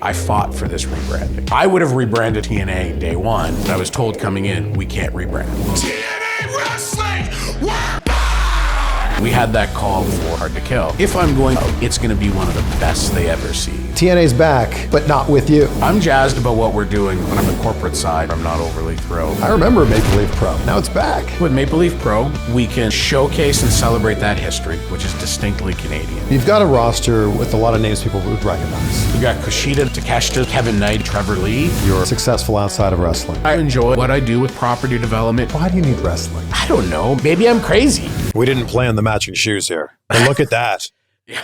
I fought for this rebranding. I would have rebranded TNA day one, but I was told coming in, we can't rebrand. TNA Wrestling! We're back! We had that call for Hard to Kill. If I'm going out, it's going to be one of the best they ever see. TNA's back, but not with you. I'm jazzed about what we're doing, but on the corporate side, I'm not overly thrilled. I remember Maple Leaf Pro. Now it's back. With Maple Leaf Pro, we can showcase and celebrate that history, which is distinctly Canadian. You've got a roster with a lot of names people would recognize. We got Kushida, Takeshita, Kevin Knight, Trevor Lee. You're successful outside of wrestling. I enjoy what I do with property development. Why do you need wrestling? I don't know. Maybe I'm crazy. We didn't plan the matching shoes here. But look at that. Yeah,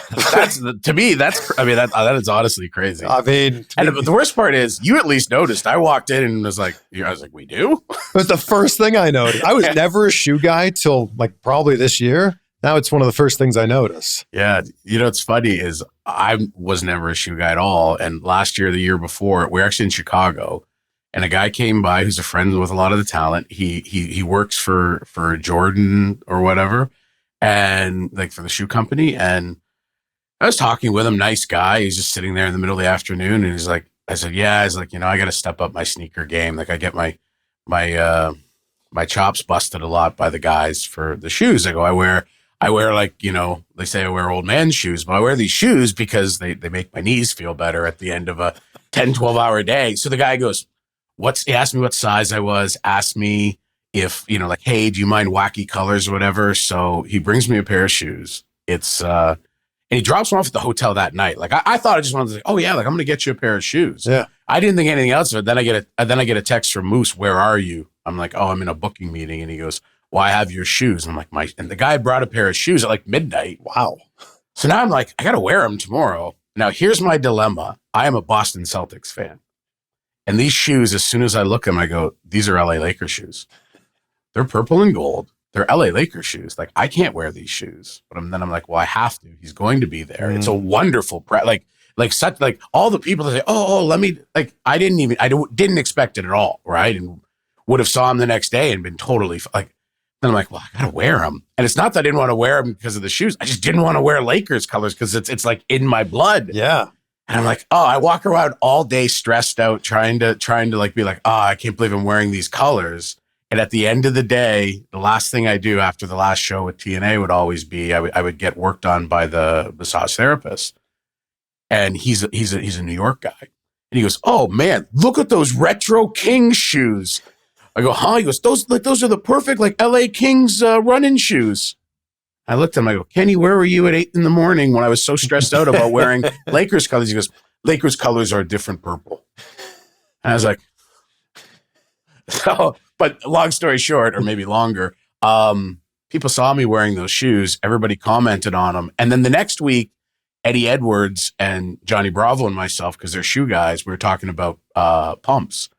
to me, that is honestly crazy. I mean, and the worst part is, you at least noticed. I walked in and was like, we do? It was the first thing I noticed. I was never a shoe guy till like probably this year. Now it's one of the first things I notice. Yeah. What's funny is I was never a shoe guy at all. And last year, the year before, we were actually in Chicago, and a guy came by who's a friend with a lot of the talent. He works for Jordan or whatever, and like for the shoe company. And I was talking with him, nice guy. He's just sitting there in the middle of the afternoon, and he's like, I said, yeah. He's like, I got to step up my sneaker game. Like I get my chops busted a lot by the guys for the shoes. I wear like, they say I wear old man shoes, but I wear these shoes because they make my knees feel better at the end of a 10, 12 hour day. So the guy goes, he asked me what size I was, asked me if, like, hey, do you mind wacky colors or whatever? So he brings me a pair of shoes. And he drops them off at the hotel that night. Like I thought I just wanted to say, oh yeah, like I'm going to get you a pair of shoes. Yeah. I didn't think anything else of it. Then I get a text from Moose. Where are you? I'm like, oh, I'm in a booking meeting. And he goes, well, I have your shoes. And I'm like, and the guy brought a pair of shoes at like midnight. Wow. So now I'm like, I got to wear them tomorrow. Now here's my dilemma. I am a Boston Celtics fan. And these shoes, as soon as I look at them, I go, these are LA Lakers shoes. They're purple and gold. They're LA Lakers shoes. Like, I can't wear these shoes. But then I'm like, well, I have to. He's going to be there. It's a wonderful like all the people that say, let me, like, I didn't expect it at all, right? And would have saw him the next day and been totally like, then I'm like, well, I got to wear them. And it's not that I didn't want to wear them because of the shoes. I just didn't want to wear Lakers colors because it's like in my blood. Yeah. And I'm like, I walk around all day stressed out, trying to like be like, I can't believe I'm wearing these colors. And at the end of the day, the last thing I do after the last show with TNA would always be I would get worked on by the massage therapist, and he's a New York guy, and he goes, oh man, look at those retro Kings shoes. I go, huh? He goes, those are the perfect like LA Kings running shoes. I looked at him, I go, Kenny, where were you at 8 a.m. when I was so stressed out about wearing Lakers colors? He goes, Lakers colors are a different purple. And I was like, so, but long story short, or maybe longer, people saw me wearing those shoes. Everybody commented on them. And then the next week, Eddie Edwards and Johnny Bravo and myself, because they're shoe guys, we were talking about pumps.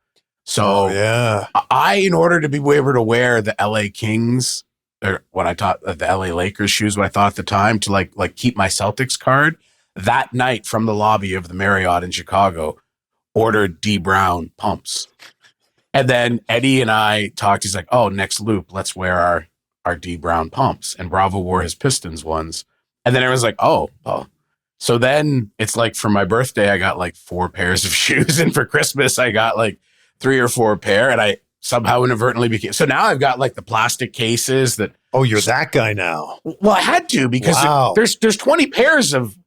So yeah, in order to be able to wear the LA Kings, or what I thought the LA Lakers shoes, what I thought at the time, to like keep my Celtics card, that night from the lobby of the Marriott in Chicago, ordered D Brown pumps. And then Eddie and I talked, he's like, oh, next loop, let's wear our D Brown pumps. And Bravo wore his Pistons ones. And then everyone's like, oh. So then it's like for my birthday, I got like 4 pairs of shoes. And for Christmas, I got like 3 or 4 pair. And I somehow inadvertently became, so now I've got like the plastic cases that. Oh, you're that guy now. Well, I had to, because there's 20 pairs of,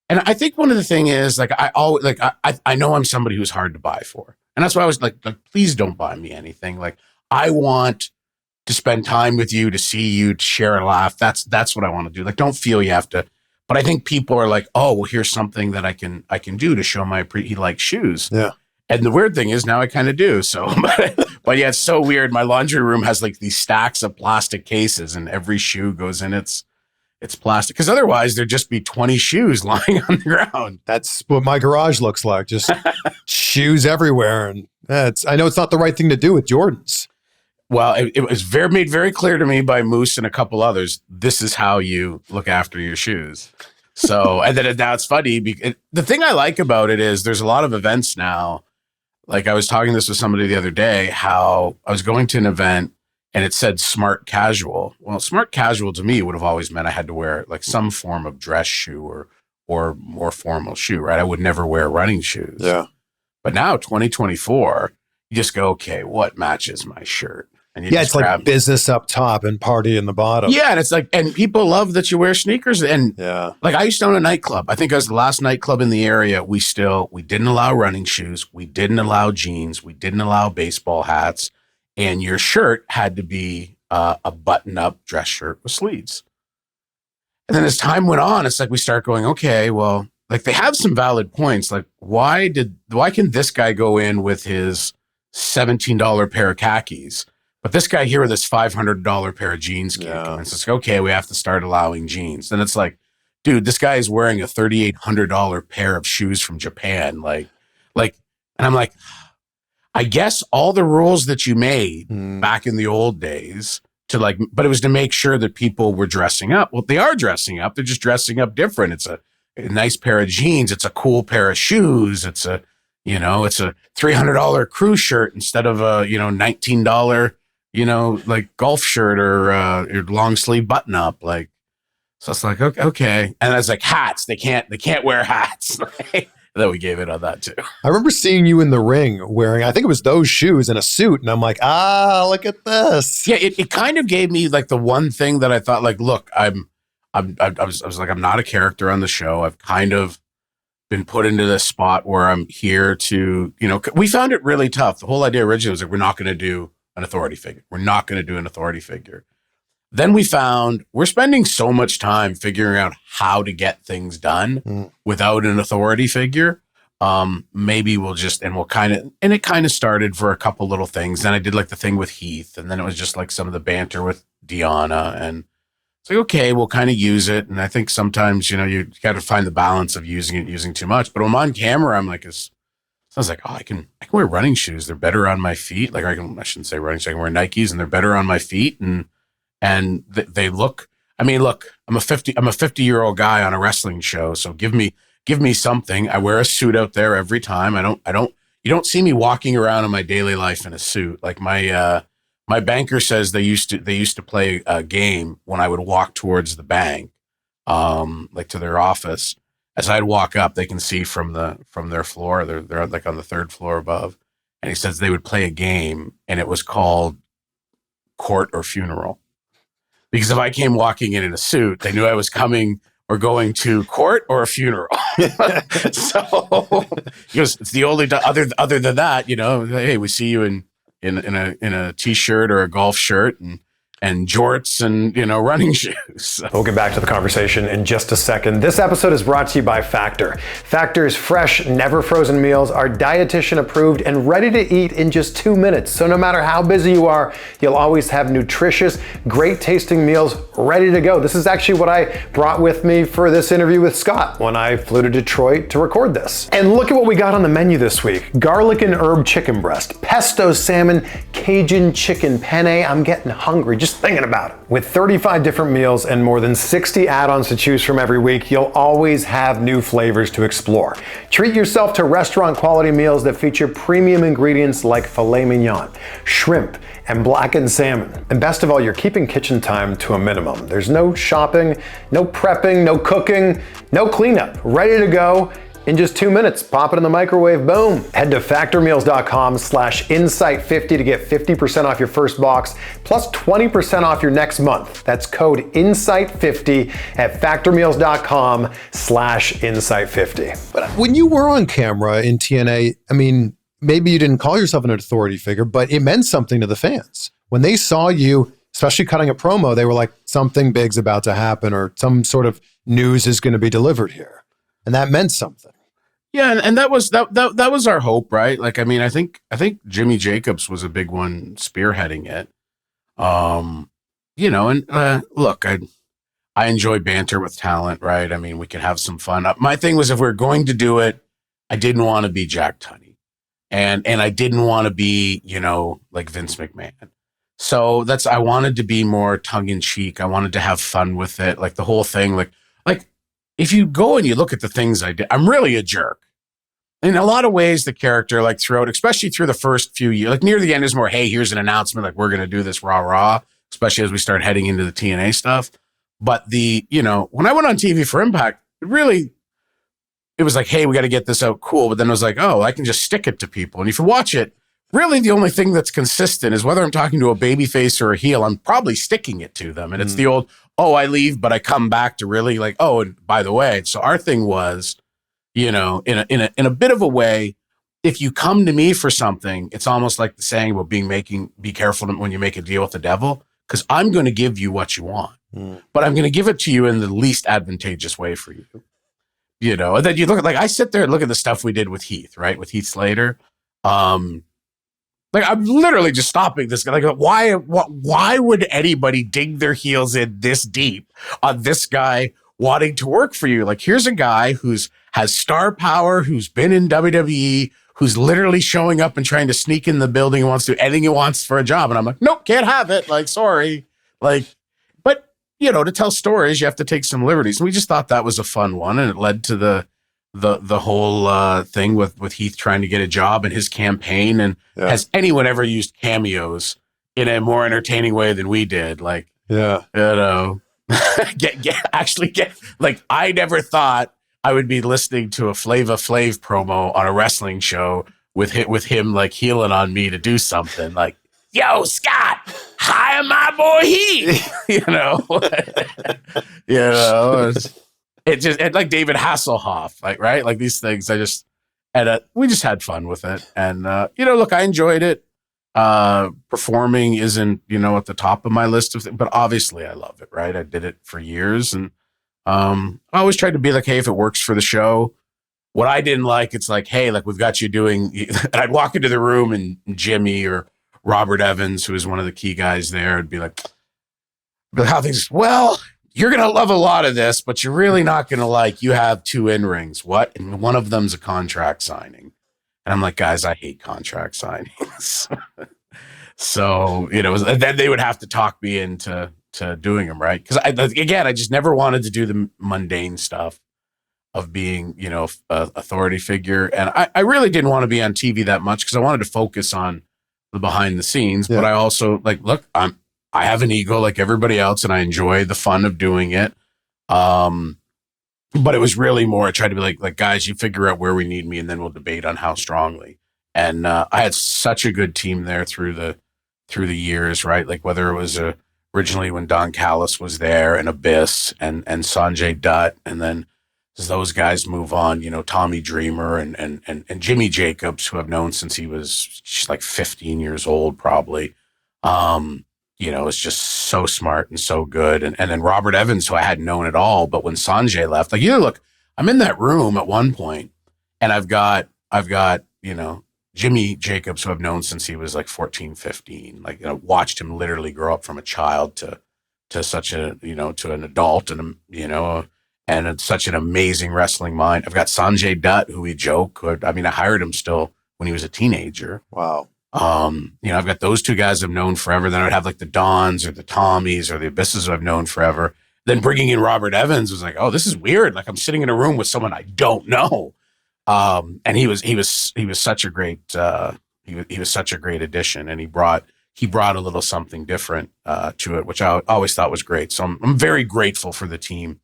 and I think one of the thing is like, I know I'm somebody who's hard to buy for. And that's why I was like, please don't buy me anything. Like, I want to spend time with you, to see you, to share a laugh. That's what I want to do. Like, don't feel you have to, but I think people are like, oh, well, here's something that I can do to show he likes shoes. Yeah. And the weird thing is now I kind of do. So, but yeah, it's so weird. My laundry room has like these stacks of plastic cases, and every shoe goes in it's plastic. Because otherwise there'd just be 20 shoes lying on the ground. That's what my garage looks like. Just shoes everywhere. And I know it's not the right thing to do with Jordans. Well, it was made very clear to me by Moose and a couple others. This is how you look after your shoes. So, and then now it's funny. The thing I like about it is there's a lot of events now. Like, I was talking this with somebody the other day, how I was going to an event and it said smart casual. Well, smart casual to me would have always meant I had to wear like some form of dress shoe or more formal shoe, right? I would never wear running shoes. Yeah. But now 2024, you just go, okay, what matches my shirt? And you it's like business up top and party in the bottom. Yeah, and it's like, and people love that you wear sneakers. And like, I used to own a nightclub. I think I was the last nightclub in the area. We didn't allow running shoes. We didn't allow jeans. We didn't allow baseball hats. And your shirt had to be a button-up dress shirt with sleeves. And then as time went on, it's like we start going, okay, well, like they have some valid points. Like, why can this guy go in with his $17 pair of khakis? But this guy here with this $500 pair of jeans can't come in. It's like, okay, we have to start allowing jeans. Then it's like, dude, this guy is wearing a $3,800 pair of shoes from Japan. Like, and I'm like, I guess all the rules that you made back in the old days but it was to make sure that people were dressing up. Well, they are dressing up. They're just dressing up different. It's a nice pair of jeans. It's a cool pair of shoes. It's a $300 crew shirt instead of a, $19, like golf shirt or your long sleeve button up. Like, so it's like, okay. And it's like hats. They can't wear hats. Right? And then we gave it on that too. I remember seeing you in the ring wearing, I think it was those shoes and a suit. And I'm like, look at this. Yeah. It kind of gave me like the one thing that I thought, like, look, I was like, I'm not a character on the show. I've kind of been put into this spot where I'm here to, we found it really tough. The whole idea originally was like, we're not going to do an authority figure. We're not going to do an authority figure. Then we found we're spending so much time figuring out how to get things done without an authority figure. Maybe it kind of started for a couple little things. Then I did like the thing with Heath, and then it was just like some of the banter with Deanna, and it's like, okay, we'll kind of use it. And I think sometimes, you got to find the balance of using too much. But when I'm on camera, I'm like, I was like, I can wear running shoes. They're better on my feet. Like I shouldn't say running shoes. I can wear Nikes and they're better on my feet. And they look, look, I'm a 50-year-old guy on a wrestling show. So give me something. I wear a suit out there every time. You don't see me walking around in my daily life in a suit. Like my banker says they used to play a game when I would walk towards the bank, like to their office. As I'd walk up, they can see from their floor. They're like on the third floor above. And he says they would play a game and it was called Court or Funeral. Because if I came walking in a suit, they knew I was coming or going to court or a funeral. So he goes, it's the only other than that, hey, we see you in a t-shirt or a golf shirt and jorts and, running shoes. We'll get back to the conversation in just a second. This episode is brought to you by Factor. Factor's fresh, never frozen meals are dietitian approved and ready to eat in just 2 minutes. So no matter how busy you are, you'll always have nutritious, great tasting meals ready to go. This is actually what I brought with me for this interview with Scott when I flew to Detroit to record this. And look at what we got on the menu this week. Garlic and herb chicken breast, pesto salmon, Cajun chicken penne. I'm getting hungry just thinking about it. With 35 different meals and more than 60 add-ons to choose from every week, you'll always have new flavors to explore. Treat yourself to restaurant quality meals that feature premium ingredients like filet mignon, shrimp, and blackened salmon. And best of all, you're keeping kitchen time to a minimum. There's no shopping, no prepping, no cooking, no cleanup. Ready to go in just 2 minutes. Pop it in the microwave, boom. Head to factormeals.com/insight50 to get 50% off your first box, plus 20% off your next month. That's code INSIGHT50 at factormeals.com/insight50. But when you were on camera in TNA, maybe you didn't call yourself an authority figure, but it meant something to the fans. When they saw you, especially cutting a promo, they were like, something big's about to happen or some sort of news is going to be delivered here. And that meant something. Yeah, and that was our hope, right? Like, I think Jimmy Jacobs was a big one spearheading it. Look, I enjoy banter with talent, right? We can have some fun. My thing was, if we're going to do it, I didn't want to be Jack Tunney, and I didn't want to be, like Vince McMahon. So I wanted to be more tongue in cheek. I wanted to have fun with it, like the whole thing, like. If you go and you look at the things I did, I'm really a jerk. In a lot of ways, the character, like throughout, especially through the first few years, like near the end is more, hey, here's an announcement, like we're going to do this rah, especially as we start heading into the TNA stuff. But when I went on TV for Impact, it really, it was like, hey, we got to get this out. Cool. But then it was like, oh, I can just stick it to people. And if you watch it, really the only thing that's consistent is whether I'm talking to a babyface or a heel, I'm probably sticking it to them. And it's the old, oh, I leave, but I come back to really like, oh, and by the way, so our thing was, you know, in a bit of a way, if you come to me for something, it's almost like the saying about be careful when you make a deal with the devil, because I'm going to give you what you want, but I'm going to give it to you in the least advantageous way for you. You know, and then you look at, like, I sit there and look at the stuff we did with Heath, right? With Heath Slater. Like, I'm literally just stopping this guy. Like, why would anybody dig their heels in this deep on this guy wanting to work for you? Like, here's a guy has star power, who's been in WWE, who's literally showing up and trying to sneak in the building and wants to do anything he wants for a job. And I'm like, nope, can't have it. Like, sorry. Like, but, you know, to tell stories, you have to take some liberties. And we just thought that was a fun one. And it led to the whole thing with Heath trying to get a job and his campaign. And has anyone ever used cameos in a more entertaining way than we did? Like, you know, like, I never thought I would be listening to a Flava Flav promo on a wrestling show with him like healing on me to do something like, yo, Scott, hire my boy Heath. You know, it like David Hasselhoff, like, right? Like these things, we just had fun with it. And, you know, look, I enjoyed it. Performing isn't, you know, at the top of my list of things, but obviously I love it, right? I did it for years. And, I always tried to be like, hey, if it works for the show. What I didn't like, it's like, hey, like, we've got you doing, and I'd walk into the room and Jimmy or Robert Evans, who is one of the key guys there, would be like, how things, well, you're going to love a lot of this, but you're really not going to like, you have 2 in-rings. What? And one of them's a contract signing. And I'm like, guys, I hate contract signings. So, you know, then they would have to talk me into doing them, right? Because I just never wanted to do the mundane stuff of being, you know, a authority figure. And I really didn't want to be on TV that much because I wanted to focus on the behind the scenes. But I also, like, look, I have an ego like everybody else, and I enjoy the fun of doing it. But it was really more, I tried to be like, guys, you figure out where we need me, and then we'll debate on how strongly. And I had such a good team there through the years, right? Like, whether it was originally when Don Callis was there, and Abyss and Sanjay Dutt, and then as those guys move on, you know, Tommy Dreamer and Jimmy Jacobs, who I've known since he was like 15 years old, probably. You know, it's just so smart and so good. And then Robert Evans, who I hadn't known at all, but when Sanjay left, like, look, I'm in that room at one point, and I've got, you know, Jimmy Jacobs, who I've known since he was like 14, 15, like, you know, watched him literally grow up from a child to such a, you know, to an adult, and, you know, and it's such an amazing wrestling mind. I've got Sanjay Dutt, who we joke, I hired him still when he was a teenager. Wow. You know, I've got those 2 guys I've known forever. Then I'd have like the Dons or the Tommies or the Abysses I've known forever. Then bringing in Robert Evans was like, oh, this is weird. Like, I'm sitting in a room with someone I don't know. And he was such a great, he was such a great addition, and he brought a little something different, to it, which I always thought was great. So I'm very grateful for the team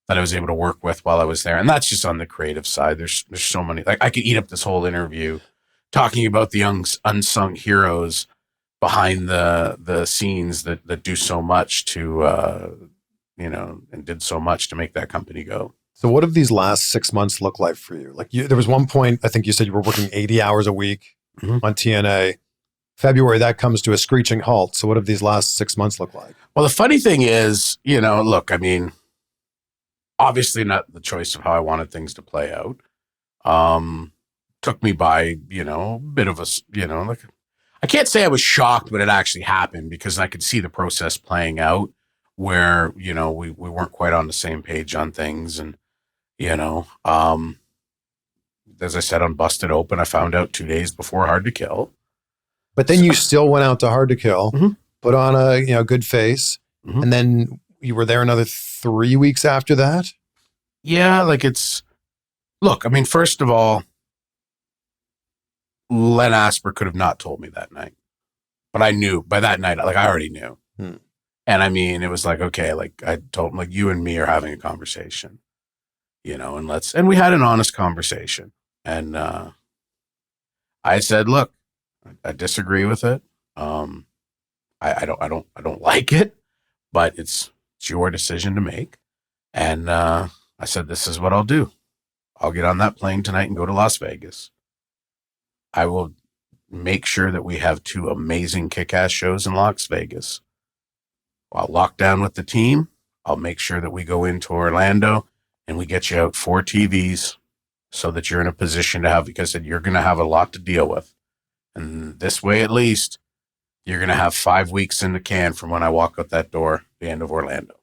that I was able to work with while I was there. And that's just on the creative side. There's so many, like, I could eat up this whole interview talking about the unsung heroes behind the scenes that do so much to, you know, and did so much to make that company go. So what have these last 6 months look like for you? Like, there was one point, I think you said you were working 80 hours a week on TNA. February, that comes to a screeching halt. So what have these last 6 months look like? Well, the funny thing is, you know, look, I mean, obviously not the choice of how I wanted things to play out. Took me by, you know, a bit of a, you know, like, I can't say I was shocked when it actually happened, because I could see the process playing out where, you know, we weren't quite on the same page on things. And, you know, as I said on Busted Open, I found out 2 days before Hard to Kill. But then you still went out to Hard to Kill, put on a, you know, good face. And then you were there another 3 weeks after that. Yeah. Like, look, I mean, first of all, Len Asper could have not told me that night, but I knew by that night, like, I already knew. And I mean, it was like, okay, like, I told him, like, you and me are having a conversation, and we had an honest conversation. And I said, look, I disagree with it. I don't like it, but it's your decision to make. And I said, this is what I'll do. I'll get on that plane tonight and go to Las Vegas. I will make sure that we have 2 amazing kick-ass shows in Las Vegas. I'll lock down with the team. I'll make sure that we go into Orlando and we get you out 4 TVs so that you're in a position to have, because you're going to have a lot to deal with. And this way, at least, you're going to have 5 weeks in the can from when I walk out that door, the end of Orlando.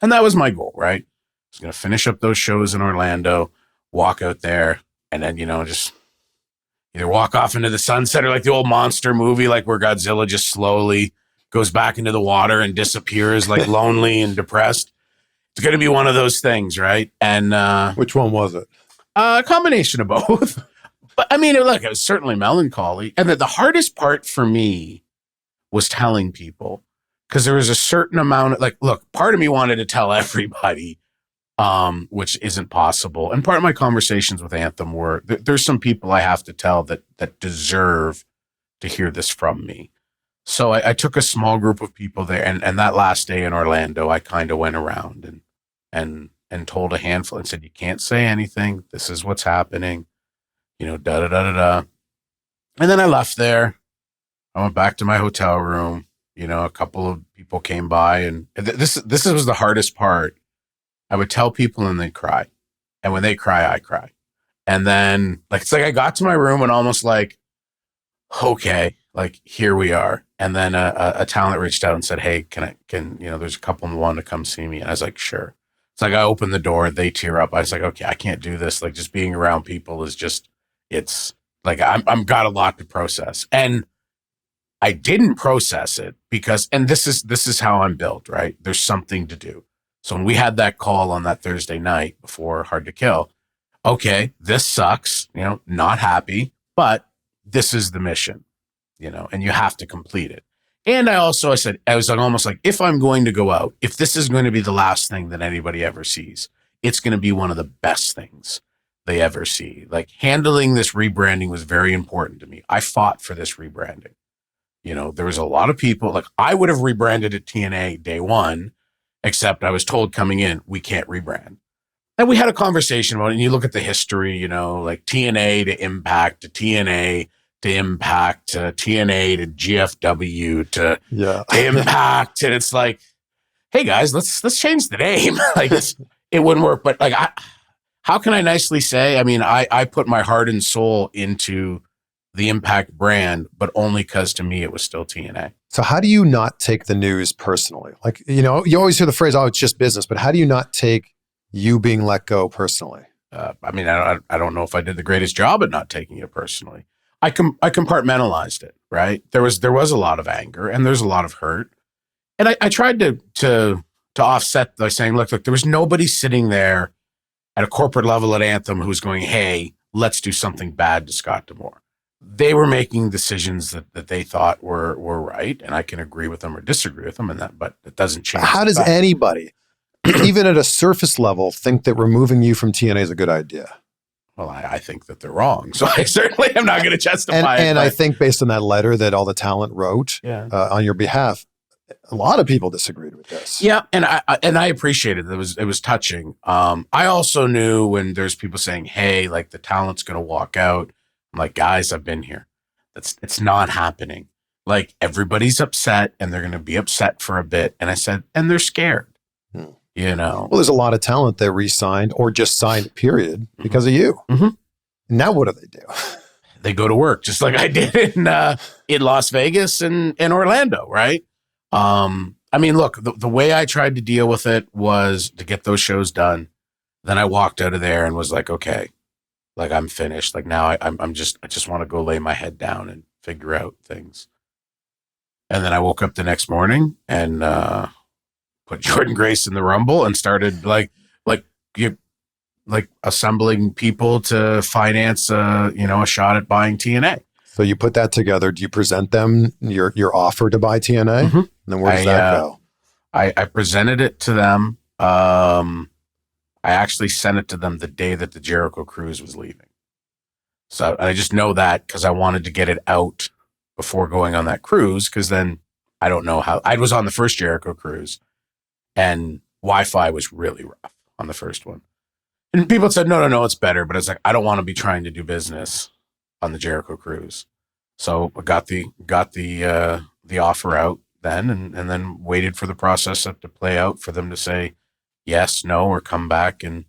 And that was my goal, right? I was going to finish up those shows in Orlando, walk out there, and then, just either walk off into the sunset or like the old monster movie, like where Godzilla just slowly goes back into the water and disappears, like lonely and depressed. It's going to be one of those things, right? And which one was it? A combination of both. But I mean, look, it was certainly melancholy. And the hardest part for me was telling people, because there was a certain amount of, like, look, part of me wanted to tell everybody, which isn't possible. And part of my conversations with Anthem were, there's some people I have to tell that deserve to hear this from me. So I took a small group of people there, and that last day in Orlando, I kind of went around and told a handful and said, you can't say anything. This is what's happening, da-da-da-da-da. And then I left there. I went back to my hotel room. A couple of people came by, and this was the hardest part. I would tell people and they'd cry. And when they cry, I cry. And then it's like I got to my room and almost like, okay, like here we are. And then a talent reached out and said, hey, can there's a couple who want to come see me. And I was like, sure. It's like I opened the door, they tear up. I was like, okay, I can't do this. Like just being around people is just, it's like I'm got a lot to process. And I didn't process it because, and this is how I'm built, right? There's something to do. So when we had that call on that Thursday night before Hard to Kill, okay, this sucks, not happy, but this is the mission, and you have to complete it. And I was almost like, if I'm going to go out, if this is going to be the last thing that anybody ever sees, it's going to be one of the best things they ever see. Like handling this rebranding was very important to me. I fought for this rebranding. There was a lot of people, like I would have rebranded at TNA day one, except I was told coming in, we can't rebrand. And we had a conversation about it, and you look at the history, like TNA to Impact to TNA to Impact to TNA to GFW to Impact. And it's like, hey guys, let's change the name. Like it wouldn't work. But like, how can I nicely say, I mean, I put my heart and soul into the Impact brand, but only because to me it was still TNA. So how do you not take the news personally? Like, you always hear the phrase, oh, it's just business, but how do you not take you being let go personally? I mean, I don't know if I did the greatest job at not taking it personally. I compartmentalized it, right? There was a lot of anger and there's a lot of hurt. And I tried to offset by saying, look, there was nobody sitting there at a corporate level at Anthem who's going, hey, let's do something bad to Scott D'Amore. They were making decisions that they thought were right, and I can agree with them or disagree with them, but it doesn't change. How does anybody, even at a surface level, think that removing you from TNA is a good idea? Well, I think that they're wrong, so I certainly am not going to justify it. And I think based on that letter that all the talent wrote on your behalf, a lot of people disagreed with this. Yeah, and I appreciated it. It was touching. I also knew when there's people saying, "Hey, like the talent's going to walk out." I'm like, guys, I've been here. It's not happening. Like everybody's upset, and they're going to be upset for a bit. And I said, and they're scared. Well, there's a lot of talent that re-signed or just signed, period, because of you. Mm-hmm. Now what do they do? They go to work just like I did in Las Vegas and in Orlando, right? I mean, look, the way I tried to deal with it was to get those shows done. Then I walked out of there and was like, okay, like I'm finished. Like now I just want to go lay my head down and figure out things. And then I woke up the next morning and put Jordynne Grace in the Rumble and started like assembling people to finance a shot at buying TNA. So you put that together. Do you present them your offer to buy TNA? Mm-hmm. And then where does that go? I presented it to them. I I actually sent it to them the day that the Jericho cruise was leaving. So I just know that because I wanted to get it out before going on that cruise, because then I don't know how. I was on the first Jericho cruise and Wi-Fi was really rough on the first one. And people said, no, it's better. But it's like, I don't want to be trying to do business on the Jericho cruise. So I got the offer out then, and then waited for the process to play out for them to say yes, no, or come back and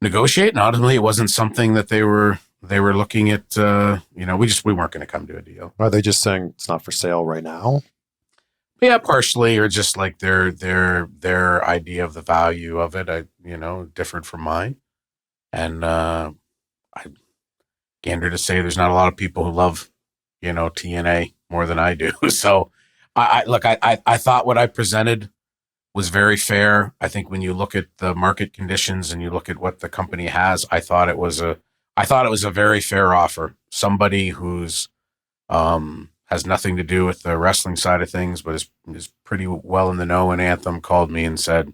negotiate. And ultimately, it wasn't something that they were looking at. We weren't going to come to a deal. Are they just saying it's not for sale right now? Yeah, partially, or just like their idea of the value of it, different from mine. And I gander to say there's not a lot of people who love, TNA more than I do. So I thought what I presented was very fair. I think when you look at the market conditions and you look at what the company has, I thought it was a very fair offer. Somebody who's has nothing to do with the wrestling side of things, but is pretty well in the know. And Anthem called me and said,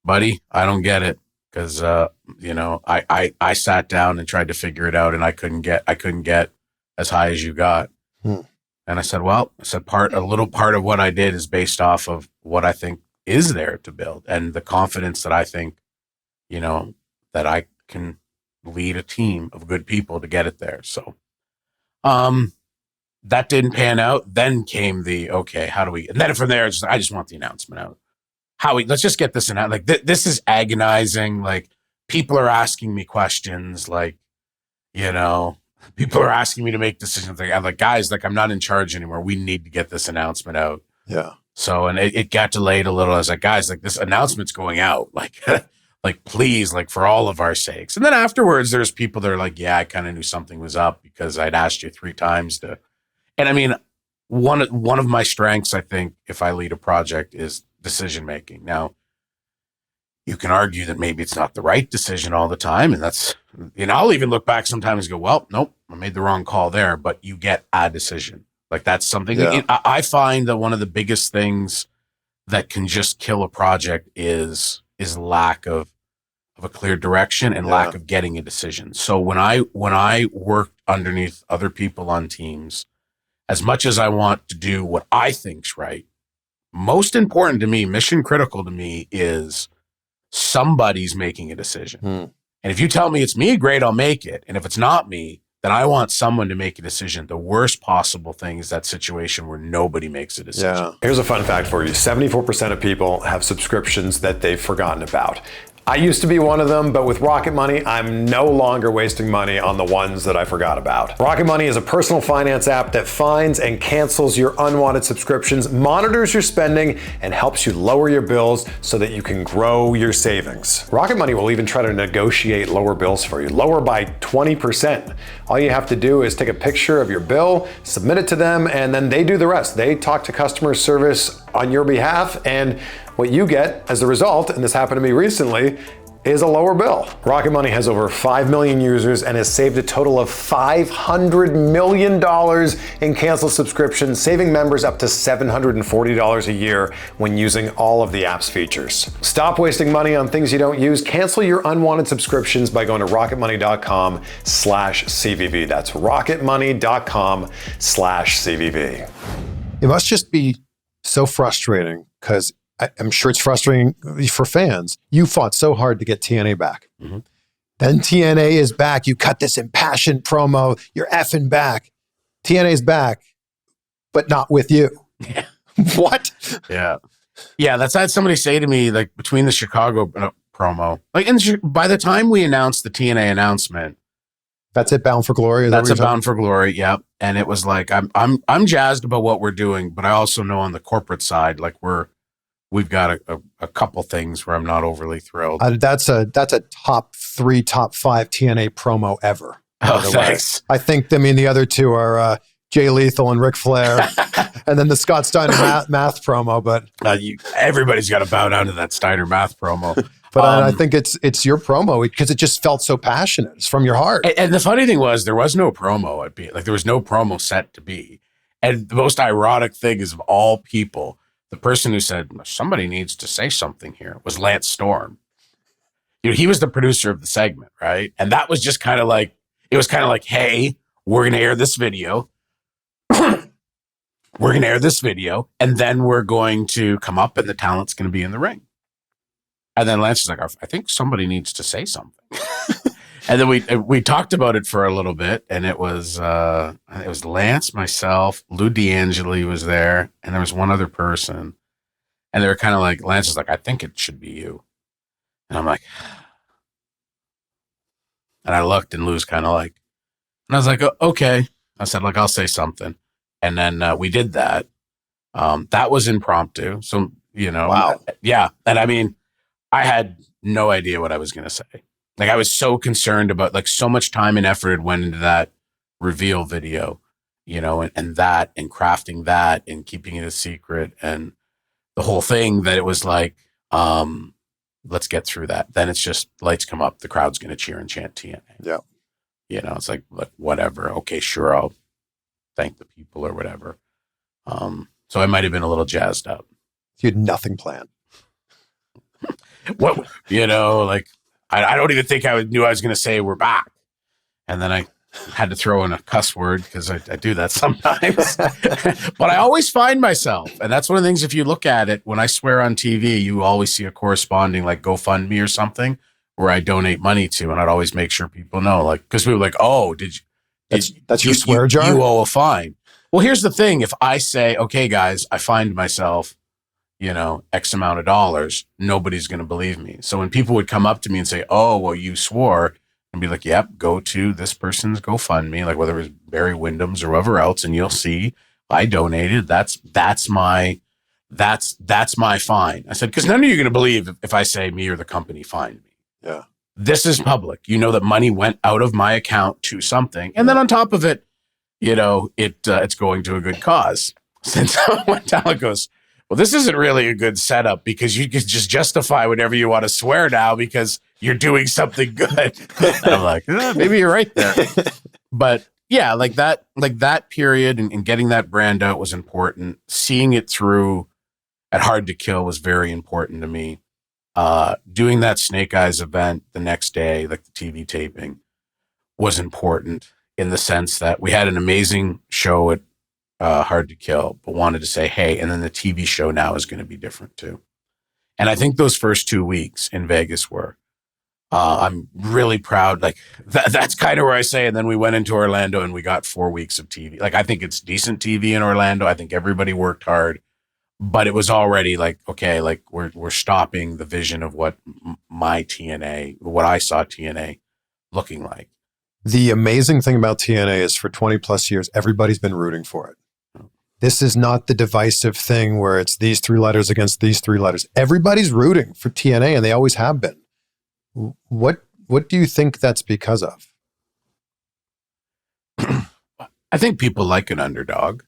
"Buddy, I don't get it." Because I sat down and tried to figure it out, and I couldn't get as high as you got. And I said, a little part of what I did is based off of what I think is there to build, and the confidence that I think, that I can lead a team of good people to get it there. So, that didn't pan out. Then came the okay, how do we? And then from there, I just want the announcement out. Let's just get this in out. Like, this is agonizing. Like, people are asking me questions. Like, people are asking me to make decisions. Like, I'm like, guys, like, I'm not in charge anymore. We need to get this announcement out. Yeah. So, and it got delayed a little. I was like, guys, like, this announcement's going out. Like, like, please, like, for all of our sakes. And then afterwards, there's people that are like, yeah, I kind of knew something was up because I'd asked you 3 times to. And I mean, one of my strengths, I think, if I lead a project, is decision making. Now, you can argue that maybe it's not the right decision all the time, and that's, I'll even look back sometimes and go, well, nope, I made the wrong call there. But you get a decision. Like, that's something. Yeah. I find that one of the biggest things that can just kill a project is lack of a clear direction and lack of getting a decision. So when I worked underneath other people on teams, as much as I want to do what I think's right, most important to me, mission critical to me, is somebody's making a decision. And if you tell me it's me, great, I'll make it. And if it's not me, then I want someone to make a decision. The worst possible thing is that situation where nobody makes a decision. Yeah. Here's a fun fact for you. 74% of people have subscriptions that they've forgotten about. I used to be one of them, but with Rocket Money, I'm no longer wasting money on the ones that I forgot about. Rocket Money is a personal finance app that finds and cancels your unwanted subscriptions, monitors your spending, and helps you lower your bills so that you can grow your savings. Rocket Money will even try to negotiate lower bills for you, lower by 20%. All you have to do is take a picture of your bill, submit it to them, and then they do the rest. They talk to customer service on your behalf, and what you get as a result, and this happened to me recently, is a lower bill. Rocket Money has over 5 million users and has saved a total of $500 million in canceled subscriptions, saving members up to $740 a year when using all of the app's features. Stop wasting money on things you don't use. Cancel your unwanted subscriptions by going to rocketmoney.com/CVV. That's rocketmoney.com/CVV. It must just be so frustrating, because I'm sure it's frustrating for fans. You fought so hard to get TNA back. Mm-hmm. Then TNA is back. You cut this impassioned promo. You're effing back. TNA's back, but not with you. Yeah. What? Yeah. Yeah, that's had somebody say to me, like, between the Chicago promo, like, and by the time we announced the TNA announcement, that's it, Bound for Glory? That's a Bound for Glory, yeah. And it was like, I'm jazzed about what we're doing, but I also know on the corporate side, like, we've got a couple things where I'm not overly thrilled. That's a top 3, top 5 TNA promo ever. Oh, thanks. I think, the other two are Jay Lethal and Ric Flair, and then the Scott Steiner math promo. But everybody's got to bow down to that Steiner math promo. But I think it's your promo, because it just felt so passionate. It's from your heart. And the funny thing was, there was no promo at be like there was no promo set to be. And the most ironic thing is, of all people, the person who said somebody needs to say something here was Lance Storm. he was the producer of the segment, right? And that was just kind of like, it was kind of like, hey, we're going to air this video. We're going to air this video, and then we're going to come up and the talent's going to be in the ring. And then Lance is like, I think somebody needs to say something. And then we talked about it for a little bit, and it was Lance, myself, Lou D'Angeli was there, and there was one other person. And they were kind of like, Lance is like, I think it should be you. And I'm like, and I looked, and Lou's kind of like, and I was like, okay. I said, like, I'll say something. And then we did that. That was impromptu. So, Wow. Yeah. And I mean, I had no idea what I was going to say. Like, I was so concerned about, like, so much time and effort went into that reveal video, and that, and crafting that, and keeping it a secret, and the whole thing, that it was like, let's get through that. Then it's just lights come up. The crowd's going to cheer and chant TNA. Yeah. It's like, whatever. Okay, sure. I'll thank the people or whatever. So I might have been a little jazzed up. You had nothing planned. What, like, I don't even think I knew I was going to say we're back. And then I had to throw in a cuss word because I do that sometimes. But I always find myself, and that's one of the things, if you look at it, when I swear on TV, you always see a corresponding, like, GoFundMe or something where I donate money to. And I'd always make sure people know, like, because we were like, oh, that's your swear jar? You owe a fine. Well, here's the thing. If I say, okay, guys, I fined myself, X amount of dollars, nobody's going to believe me. So when people would come up to me and say, oh, well, you swore, and be like, yep, go to this person's GoFundMe, like whether it was Barry Windham's or whoever else, and you'll see I donated. That's my fine. I said, because none of you are going to believe if I say me or the company fined me. Yeah. This is public. That money went out of my account to something. And then on top of it, it's going to a good cause. Since when talent goes, well, this isn't really a good setup because you can just justify whatever you want to swear now because you're doing something good. And I'm like, maybe you're right there. But yeah, like that period and getting that brand out was important. Seeing it through at Hard to Kill was very important to me. Doing that Snake Eyes event the next day, like the TV taping, was important in the sense that we had an amazing show at Hard to Kill, but wanted to say, hey, and then the TV show now is going to be different too. And I think those first 2 weeks in Vegas were, I'm really proud. Like that's kind of where I say, and then we went into Orlando and we got 4 weeks of TV. Like, I think it's decent TV in Orlando. I think everybody worked hard, but it was already like, okay, like we're stopping the vision of what my TNA, what I saw TNA looking like. The amazing thing about TNA is for 20 plus years, everybody's been rooting for it. This is not the divisive thing where it's these 3 letters against these 3 letters. Everybody's rooting for TNA, and they always have been. What do you think that's because of? I think people like an underdog.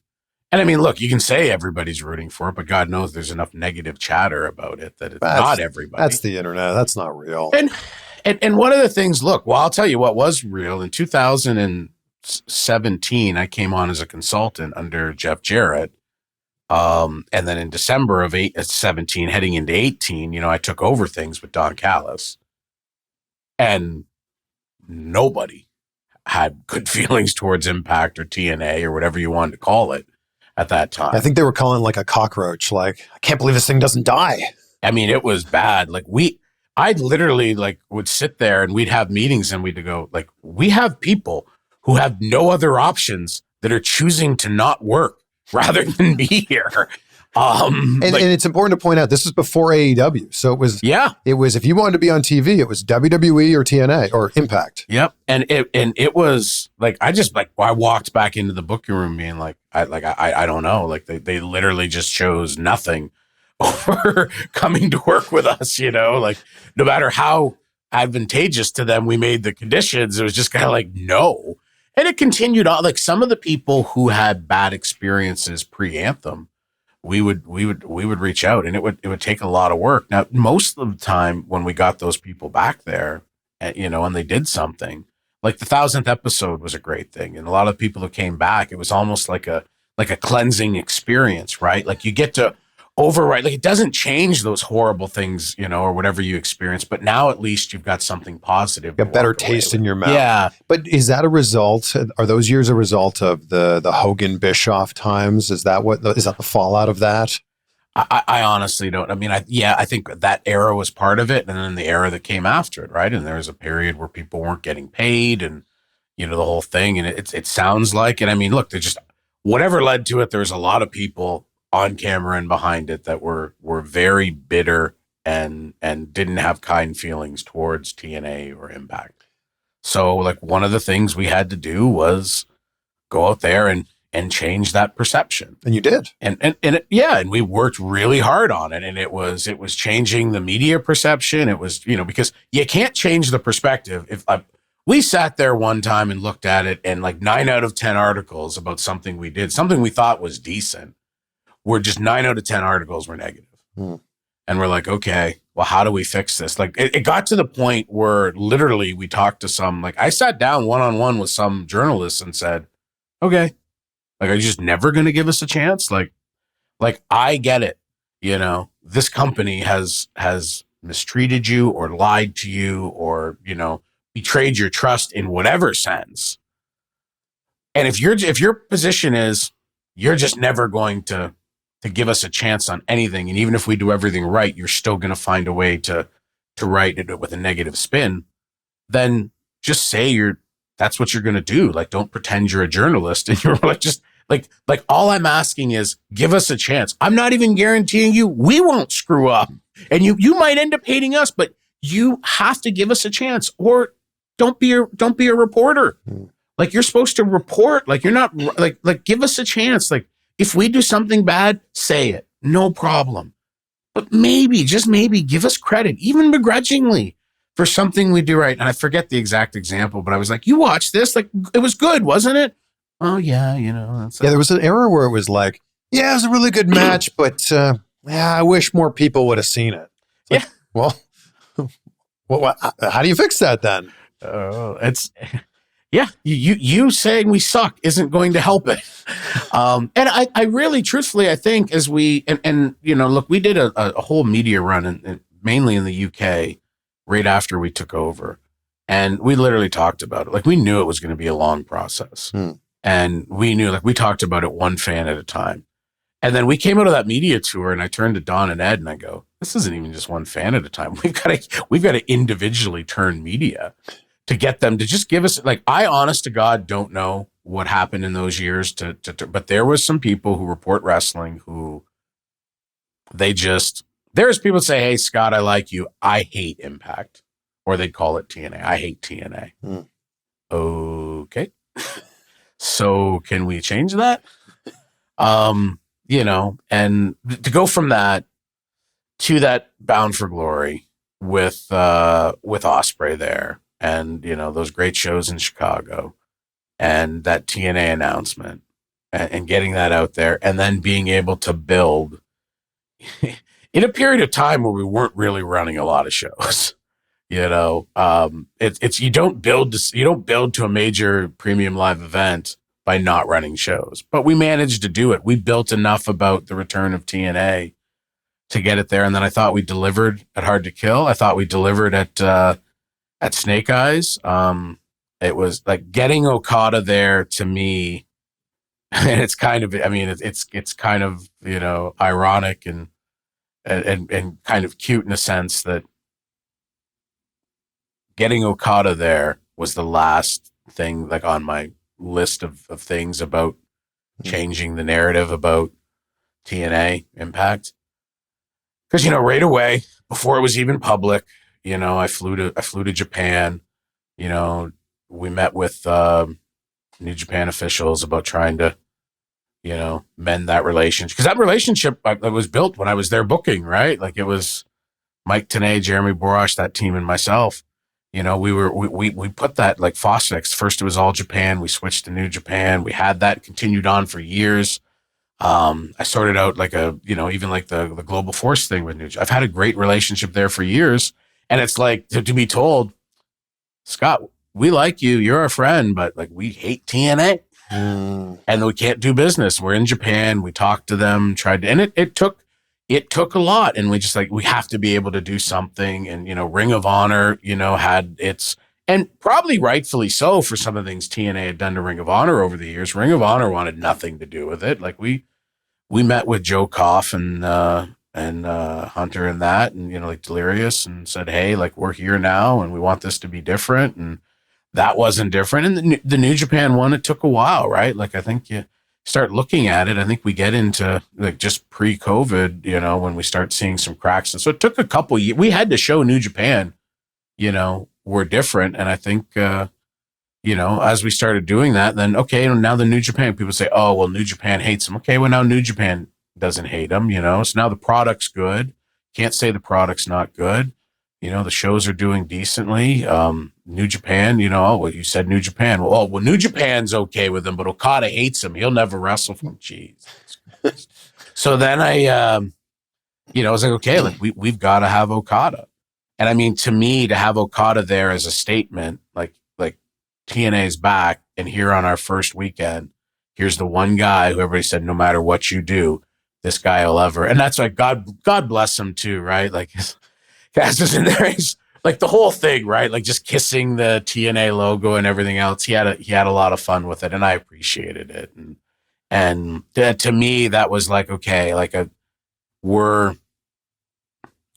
And I mean, look, you can say everybody's rooting for it, but God knows there's enough negative chatter about it that it's not everybody. That's the internet. That's not real. And one of the things, look, well, I'll tell you what was real. In 2017, I came on as a consultant under Jeff Jarrett. And then in December of 17, heading into 18, I took over things with Don Callis. And nobody had good feelings towards Impact or TNA or whatever you wanted to call it at that time. I think they were calling it like a cockroach. Like, I can't believe this thing doesn't die. I mean, it was bad. Like I'd literally would sit there and we'd have meetings and we'd go like, we have people who have no other options that are choosing to not work rather than be here. And it's important to point out, this is before AEW. So it was, if you wanted to be on TV, it was WWE or TNA or Impact. Yep. And it was like, I walked back into the booking room being like, I don't know. Like they literally just chose nothing over coming to work with us, like no matter how advantageous to them we made the conditions, it was just kind of like, no. And it continued on. Like some of the people who had bad experiences pre-Anthem, we would reach out, and it would take a lot of work. Now, most of the time when we got those people back there, and they did something, like the 1000th episode was a great thing. And a lot of people who came back, it was almost like a cleansing experience, right? Like you get to, override, like it doesn't change those horrible things, or whatever you experience, but now at least you've got something positive. A better taste in your mouth. Yeah. But is that a result? Are those years a result of the Hogan Bischoff times? Is that the fallout of that? I honestly don't. I mean, I think that era was part of it, and then the era that came after it, right? And there was a period where people weren't getting paid, and the whole thing. And it sounds like, and I mean, look, there's just whatever led to it. There's a lot of people on camera and behind it that were very bitter and didn't have kind feelings towards TNA or Impact. So like one of the things we had to do was go out there and change that perception. And you did. And we worked really hard on it. And it was changing the media perception. It was, because you can't change the perspective. If we sat there one time and looked at it, and like 9 out of 10 articles about something we did, something we thought was decent, were just 9 out of 10 articles were negative. And we're like, okay, well, how do we fix this? Like it got to the point where literally we talked to some, like I sat down one-on-one with some journalists and said, okay, like, are you just never going to give us a chance? Like I get it. This company has mistreated you or lied to you or, betrayed your trust in whatever sense. And if your position is you're just never going to give us a chance on anything, and even if we do everything right, you're still going to find a way to write it with a negative spin, then just say that's what you're going to do. Like, don't pretend you're a journalist and you're like, just like all I'm asking is give us a chance. I'm not even guaranteeing you we won't screw up, and you might end up hating us, but you have to give us a chance, or don't be a reporter. Like, you're supposed to report. Like, you're not like give us a chance. Like, if we do something bad, say it, no problem. But maybe, just maybe, give us credit, even begrudgingly, for something we do right. And I forget the exact example, but I was like, you watched this, like it was good, wasn't it? Oh yeah, there was an era where it was like, yeah, it was a really good match, but I wish more people would have seen it. Like, well, how do you fix that then? You saying we suck isn't going to help it. And I really, truthfully, I think as we, look, we did a whole media run mainly in the UK right after we took over. And we literally talked about it. Like, we knew it was going to be a long process. And we knew, like, we talked about it one fan at a time. And then we came out of that media tour, and I turned to Don and Ed and I go, this isn't even just one fan at a time. We've got to individually turn media to get them to just give us, like, I honest to God don't know what happened in those years but there was some people who report wrestling who there's people say, hey, Scott, I like you. I hate Impact. Or they'd call it TNA. I hate TNA. Okay. So can we change that? And to go from that to that Bound for Glory with Ospreay there, and those great shows in Chicago, and that TNA announcement, and getting that out there, and then being able to build in a period of time where we weren't really running a lot of shows. It's you don't build to a major premium live event by not running shows, but we managed to do it. We built enough about the return of TNA to get it there, and then I thought we delivered at Hard to Kill. I thought we delivered at Snake Eyes. It was like getting Okada there to me, and it's kind of, I mean, it's kind of ironic and kind of cute in a sense that getting Okada there was the last thing, like, on my list of things about changing the narrative about TNA Impact. Because, right away, before it was even public, I flew to Japan. We met with New Japan officials about trying to, mend that relationship. Because that relationship was built when I was there booking, right? Like, it was Mike Tenay, Jeremy Borash, that team, and myself. We put that, like, Fossex. First it was All Japan. We switched to New Japan. We had that continued on for years. I sorted out like even like the Global Force thing with New Japan. I've had a great relationship there for years. And it's like to be told, Scott, we like you. You're our friend, but like, we hate TNA and we can't do business. We're in Japan. We talked to them, and it took, it took a lot, and we just like, we have to be able to do something. And, you know, Ring of Honor, you know, had its, and probably rightfully so for some of the things TNA had done to Ring of Honor over the years. Ring of Honor wanted nothing to do with it. Like we met with Joe Koff and Hunter and that, and, you know, like Delirious, and said, hey, like, we're here now and we want this to be different. And that wasn't different. And the New Japan one, it took a while, right? Like, I think you start looking at it, I think we get into like just pre-COVID, you know, when we start seeing some cracks. And so it took a couple years. We had to show New Japan, you know, we're different. And I think, you know, as we started doing that, then, okay, now the New Japan, people say, oh, well, New Japan hates them. Okay, well, now New Japan doesn't hate them, you know, so now the product's good. Can't say the product's not good. You know, the shows are doing decently. New Japan, you know, oh, well, you said New Japan. Well, New Japan's okay with him, but Okada hates him. He'll never wrestle for him. Jeez. So then I, you know, I was like, okay, like we've got to have Okada. And I mean, to me, to have Okada there as a statement, like TNA's back, and here on our first weekend, here's the one guy who everybody said, no matter what you do, this guy will ever. And that's like, God bless him too, right? Like, Cass is in there. He's like the whole thing, right? Like just kissing the TNA logo and everything else. He had a lot of fun with it, and I appreciated it. And to me, that was like, okay, like we're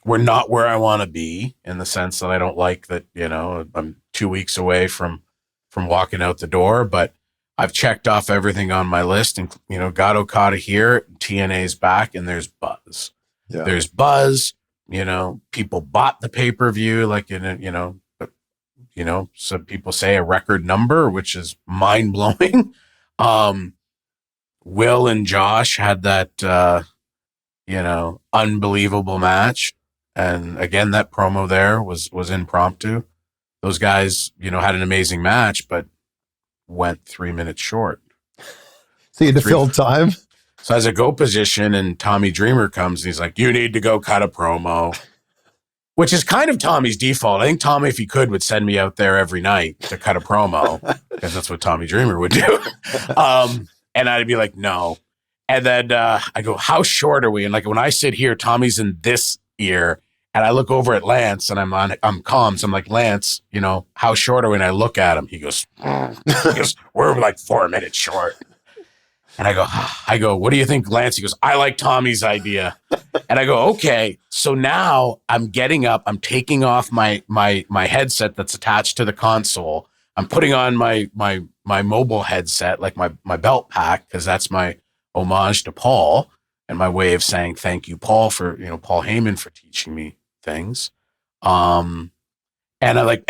not where I want to be, in the sense that I don't like that, you know, I'm 2 weeks away from walking out the door, but I've checked off everything on my list, and, you know, got Okada here, TNA's back, and there's buzz. Yeah. There's buzz. You know, people bought the pay-per-view, like, you know, some people say a record number, which is mind blowing. Will and Josh had that, you know, unbelievable match. And again, that promo there was impromptu. Those guys, you know, had an amazing match, but went 3 minutes short. So you had to fill time. So as a go position, and Tommy Dreamer comes, and he's like, you need to go cut a promo, which is kind of Tommy's default. I think Tommy, if he could, would send me out there every night to cut a promo, because that's what Tommy Dreamer would do. And I'd be like, no. And then I go, how short are we? And like, when I sit here, Tommy's in this ear, and I look over at Lance, and I'm comms. I'm like, Lance, you know, how short are we? And I look at him. He goes, we're like 4 minutes short. And I go, what do you think, Lance? He goes, I like Tommy's idea. And I go, okay. So now I'm getting up. I'm taking off my headset that's attached to the console. I'm putting on my mobile headset, like my belt pack, because that's my homage to Paul and my way of saying thank you, Paul, for, you know, Paul Heyman for teaching me things. And they're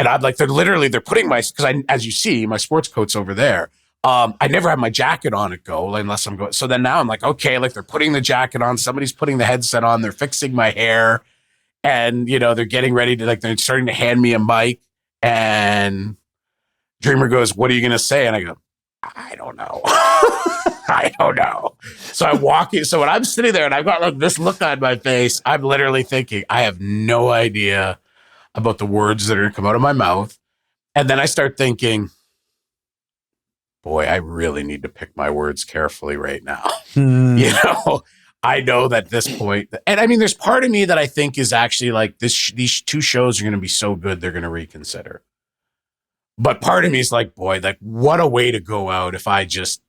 putting because as you see, my sports coat's over there. I never have my jacket on at go unless I'm going. So then now I'm like, okay, like they're putting the jacket on. Somebody's putting the headset on. They're fixing my hair, and, you know, they're getting ready to, like, they're starting to hand me a mic, and Dreamer goes, what are you going to say? And I go, I don't know. I don't know. So I walk in. So when I'm sitting there and I've got like this look on my face, I'm literally thinking, I have no idea about the words that are going to come out of my mouth. And then I start thinking, boy, I really need to pick my words carefully right now. You know, I know that this point, and I mean, there's part of me that I think is actually like these two shows are going to be so good, they're going to reconsider. But part of me is like, boy, like what a way to go out if I just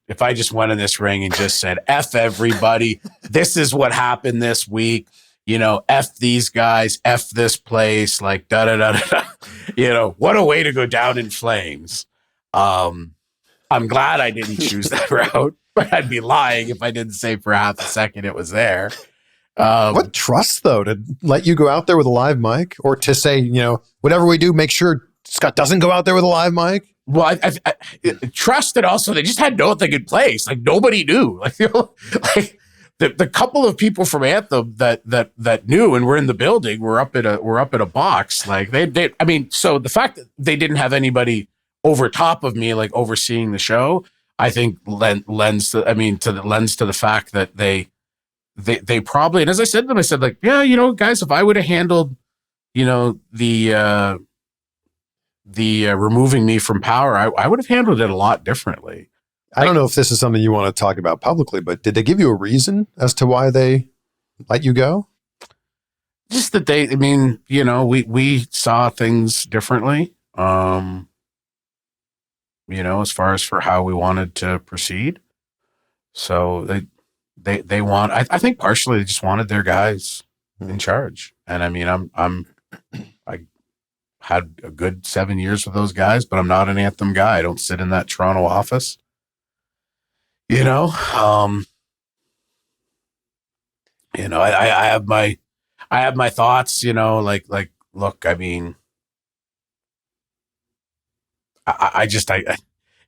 went in this ring and just said, F everybody. This is what happened this week. You know, F these guys, F this place, like da da da da. You know, what a way to go down in flames. I'm glad I didn't choose that route, but I'd be lying if I didn't say for half a second it was there. What trust, though, to let you go out there with a live mic, or to say, you know, whatever we do, make sure Scott doesn't go out there with a live mic? Well, I trust that also they just had no thing in place. Like nobody knew. Like, you know, like the couple of people from Anthem that knew and were in the building were up at a box. Like they I mean, so the fact that they didn't have anybody over top of me, like overseeing the show, I think lends to the fact that they probably, and as I said to them, I said, like, yeah, you know, guys, if I would have handled, you know, the removing me from power, I would have handled it a lot differently. I don't know if this is something you want to talk about publicly, but did they give you a reason as to why they let you go? Just that I mean, we saw things differently, as far as for how we wanted to proceed. So they want, I think partially they just wanted their guys in charge. And I mean, I had a good 7 years with those guys, but I'm not an Anthem guy. I don't sit in that Toronto office, I have my thoughts, like, look, I mean,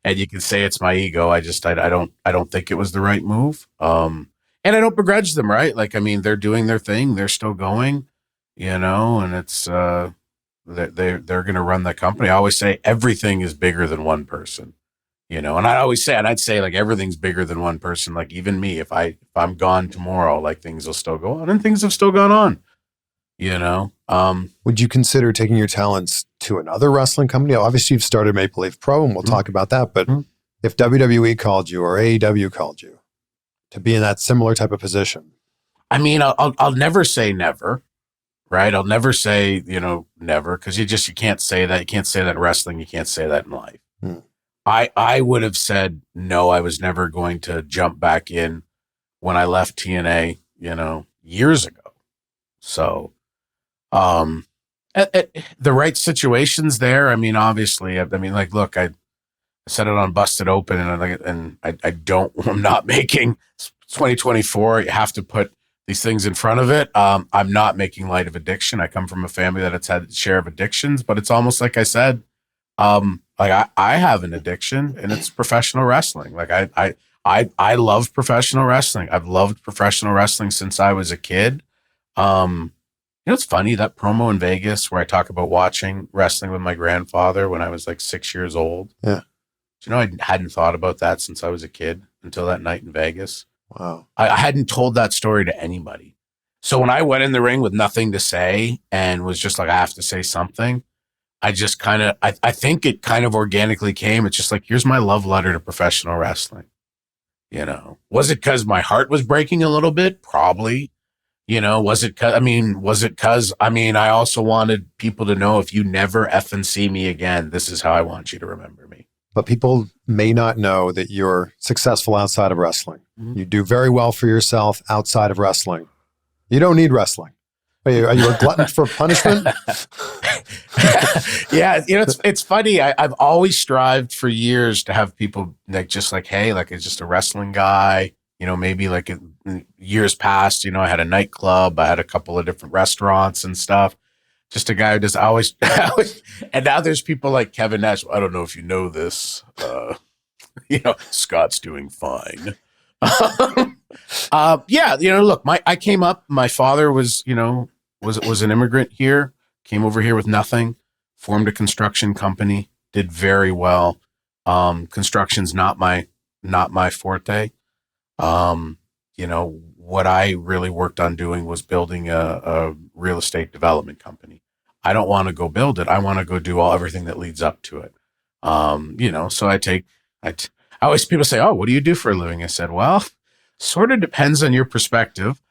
and you can say it's my ego. I don't think it was the right move. And I don't begrudge them, right? Like, I mean, they're doing their thing. They're still going, and it's, they're going to run the company. I always say everything is bigger than one person, and I'd say like everything's bigger than one person. Like even me, if I'm gone tomorrow, like things will still go on, and things have still gone on. Would you consider taking your talents to another wrestling company? Obviously, you've started Maple Leaf Pro, and we'll talk about that. But if WWE called you or AEW called you to be in that similar type of position, I mean, I'll never say never, right? I'll never say never, because you can't say that. You can't say that in wrestling. You can't say that in life. I would have said no. I was never going to jump back in when I left TNA, years ago. So. The right situations there. I mean, obviously, like, look, I said it on Busted Open, and I'm not making 2024. You have to put these things in front of it. I'm not making light of addiction. I come from a family that has had its share of addictions, but it's almost like I said, like I have an addiction, and it's professional wrestling. Like I love professional wrestling. I've loved professional wrestling since I was a kid. It's funny, that promo in Vegas where I talk about watching wrestling with my grandfather when I was like 6 years old. Yeah. I hadn't thought about that since I was a kid until that night in Vegas. Wow. I hadn't told that story to anybody. So when I went in the ring with nothing to say and was just like, I have to say something, I just kind of, I think it kind of organically came. It's just like, here's my love letter to professional wrestling. Was it because my heart was breaking a little bit? Probably. Was it because I also wanted people to know, if you never effing see me again, this is how I want you to remember me. But people may not know that you're successful outside of wrestling. You do very well for yourself outside of wrestling. You don't need wrestling. Are you a glutton for punishment? Yeah, it's funny. I've always strived for years to have people just like, hey, like, it's just a wrestling guy. Maybe like in years past, I had a nightclub, I had a couple of different restaurants and stuff. Just a guy who just always, and now there's people like Kevin Nash. I don't know if you know this, Scott's doing fine. Yeah, look, I came up, my father was an immigrant here, came over here with nothing, formed a construction company, did very well. Construction's not my forte. What I really worked on doing was building a real estate development company. I don't want to go build it. I want to go do everything that leads up to it. So I always, people say, oh, what do you do for a living? I said, well, sort of depends on your perspective.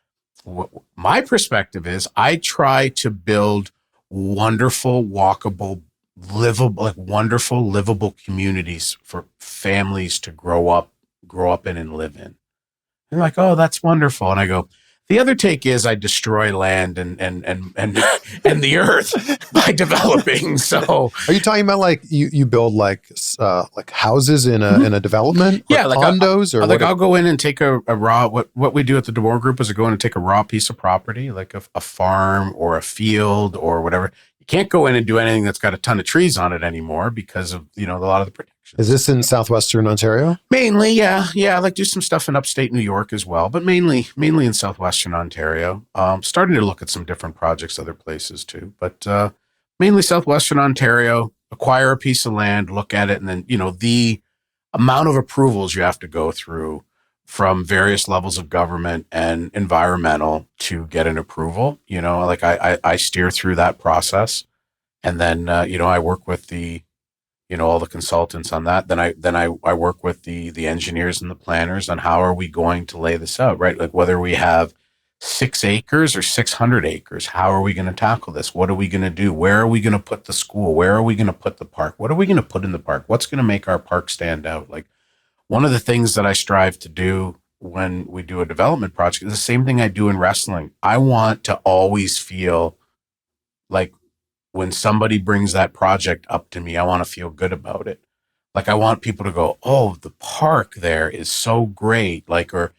My perspective is I try to build wonderful, walkable, wonderful, livable communities for families to grow up in and live in. They're like, oh, that's wonderful. And I go, the other take is I destroy land and the earth by developing. So are you talking about like you build like houses in a development? Yeah, like condos or like I'll go in and take a raw, what we do at the DeBoer Group is I go in and take a raw piece of property, like a farm or a field or whatever. You can't go in and do anything that's got a ton of trees on it anymore because of, a lot of the protection. Is this in southwestern Ontario? Mainly, yeah. I like do some stuff in upstate New York as well, but mainly in southwestern Ontario. Starting to look at some different projects other places too, but mainly southwestern Ontario. Acquire a piece of land, look at it, and then the amount of approvals you have to go through from various levels of government and environmental to get an approval. Like I steer through that process, and then I work with the all the consultants on that. Then I work with the engineers and the planners on how are we going to lay this out, right? Like whether we have 6 acres or 600 acres. How are we going to tackle this? What are we going to do? Where are we going to put the school? Where are we going to put the park? What are we going to put in the park? What's going to make our park stand out? Like, one of the things that I strive to do when we do a development project is the same thing I do in wrestling. I want to always feel like when somebody brings that project up to me, I want to feel good about it. Like, I want people to go, oh, the park there is so great. Like, or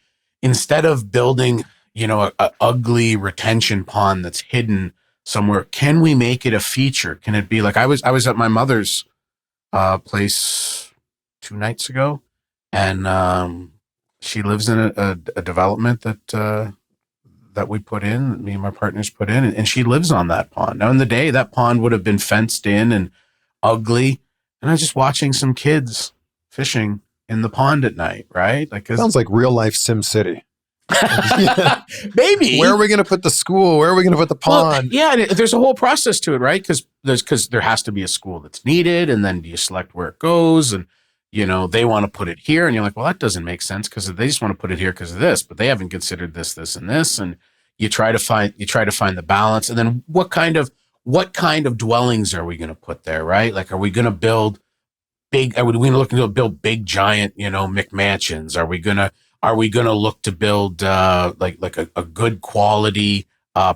instead of building, you know, a ugly retention pond that's hidden somewhere, can we make it a feature? Can it be like, I was at my mother's place 2 nights ago, and she lives in a development that we put in, me and my partners put in, and she lives on that pond. Now, in the day, that pond would have been fenced in and ugly, and I was just watching some kids fishing in the pond at night, right? Like, Sounds like real life Sim City. Maybe. Where are we going to put the school? Where are we going to put the pond? Well, yeah, and there's a whole process to it, right? Because there has to be a school that's needed, and then you select where it goes, and you know they want to put it here, and you're like, well, that doesn't make sense because they just want to put it here because of this, but they haven't considered this, this, and this, and you try to find the balance, and then what kind of dwellings are we going to put there, right? Like, are we going to build big? Are we going to look to build big, giant, you know, McMansions? Are we going to look to build like a good quality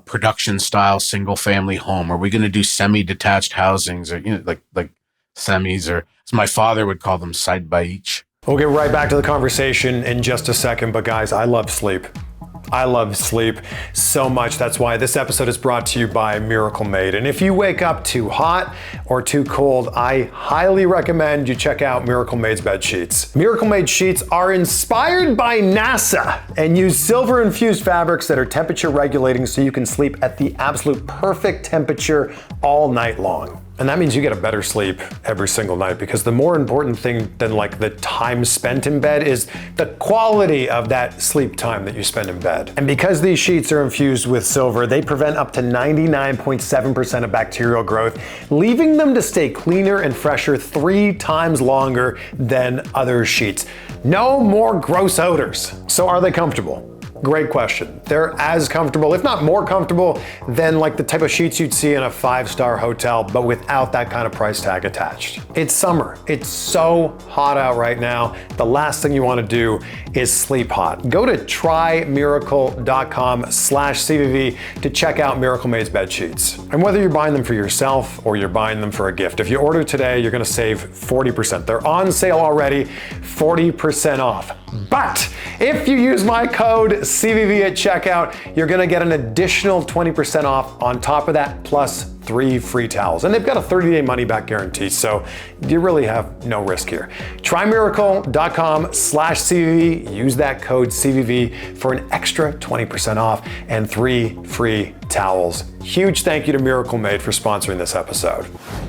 production style single family home? Are we going to do semi-detached housings, or, you know, like semis, or as my father would call them, side by each? We'll get right back to the conversation in just a second, but guys, I love sleep. I love sleep so much. That's why this episode is brought to you by Miracle Made. And if you wake up too hot or too cold, I highly recommend you check out Miracle Made's bed sheets. Miracle Made sheets are inspired by NASA and use silver-infused fabrics that are temperature regulating so you can sleep at the absolute perfect temperature all night long. And that means you get a better sleep every single night, because the more important thing than like the time spent in bed is the quality of that sleep time that you spend in bed. And because these sheets are infused with silver, they prevent up to 99.7% of bacterial growth, leaving them to stay cleaner and fresher 3 times longer than other sheets. No more gross odors. So are they comfortable? Great question. They're as comfortable, if not more comfortable, than like the type of sheets you'd see in a 5-star hotel, but without that kind of price tag attached. It's summer. It's so hot out right now. The last thing you want to do is sleep hot. Go to trymiracle.com/CVV to check out Miracle Made's bed sheets. And whether you're buying them for yourself or you're buying them for a gift, if you order today, you're going to save 40%. They're on sale already, 40% off. But if you use my code CVV at checkout, you're going to get an additional 20% off on top of that, plus 3 free towels. And they've got a 30-day money-back guarantee, so you really have no risk here. Trymiracle.com/CVV. Use that code CVV for an extra 20% off and 3 free towels. Huge thank you to Miracle Made for sponsoring this episode.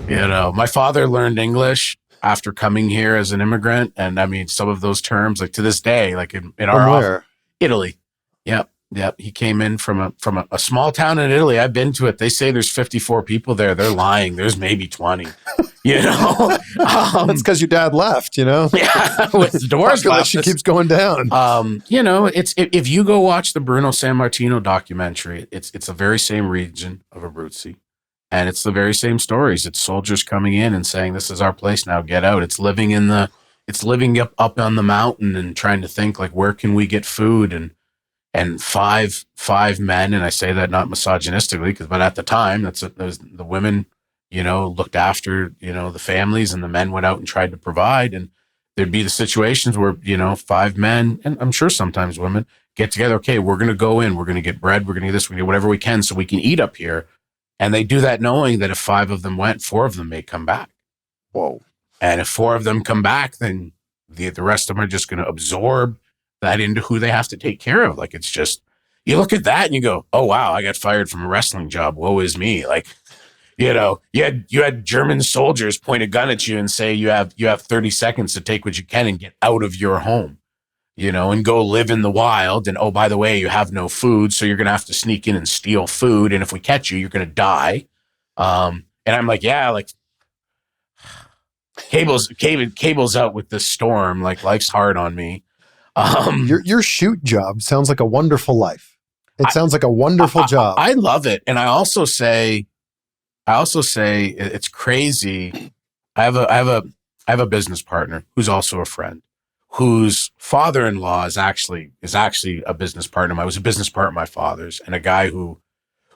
You know, my father learned English after coming here as an immigrant, and I mean, some of those terms, like to this day, like in our office, Italy. Yep. He came in from a small town in Italy. I've been to it. They say there's 54 people there. They're lying. There's maybe 20. You know, that's because your dad left. You know, yeah, with the doors left, she keeps going down. You know, it's if you go watch the Bruno Sammartino documentary, it's the very same region of Abruzzi. And it's the very same stories. It's soldiers coming in and saying, this is our place now, get out. It's living up on the mountain and trying to think, like, where can we get food? And five men, and I say that not misogynistically, but at the time, the women, you know, looked after, you know, the families, and the men went out and tried to provide. And there'd be the situations where, you know, 5 men, and I'm sure sometimes women, get together. Okay, we're going to go in, we're going to get bread, we're going to do this, we're going to do whatever we can so we can eat up here. And they do that knowing that if 5 of them went, 4 of them may come back. Whoa. And if 4 of them come back, then the rest of them are just going to absorb that into who they have to take care of. Like, it's just, you look at that and you go, oh, wow, I got fired from a wrestling job. Woe is me. Like, you know, you had German soldiers point a gun at you and say, you have 30 seconds to take what you can and get out of your home, you know, and go live in the wild. And, oh, by the way, you have no food, so you're going to have to sneak in and steal food. And if we catch you, you're going to die. And I'm like, yeah, like, cable's out with this storm. Like, life's hard on me. Your shoot job sounds like a wonderful life. It sounds like a wonderful job. I love it. And I also say it's crazy. I have a business partner who's also a friend, whose father-in-law is actually a business partner. I was a business partner of my father's, and a guy who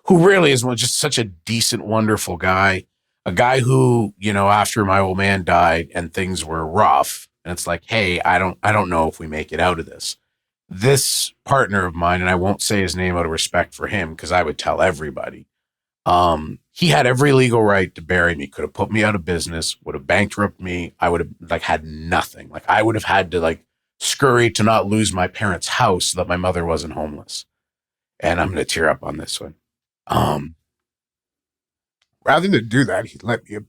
really is just such a decent, wonderful guy. A guy who, after my old man died and things were rough, and it's like, hey, I don't know if we make it out of this. This partner of mine, and I won't say his name out of respect for him because I would tell everybody. He had every legal right to bury me, could have put me out of business, would have bankrupted me. I would have had nothing. I would have had to scurry to not lose my parents' house so that my mother wasn't homeless. And I'm going to tear up on this one. Rather than do that, he lent me $1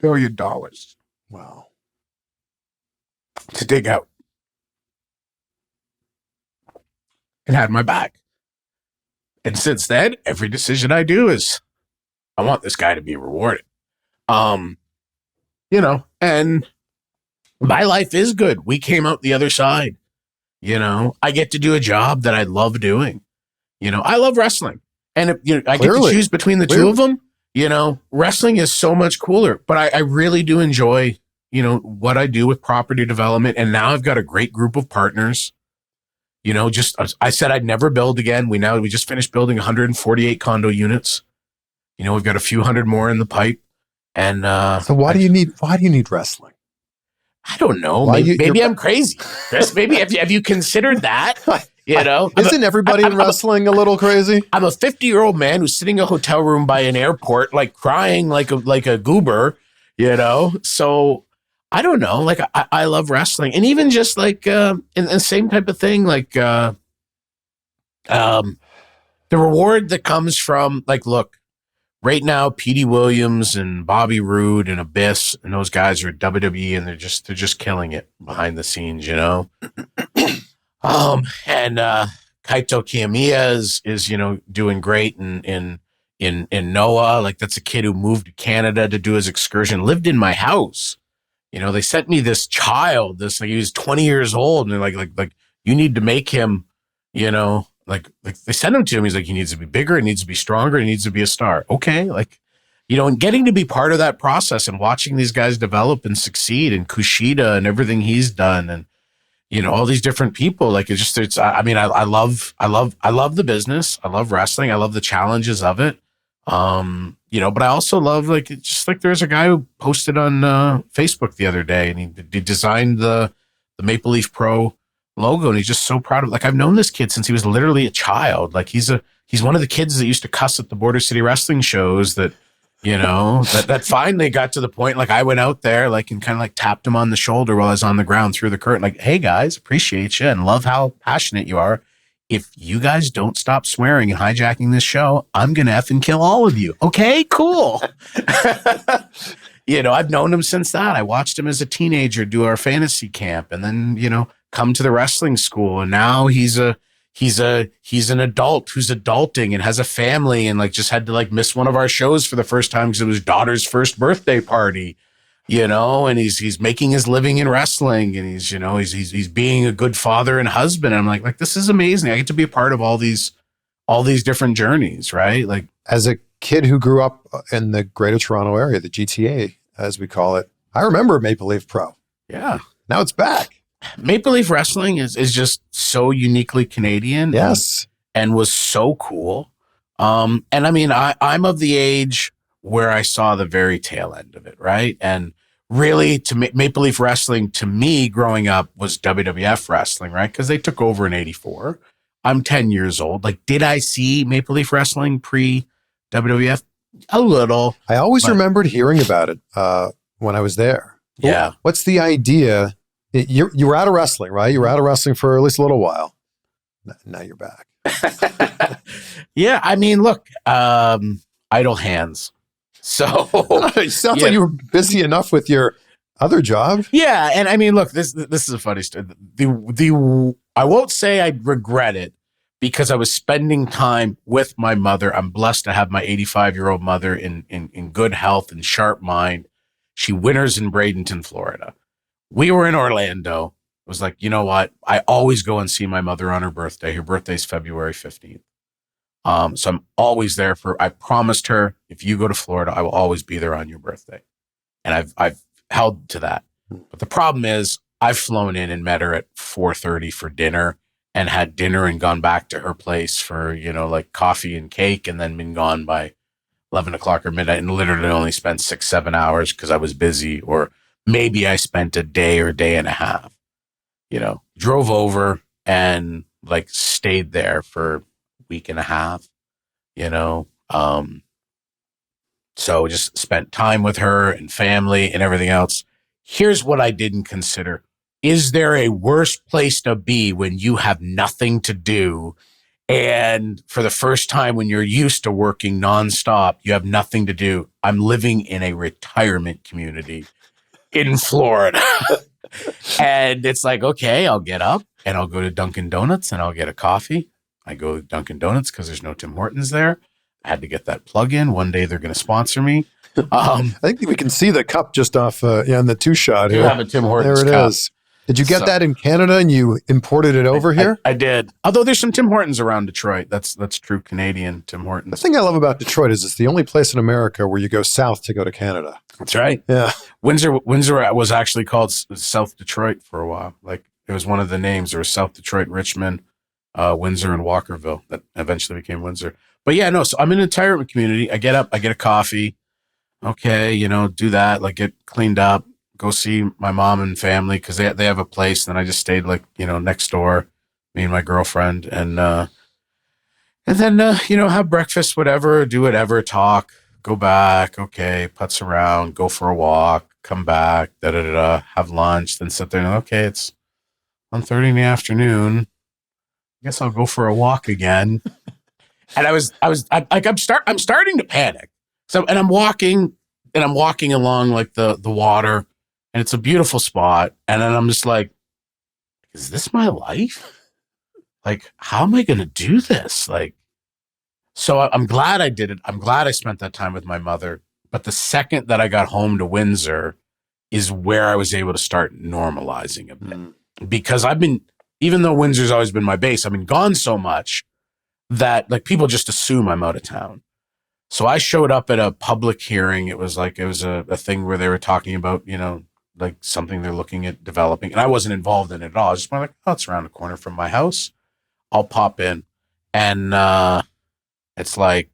billion. Wow. To dig out. And had my back. And since then, every decision I do is, I want this guy to be rewarded. And my life is good. We came out the other side. I get to do a job that I love doing. I love wrestling. And if, I get to choose between the two of them. Wrestling is so much cooler, but I really do enjoy, what I do with property development. And now I've got a great group of partners. I said I'd never build again. We just finished building 148 condo units. We've got a few hundred more in the pipe. And so why do you need wrestling? I don't know. Maybe I'm crazy. Chris, maybe have you considered that? Isn't everybody in wrestling a little crazy? I'm a 50-year-old man who's sitting in a hotel room by an airport, crying like a goober, So I don't know. I love wrestling, and even just in the same type of thing, the reward that comes from look, right now, Petey Williams and Bobby Roode and Abyss and those guys are at WWE, and they're just killing it behind the scenes, And Kaito Kiyomiya is doing great in Noah. That's a kid who moved to Canada to do his excursion, lived in my house. They sent me this child, he was 20 years old, and they're like you need to make him, they sent him to him. He's like, he needs to be bigger, he needs to be stronger, he needs to be a star. Okay. And getting to be part of that process and watching these guys develop and succeed, and Kushida and everything he's done, and all these different people. I love the business. I love wrestling. I love the challenges of it. But I also love there's a guy who posted on Facebook the other day, and he designed the Maple Leaf Pro logo, and he's just so proud of it. I've known this kid since he was literally a child. He's one of the kids that used to cuss at the Border City wrestling shows that that finally got to the point, I went out there, and kind of tapped him on the shoulder while I was on the ground through the curtain. Hey guys, appreciate you and love how passionate you are. If you guys don't stop swearing and hijacking this show, I'm going to effing kill all of you. Okay, cool. I've known him since that. I watched him as a teenager do our fantasy camp, and then, come to the wrestling school. And now he's an adult who's adulting and has a family, and just had to miss one of our shows for the first time because it was his daughter's first birthday party, and he's making his living in wrestling, and he's being a good father and husband. And I'm like, this is amazing. I get to be a part of all these different journeys, right? As a kid who grew up in the Greater Toronto area, the GTA, as we call it, I remember Maple Leaf Pro. Yeah. Now it's back. Maple Leaf Wrestling is just so uniquely Canadian. Yes. And was so cool. I'm of the age where I saw the very tail end of it, right? And really, to Maple Leaf Wrestling, to me, growing up, was WWF Wrestling, right? Because they took over in 84. I'm 10 years old. Did I see Maple Leaf Wrestling pre-WWF? A little. I always remembered hearing about it when I was there. Yeah. What's the idea? You were out of wrestling, right? You were out of wrestling for at least a little while. Now you're back. Yeah. Look, idle hands. So it sounds like you were busy enough with your other job. Yeah. And look, this is a funny story. I won't say I regret it because I was spending time with my mother. I'm blessed to have my 85-year-old mother in good health and sharp mind. She winters in Bradenton, Florida. We were in Orlando. It was you know what? I always go and see my mother on her birthday. Her birthday's February 15th. So I'm always there I promised her, if you go to Florida, I will always be there on your birthday. And I've held to that. But the problem is I've flown in and met her at 4:30 for dinner and had dinner and gone back to her place for, like coffee and cake, and then been gone by 11 o'clock or midnight, and literally only spent 6-7 hours because I was busy, or maybe I spent a day or day and a half, drove over and like stayed there for a week and a half, so just spent time with her and family and everything else. Here's what I didn't consider. Is there a worse place to be when you have nothing to do? And for the first time, when you're used to working nonstop, you have nothing to do. I'm living in a retirement community in Florida. And it's like, okay, I'll get up and I'll go to Dunkin' Donuts and I'll get a coffee. I go to Dunkin' Donuts because there's no Tim Hortons there. I had to get that plug in. One day they're going to sponsor me. I think we can see the cup just off in the 2-shot here. You have a Tim Hortons There it cup. is. Did you get that in Canada and you imported it over here? I did. Although there's some Tim Hortons around Detroit. That's true Canadian Tim The Hortons. thing I love about Detroit is it's the only place in America where you go south to go to Canada. That's right. Yeah. Windsor was actually called South Detroit for a while. Like it was one of the names. There was South Detroit, Richmond, Windsor, and Walkerville that eventually became Windsor. But yeah, no. So I'm in a retirement community. I get up, I get a coffee. Okay, do that. Like get cleaned up. Go see my mom and family because they have a place. And then I just stayed next door, me and my girlfriend, and then have breakfast, whatever, do whatever, talk, go back, okay, putz around, go for a walk, come back, have lunch, then sit there and okay, it's 1:30 in the afternoon. I guess I'll go for a walk again. And I'm starting to panic. So and I'm walking along like the water. And it's a beautiful spot. And then I'm just like, is this my life? Like, how am I going to do this? Like, so I'm glad I did it. I'm glad I spent that time with my mother. But the second that I got home to Windsor is where I was able to start normalizing a bit. Because even though Windsor's always been my base, I've been gone so much that like people just assume I'm out of town. So I showed up at a public hearing. It was a thing where they were talking about, like something they're looking at developing. And I wasn't involved in it at all. I was just like, oh, it's around the corner from my house. I'll pop in. And it's like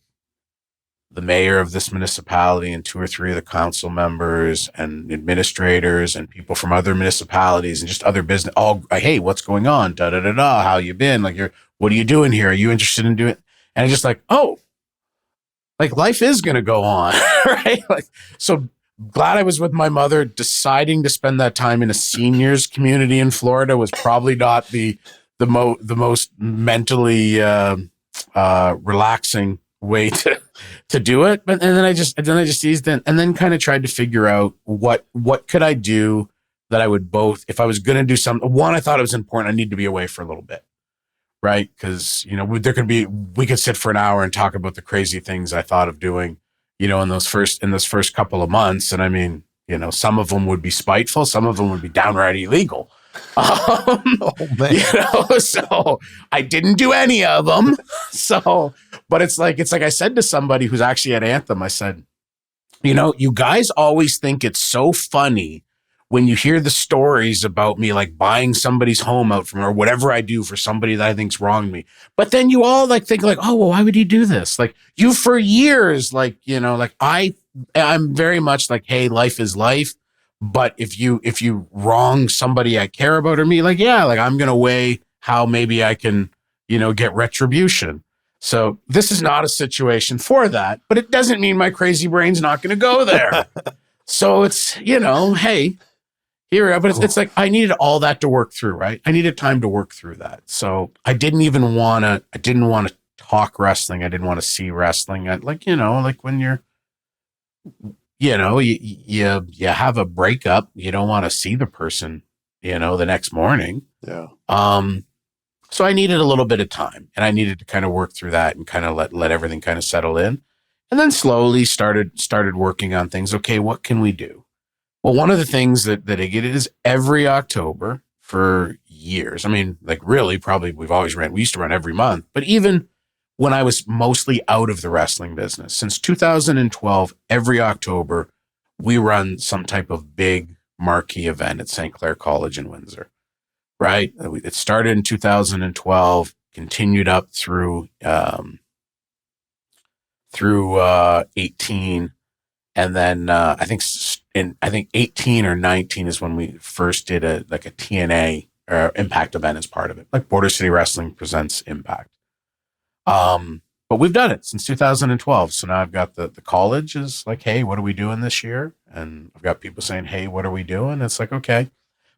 the mayor of this municipality and 2 or 3 of the council members and administrators and people from other municipalities and just other business. All, hey, what's going on? Da da da da. How you been? Like, what are you doing here? Are you interested in doing it? And it's just like, oh, like life is going to go on, right? Like, so glad I was with my mother. Deciding to spend that time in a seniors community in Florida was probably not the most mentally relaxing way to do it. But and then I just eased in and then kind of tried to figure out what could I do that I would both, if I was going to do something. One, I thought it was important. I need to be away for a little bit, right? Because we could sit for an hour and talk about the crazy things I thought of doing, in those first couple of months. And I mean, some of them would be spiteful. Some of them would be downright illegal. Oh, man. So I didn't do any of them. So, but it's like I said to somebody who's actually at Anthem, I said, you guys always think it's so funny when you hear the stories about me, like buying somebody's home out from or whatever I do for somebody that I think's wronged me. But then you all like think like, oh, well, why would he do this? Like you for years, like, like I'm very much like, hey, life is life. But if you wrong somebody I care about or me, like, yeah, like I'm going to weigh how maybe I can, get retribution. So this is not a situation for that, but it doesn't mean my crazy brain's not going to go there. So it's, hey, here, but it's like I needed all that to work through, right? I needed time to work through that. So I didn't want to talk wrestling. I didn't want to see wrestling. Like when you're, you have a breakup, you don't want to see the person, the next morning. Yeah. So I needed a little bit of time and I needed to kind of work through that and kind of let everything kind of settle in. And then slowly started working on things. Okay, what can we do? Well, one of the things that I get is every October for years. I mean, like really, probably we used to run every month, but even when I was mostly out of the wrestling business. Since 2012, every October, we run some type of big marquee event at St. Clair College in Windsor, right? It started in 2012, continued up through 18, and then I think 18 or 19 is when we first did a TNA or Impact event as part of it, like Border City Wrestling presents Impact. But we've done it since 2012. So now I've got the college is like, hey, what are we doing this year? And I've got people saying, hey, what are we doing? It's like, okay.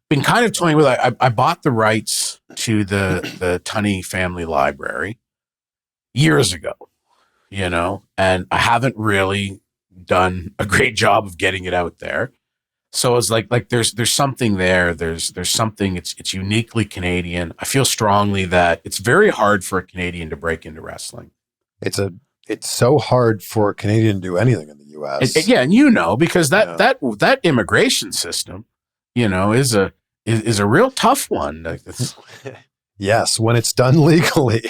Been kind of toying with I bought the rights to the Tunney Family Library years ago, and I haven't really done a great job of getting it out there. So it's like there's something there. There's something. It's uniquely Canadian. I feel strongly that it's very hard for a Canadian to break into wrestling. It's so hard for a Canadian to do anything in the U.S. And because that immigration system, is a real tough one. Like yes, when it's done legally,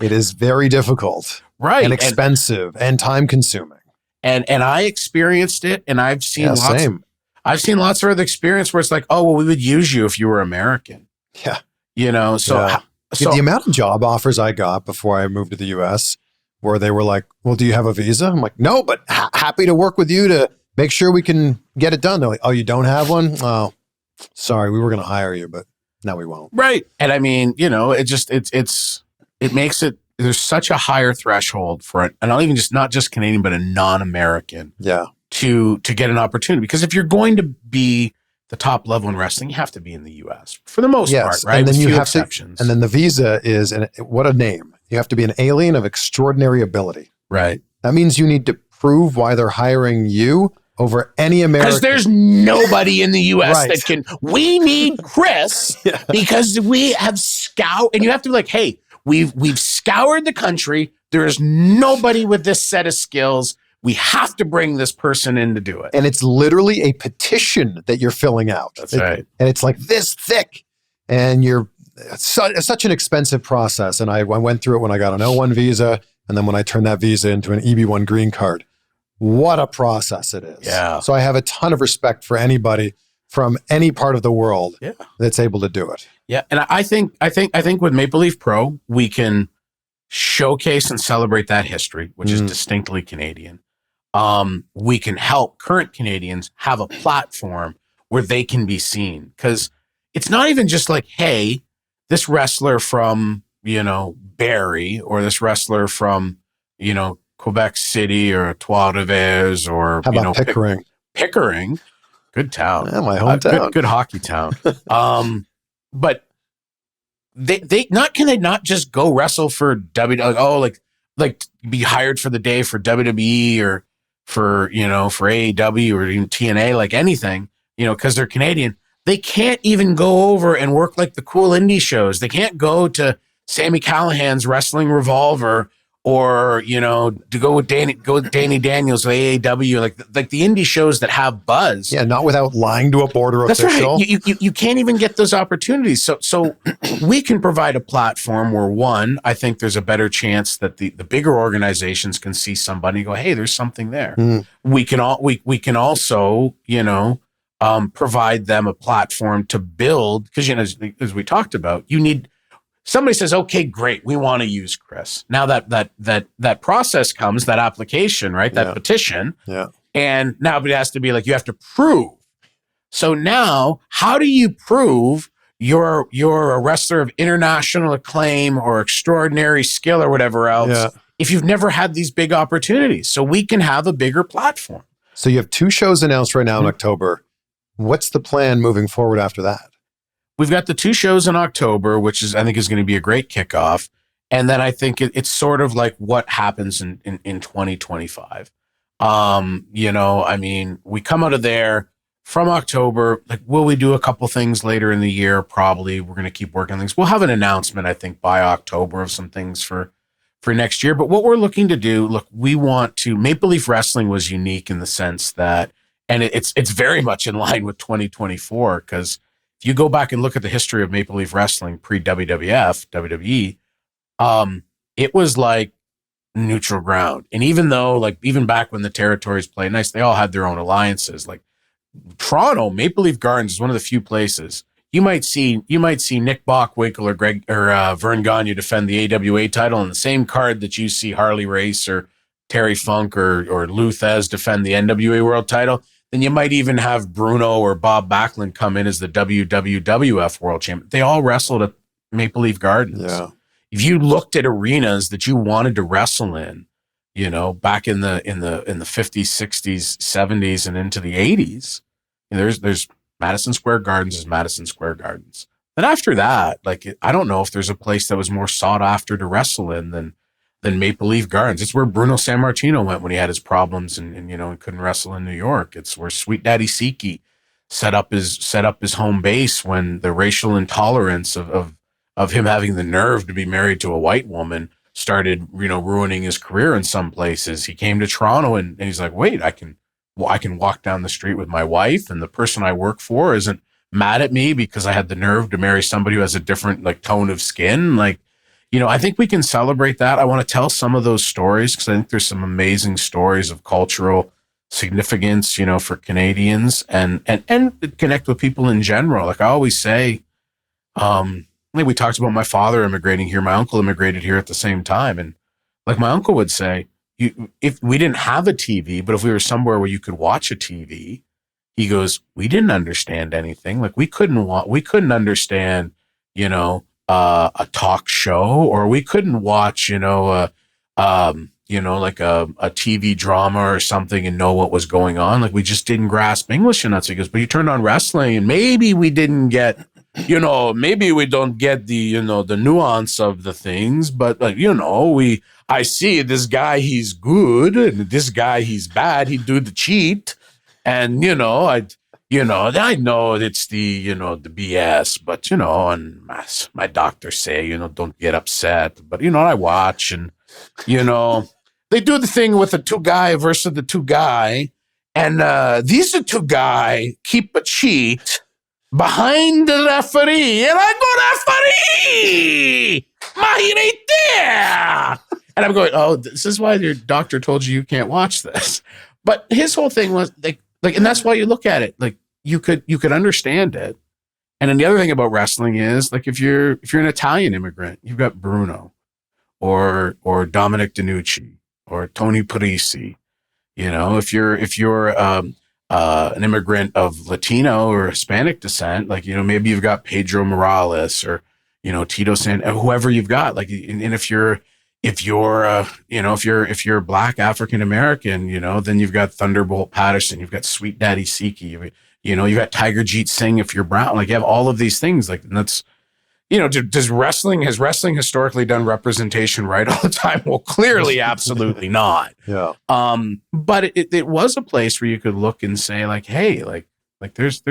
it is very difficult, right, and expensive and time consuming. And I experienced it, and I've seen same. I've seen lots of other experience where it's like, oh, well, we would use you if you were American. Yeah. So the amount of job offers I got before I moved to the U.S. where they were like, well, do you have a visa? I'm like, no, but happy to work with you to make sure we can get it done. They're like, oh, you don't have one? Oh, sorry, we were going to hire you, but now we won't. Right. And I mean, it makes it, there's such a higher threshold for it. And not just Canadian, but a non-American. Yeah. To get an opportunity, because if you're going to be the top level in wrestling, you have to be in the U.S. for the most part, right? And then you have exceptions. And then the visa is, and what a name! You have to be an alien of extraordinary ability, right? That means you need to prove why they're hiring you over any American. Because there's nobody in the U.S. that can. We need Chris because we have scoured, and you have to be like, hey, we've scoured the country. There is nobody with this set of skills. We have to bring this person in to do it. And it's literally a petition that you're filling out. That's right. And it's like this thick. And it's such an expensive process. And I went through it when I got an O1 visa. And then when I turned that visa into an EB1 green card. What a process it is. Yeah. So I have a ton of respect for anybody from any part of the world that's able to do it. Yeah. And I think with Maple Leaf Pro, we can showcase and celebrate that history, which is distinctly Canadian. We can help current Canadians have a platform where they can be seen. Because it's not even just like, hey, this wrestler from, Barrie, or this wrestler from, Quebec City or Trois-Rivières, or, how about Pickering? Pickering, good town. Yeah, my hometown. Good hockey town. But they not just go wrestle for WWE, like be hired for the day for WWE or for AEW or even TNA, like anything, because they're Canadian. They can't even go over and work like the cool indie shows. They can't go to Sami Callihan's Wrestling Revolver, or to go with Danny Daniels with AEW, like the indie shows that have buzz. Yeah, not without lying to a border That's official. Right. You can't even get those opportunities. So we can provide a platform where, one, I think there's a better chance that the bigger organizations can see somebody and go, hey, there's something there. We can also provide them a platform to build, because as we talked about, you need. Somebody says, okay, great, we want to use Chris. Now that process comes, that application, right? That petition. Yeah. And now it has to be like, you have to prove. So now, how do you prove you're a wrestler of international acclaim or extraordinary skill or whatever else if you've never had these big opportunities? So we can have a bigger platform. So you have 2 shows announced right now in October. What's the plan moving forward after that? We've got the 2 shows in October, which I think is going to be a great kickoff. And then I think it's sort of like what happens in 2025. We come out of there from October. Like, will we do a couple things later in the year? Probably. We're going to keep working on things. We'll have an announcement, I think, by October of some things for next year. But what we're looking to do, we want to. Maple Leaf Wrestling was unique in the sense that, and it's very much in line with 2024, because if you go back and look at the history of Maple Leaf Wrestling pre-WWF, WWE, it was like neutral ground. And even though, like, even back when the territories played nice, they all had their own alliances. Like Toronto, Maple Leaf Gardens is one of the few places you might see Nick Bockwinkel or Vern Gagne defend the AWA title on the same card that you see Harley Race or Terry Funk or Lou Thez defend the NWA World title. Then you might even have Bruno or Bob Backlund come in as the WWF World Champion. They all wrestled at Maple Leaf Gardens. Yeah. If you looked at arenas that you wanted to wrestle in, back in the 50s, 60s, 70s, and into the 80s, there's Madison Square Gardens is Madison Square Gardens. Then after that, like, I don't know if there's a place that was more sought after to wrestle in than Maple Leaf Gardens. It's where Bruno Sammartino went when he had his problems and couldn't wrestle in New York. It's where Sweet Daddy Siki set up his home base when the racial intolerance of him having the nerve to be married to a white woman started, ruining his career in some places. He came to Toronto and he's like, wait, I can walk down the street with my wife, and the person I work for isn't mad at me because I had the nerve to marry somebody who has a different, like, tone of skin. Like, I think we can celebrate that. I want to tell some of those stories because I think there's some amazing stories of cultural significance, for Canadians and connect with people in general. Like I always say, like we talked about my father immigrating here, my uncle immigrated here at the same time. And like my uncle would say, if we didn't have a TV, but if we were somewhere where you could watch a TV, he goes, we didn't understand anything. Like we couldn't understand, a talk show, or we couldn't watch, like a TV drama or something and know what was going on. Like we just didn't grasp English enough. So he goes, but you turned on wrestling and maybe we didn't get, maybe we don't get the, the nuance of the things, but like, I see this guy, he's good, and this guy, he's bad. He do the cheat. And, I know it's the, the BS, but, and my doctors say, don't get upset. But, I watch and, they do the thing with the two guy versus the two guy. And these are two guy keep a cheat behind the referee. And I go, referee! Mahi right there! And I'm going, oh, this is why your doctor told you can't watch this. But his whole thing was like, and that's why you look at it like you could understand it. And then the other thing about wrestling is like if you're an Italian immigrant, you've got Bruno, or Dominic DeNucci, or Tony Parisi. If you're an immigrant of Latino or Hispanic descent, like maybe you've got Pedro Morales or Tito San, whoever you've got. Like, and if you're Black African American, then you've got Thunderbolt Patterson, you've got Sweet Daddy Siki, you've got Tiger Jeet Singh if you're brown. Like you have all of these things. Like, and that's, has wrestling historically done representation right all the time? Well, clearly, absolutely not. Yeah. But it was a place where you could look and say like, hey, like there's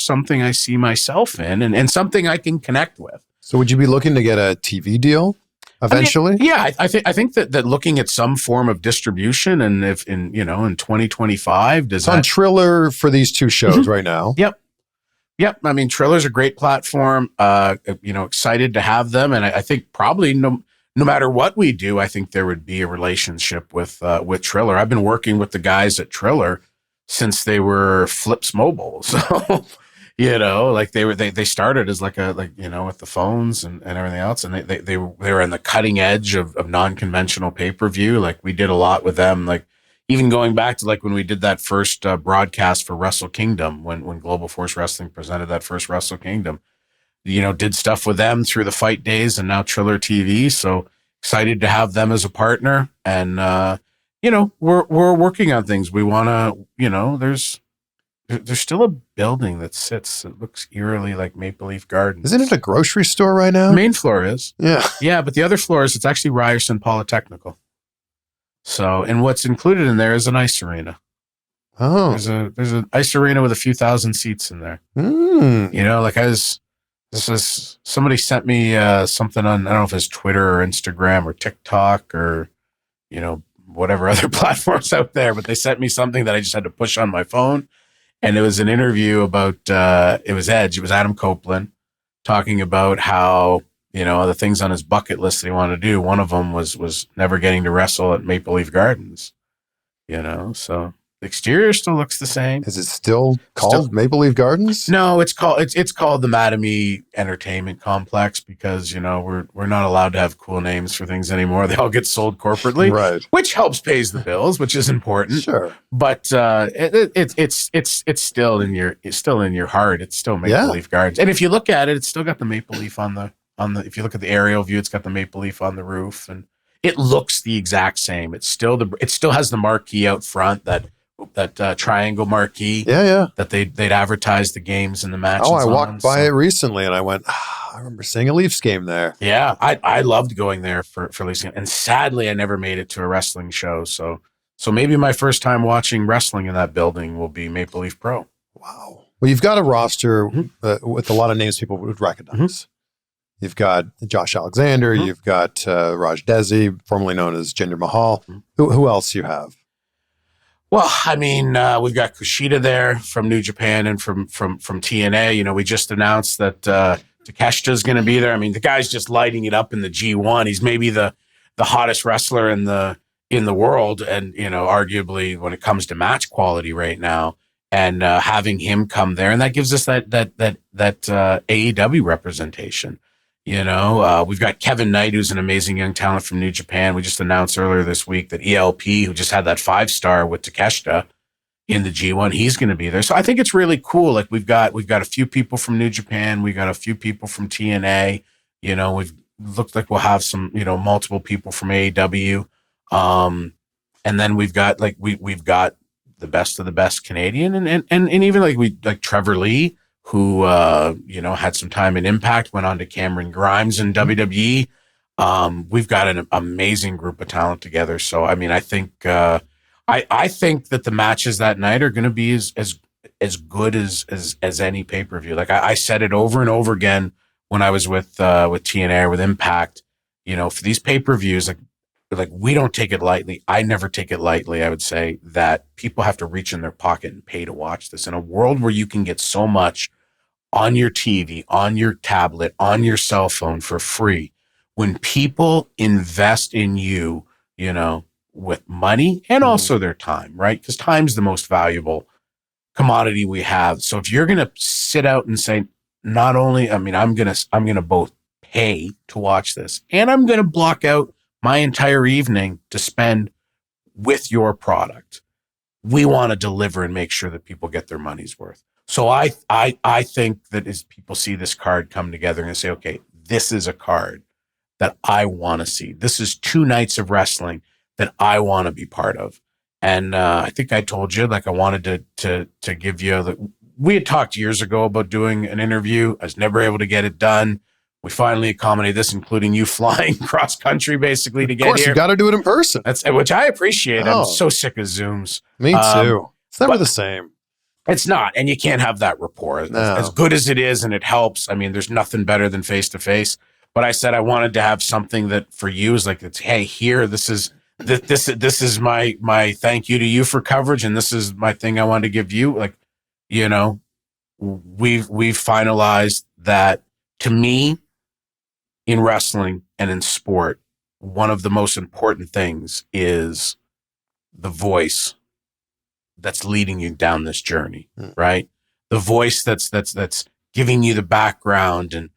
something I see myself in and something I can connect with. So would you be looking to get a TV deal eventually? I think that looking at some form of distribution, and if in 2025 it's on Triller for these two shows right now. Yep. I mean, Triller's a great platform. Excited to have them, and I think probably no matter what we do, I think there would be a relationship with Triller. I've been working with the guys at Triller since they were Flips Mobile, so. Like they started as with the phones and everything else. And they were on the cutting edge of non-conventional pay-per-view. Like we did a lot with them, like even going back to like when we did that first broadcast for Wrestle Kingdom, when Global Force Wrestling presented that first Wrestle Kingdom, did stuff with them through the Fight Days and now Triller TV. So excited to have them as a partner. And, we're working on things. We want to, there's still a building that looks eerily like Maple Leaf Gardens. Isn't it a grocery store right now? The main floor is. Yeah. Yeah, but the other floors, it's actually Ryerson Polytechnical. So, and what's included in there is an ice arena. Oh. There's an ice arena with a few thousand seats in there. Somebody sent me something on, I don't know if it's Twitter or Instagram or TikTok or, whatever other platforms out there, but they sent me something that I just had to push on my phone. And it was an interview about, it was Edge, it was Adam Copeland talking about how, the things on his bucket list that he wanted to do. One of them was never getting to wrestle at Maple Leaf Gardens. So the exterior still looks the same. Is it still called Maple Leaf Gardens? No, it's called the Mattamy Entertainment Complex because we're not allowed to have cool names for things anymore. They all get sold corporately, right? Which helps pays the bills, which is important. Sure, but it's still in your heart. It's still Maple Leaf Gardens, and if you look at it, it's still got the maple leaf on the. If you look at the aerial view, it's got the maple leaf on the roof, and it looks the exact same. It still has the marquee out front, that triangle marquee. Yeah. That they'd advertise the games and the matches. Oh, I walked by it recently, and I went, I remember seeing a Leafs game there. Yeah, I loved going there for Leafs game, and sadly, I never made it to a wrestling show. So maybe my first time watching wrestling in that building will be Maple Leaf Pro. Wow. Well, you've got a roster with a lot of names people would recognize. Mm-hmm. You've got Josh Alexander. Mm-hmm. You've got Raj Desi, formerly known as Jinder Mahal. Mm-hmm. Who else do you have? Well, I mean, we've got Kushida there from New Japan and from TNA. We just announced that Takeshita is going to be there. I mean, the guy's just lighting it up in the G1. He's maybe the hottest wrestler in the world, and arguably when it comes to match quality right now. And having him come there, and that gives us that AEW representation. We've got Kevin Knight, who's an amazing young talent from New Japan. We just announced earlier this week that ELP, who just had that 5-star with Takeshita in the G1, he's going to be there. So I think it's really cool. Like we've got a few people from New Japan. We got a few people from TNA. We've looked like we'll have some, multiple people from AEW. And then we've got we've got the best of the best Canadian and even like Trevor Lee, who, had some time in Impact, went on to Cameron Grimes in WWE. We've got an amazing group of talent together. So, I mean, I think I think that the matches that night are going to be as good as any pay-per-view. Like I said it over and over again when I was with TNA or with Impact, for these pay-per-views, like we don't take it lightly. I never take it lightly. I would say that people have to reach in their pocket and pay to watch this in a world where you can get so much on your TV, on your tablet, on your cell phone for free. When people invest in you, with money and also their time, right? Because time's the most valuable commodity we have. So if you're going to sit out and say, not only, I'm going to both pay to watch this and I'm going to block out my entire evening to spend with your product. We want to deliver and make sure that people get their money's worth. So I think that as people see this card come together and say, okay, this is a card that I want to see. This is 2 nights of wrestling that I want to be part of. And I think I told you, I wanted to give you we had talked years ago about doing an interview. I was never able to get it done. We finally accommodated this, including you flying cross country basically to get here. Of course, you got to do it in person. Which I appreciate. I'm so sick of Zooms. Me too. It's never the same. It's not, and you can't have that rapport. As good as it is, and it helps. I mean, there's nothing better than face to face. But I said I wanted to have something that for you is hey, here, this is my thank you to you for coverage, and this is my thing I wanted to give you. We've finalized that. To me, in wrestling and in sport, one of the most important things is the voice that's leading you down this journey, right? The voice that's giving you the background and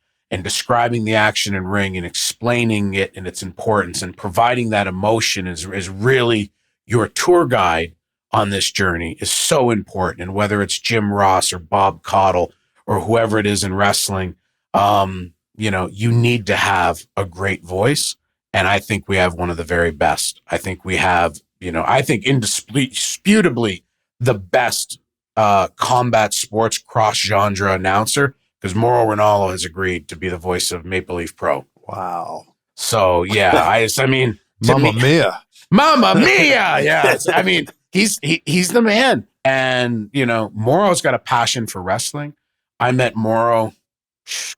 describing the action in ring and explaining it and its importance and providing that emotion is really your tour guide on this journey is so important. And whether it's Jim Ross or Bob Caudle or whoever it is in wrestling, you need to have a great voice. And I think we have one of the very best. I think we have, indisputably the best combat sports cross-genre announcer, because Mauro Ranallo has agreed to be the voice of Maple Leaf Pro. Wow. So, yeah, Mamma Mia. Mamma Mia! Yeah, he's the man. And, Mauro's got a passion for wrestling. I met Mauro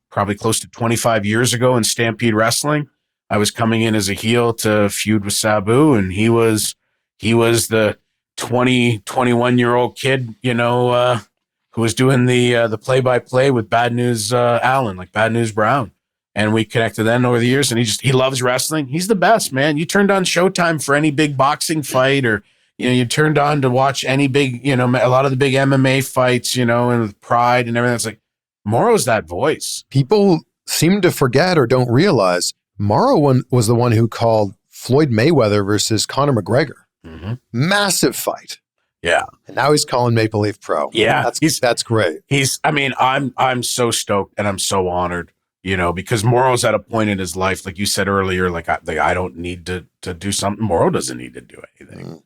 probably close to 25 years ago in Stampede Wrestling. I was coming in as a heel to feud with Sabu, and he was the 21-year-old kid, who was doing the play-by-play with Bad News Allen, like Bad News Brown. And we connected then over the years, and he loves wrestling. He's the best, man. You turned on Showtime for any big boxing fight, or, you turned on to watch any big, a lot of the big MMA fights, and with Pride and everything. It's like, Mauro's that voice. People seem to forget or don't realize Mauro was the one who called Floyd Mayweather versus Conor McGregor. Mm-hmm. Massive fight. Yeah. And now he's calling Maple Leaf Pro. Yeah. That's great. I'm so stoked and I'm so honored, because Mauro's at a point in his life, like you said earlier, I don't need to do something. Mauro doesn't need to do anything.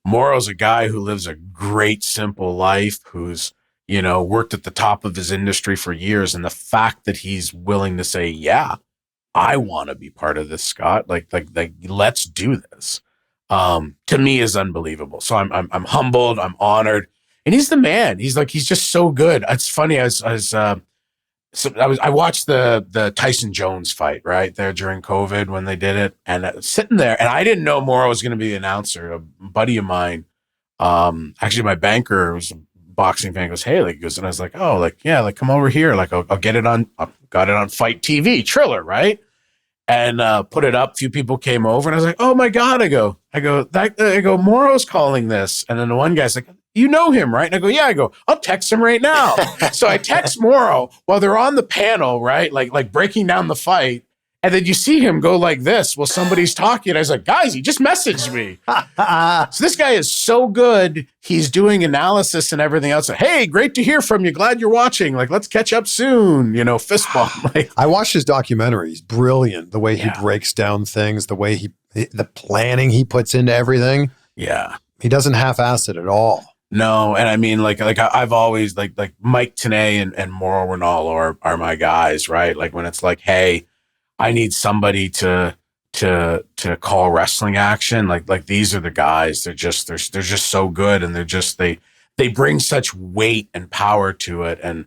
Mauro's a guy who lives a great, simple life, who's, worked at the top of his industry for years. And the fact that he's willing to say, yeah, I want to be part of this, Scott, like, let's do this. To me is unbelievable. So I'm humbled, I'm honored, and he's the man. He's just so good. It's funny. I watched the Tyson Jones fight right there during COVID when they did it, and I was sitting there, and I didn't know Mauro was going to be the announcer. A buddy of mine, actually my banker, was a boxing fan, goes, hey, and I was like, oh, come over here. I'll get it on, got it on Fight TV, Triller, right? And put it up. A few people came over, and I was like, oh my God. I go, Mauro's calling this. And then the one guy's like, you know him, right? And I go, yeah. I go, I'll text him right now. So I text Mauro while they're on the panel, right? Like breaking down the fight. And then you see him go like this while somebody's talking. I was like, guys, he just messaged me. So this guy is so good. He's doing analysis and everything else. Hey, great to hear from you. Glad you're watching. Let's catch up soon. Fist bump. I watched his documentary. He's brilliant. The way he breaks down things, the planning he puts into everything. Yeah. He doesn't half-ass it at all. No, and I mean, I've always like Mike Tenay and Mauro Ranallo are my guys, right? Like when it's like, hey, I need somebody to call wrestling action. Like these are the guys. They're just so good, and they bring such weight and power to it. And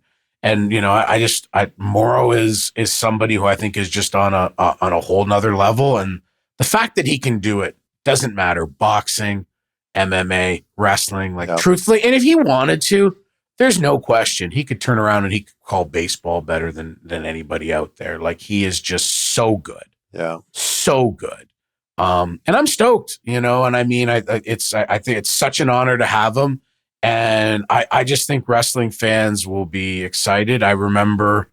Mauro is somebody who I think is just on a whole nother level. And the fact that he can do it doesn't matter. Boxing, MMA, wrestling, truthfully. And if he wanted to, there's no question he could turn around and he could call baseball better than anybody out there. Like, he is just so good. Yeah. So good. And I'm stoked, and I mean, I think it's such an honor to have him. And I just think wrestling fans will be excited. I remember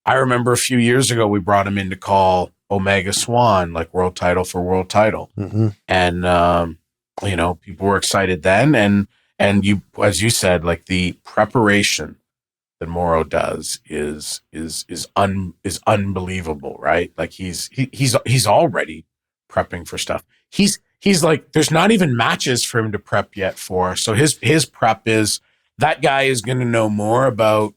a few years ago, we brought him in to call Omega Swan, world title for world title. Mm-hmm. And, people were excited then. And you, as you said, the preparation that Mauro does is unbelievable, right? He's already prepping for stuff. He's like, there's not even matches for him to prep yet for. So his prep is, that guy is going to know more about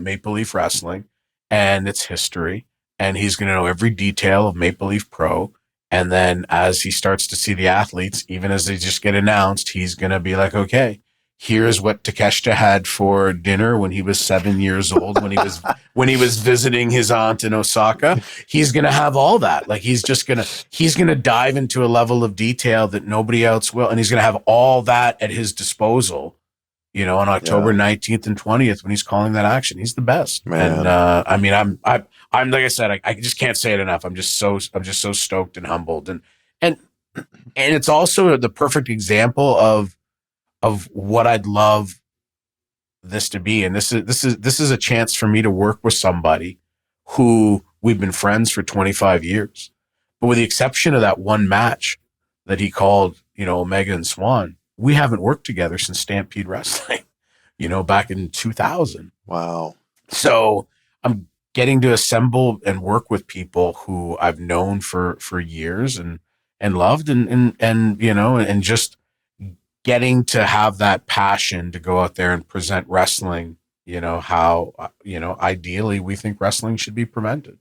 Maple Leaf Wrestling and its history, and he's going to know every detail of Maple Leaf Pro. And then as he starts to see the athletes, even as they just get announced, he's going to be like, okay, here's what Takeshita had for dinner when he was 7 years old, when he was visiting his aunt in Osaka. He's going to have all that. He's going to dive into a level of detail that nobody else will. And he's going to have all that at his disposal, on October 19th and 20th, when he's calling that action. He's the best, man. And I'm like I said, I just can't say it enough. I'm just so stoked and humbled, and it's also the perfect example of what I'd love this to be. And this is a chance for me to work with somebody who we've been friends for 25 years, but with the exception of that one match that he called, Omega and Swan, we haven't worked together since Stampede Wrestling, back in 2000. Wow. So I'm getting to assemble and work with people who I've known for years and loved and just getting to have that passion to go out there and present wrestling, how, ideally we think wrestling should be presented.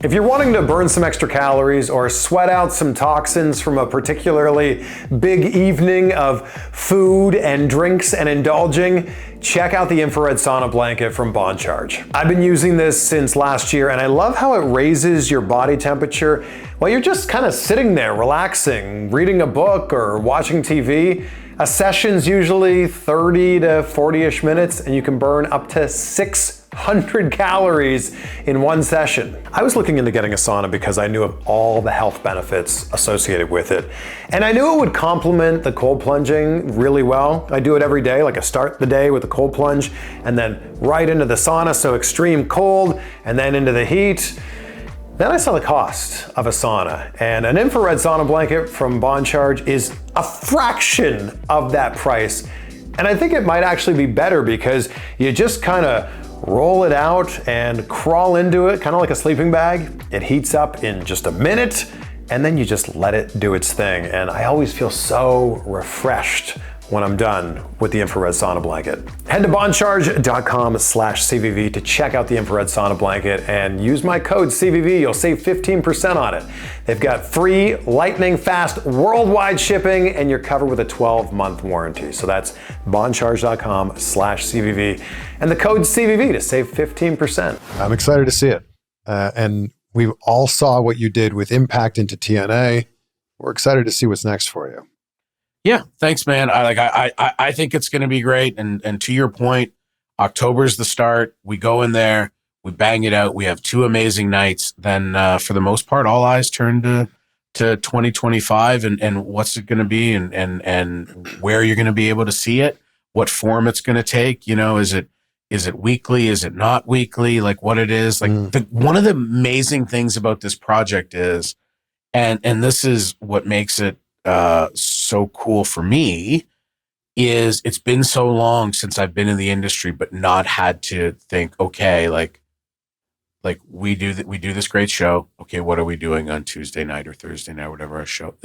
If you're wanting to burn some extra calories or sweat out some toxins from a particularly big evening of food and drinks and indulging, check out the infrared sauna blanket from Bond Charge. I've been using this since last year, and I love how it raises your body temperature while you're just kind of sitting there relaxing, reading a book or watching TV. A session's usually 30 to 40-ish minutes, and you can burn up to 6 100 calories in one session. I was looking into getting a sauna because I knew of all the health benefits associated with it. And I knew it would complement the cold plunging really well. I do it every day, like I start the day with a cold plunge and then right into the sauna, so extreme cold, and then into the heat. Then I saw the cost of a sauna, and an infrared sauna blanket from Bon Charge is a fraction of that price. And I think it might actually be better because you just kind of roll it out and crawl into it, kind of like a sleeping bag. It heats up in just a minute, and then you just let it do its thing. And I always feel so refreshed when I'm done with the infrared sauna blanket. Head to boncharge.com/CVV to check out the infrared sauna blanket and use my code CVV. You'll save 15% on it. They've got free lightning fast worldwide shipping, and you're covered with a 12-month warranty. So that's boncharge.com/CVV and the code CVV to save 15%. I'm excited to see it. And we all saw what you did with Impact into TNA. We're excited to see what's next for you. Yeah, thanks, man. I think it's going to be great. And to your point, October's the start. We go in there, we bang it out. We have 2 amazing nights. Then, for the most part, all eyes turn to 2025 and what's it going to be and where you're going to be able to see it, what form it's going to take. You know, is it weekly? Is it not weekly? Like what it is? Like one of the amazing things about this project is, and this is what makes it so cool for me, is it's been so long since I've been in the industry, but not had to think, okay, like we do this great show. Okay, what are we doing on Tuesday night or Thursday night, whatever our show?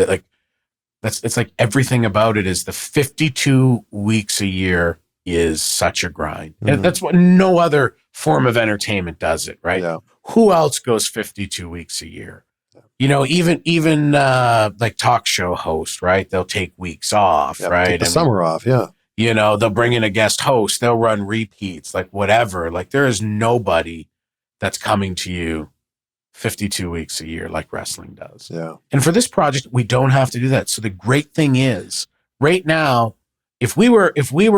It's like everything about it is the 52 weeks a year is such a grind, and that's what no other form of entertainment does it, right? Yeah. Who else goes 52 weeks a year? You know, even like talk show hosts, right? They'll take weeks off, right? Take the summer off, yeah. You know, they'll bring in a guest host. They'll run repeats, like whatever. Like there is nobody that's coming to you 52 weeks a year like wrestling does. Yeah. And for this project, we don't have to do that. So the great thing is, right now, if we were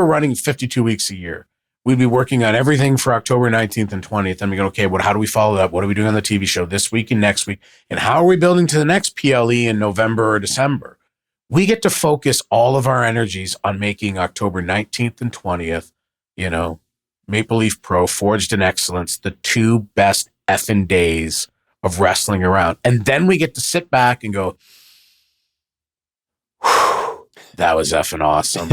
running 52 weeks a year, we'd be working on everything for October 19th and 20th. And we go, okay, how do we follow that? What are we doing on the TV show this week and next week? And how are we building to the next PLE in November or December? We get to focus all of our energies on making October 19th and 20th, you know, Maple Leaf Pro, Forged in Excellence, the 2 best effing days of wrestling around. And then we get to sit back and go, that was effing awesome.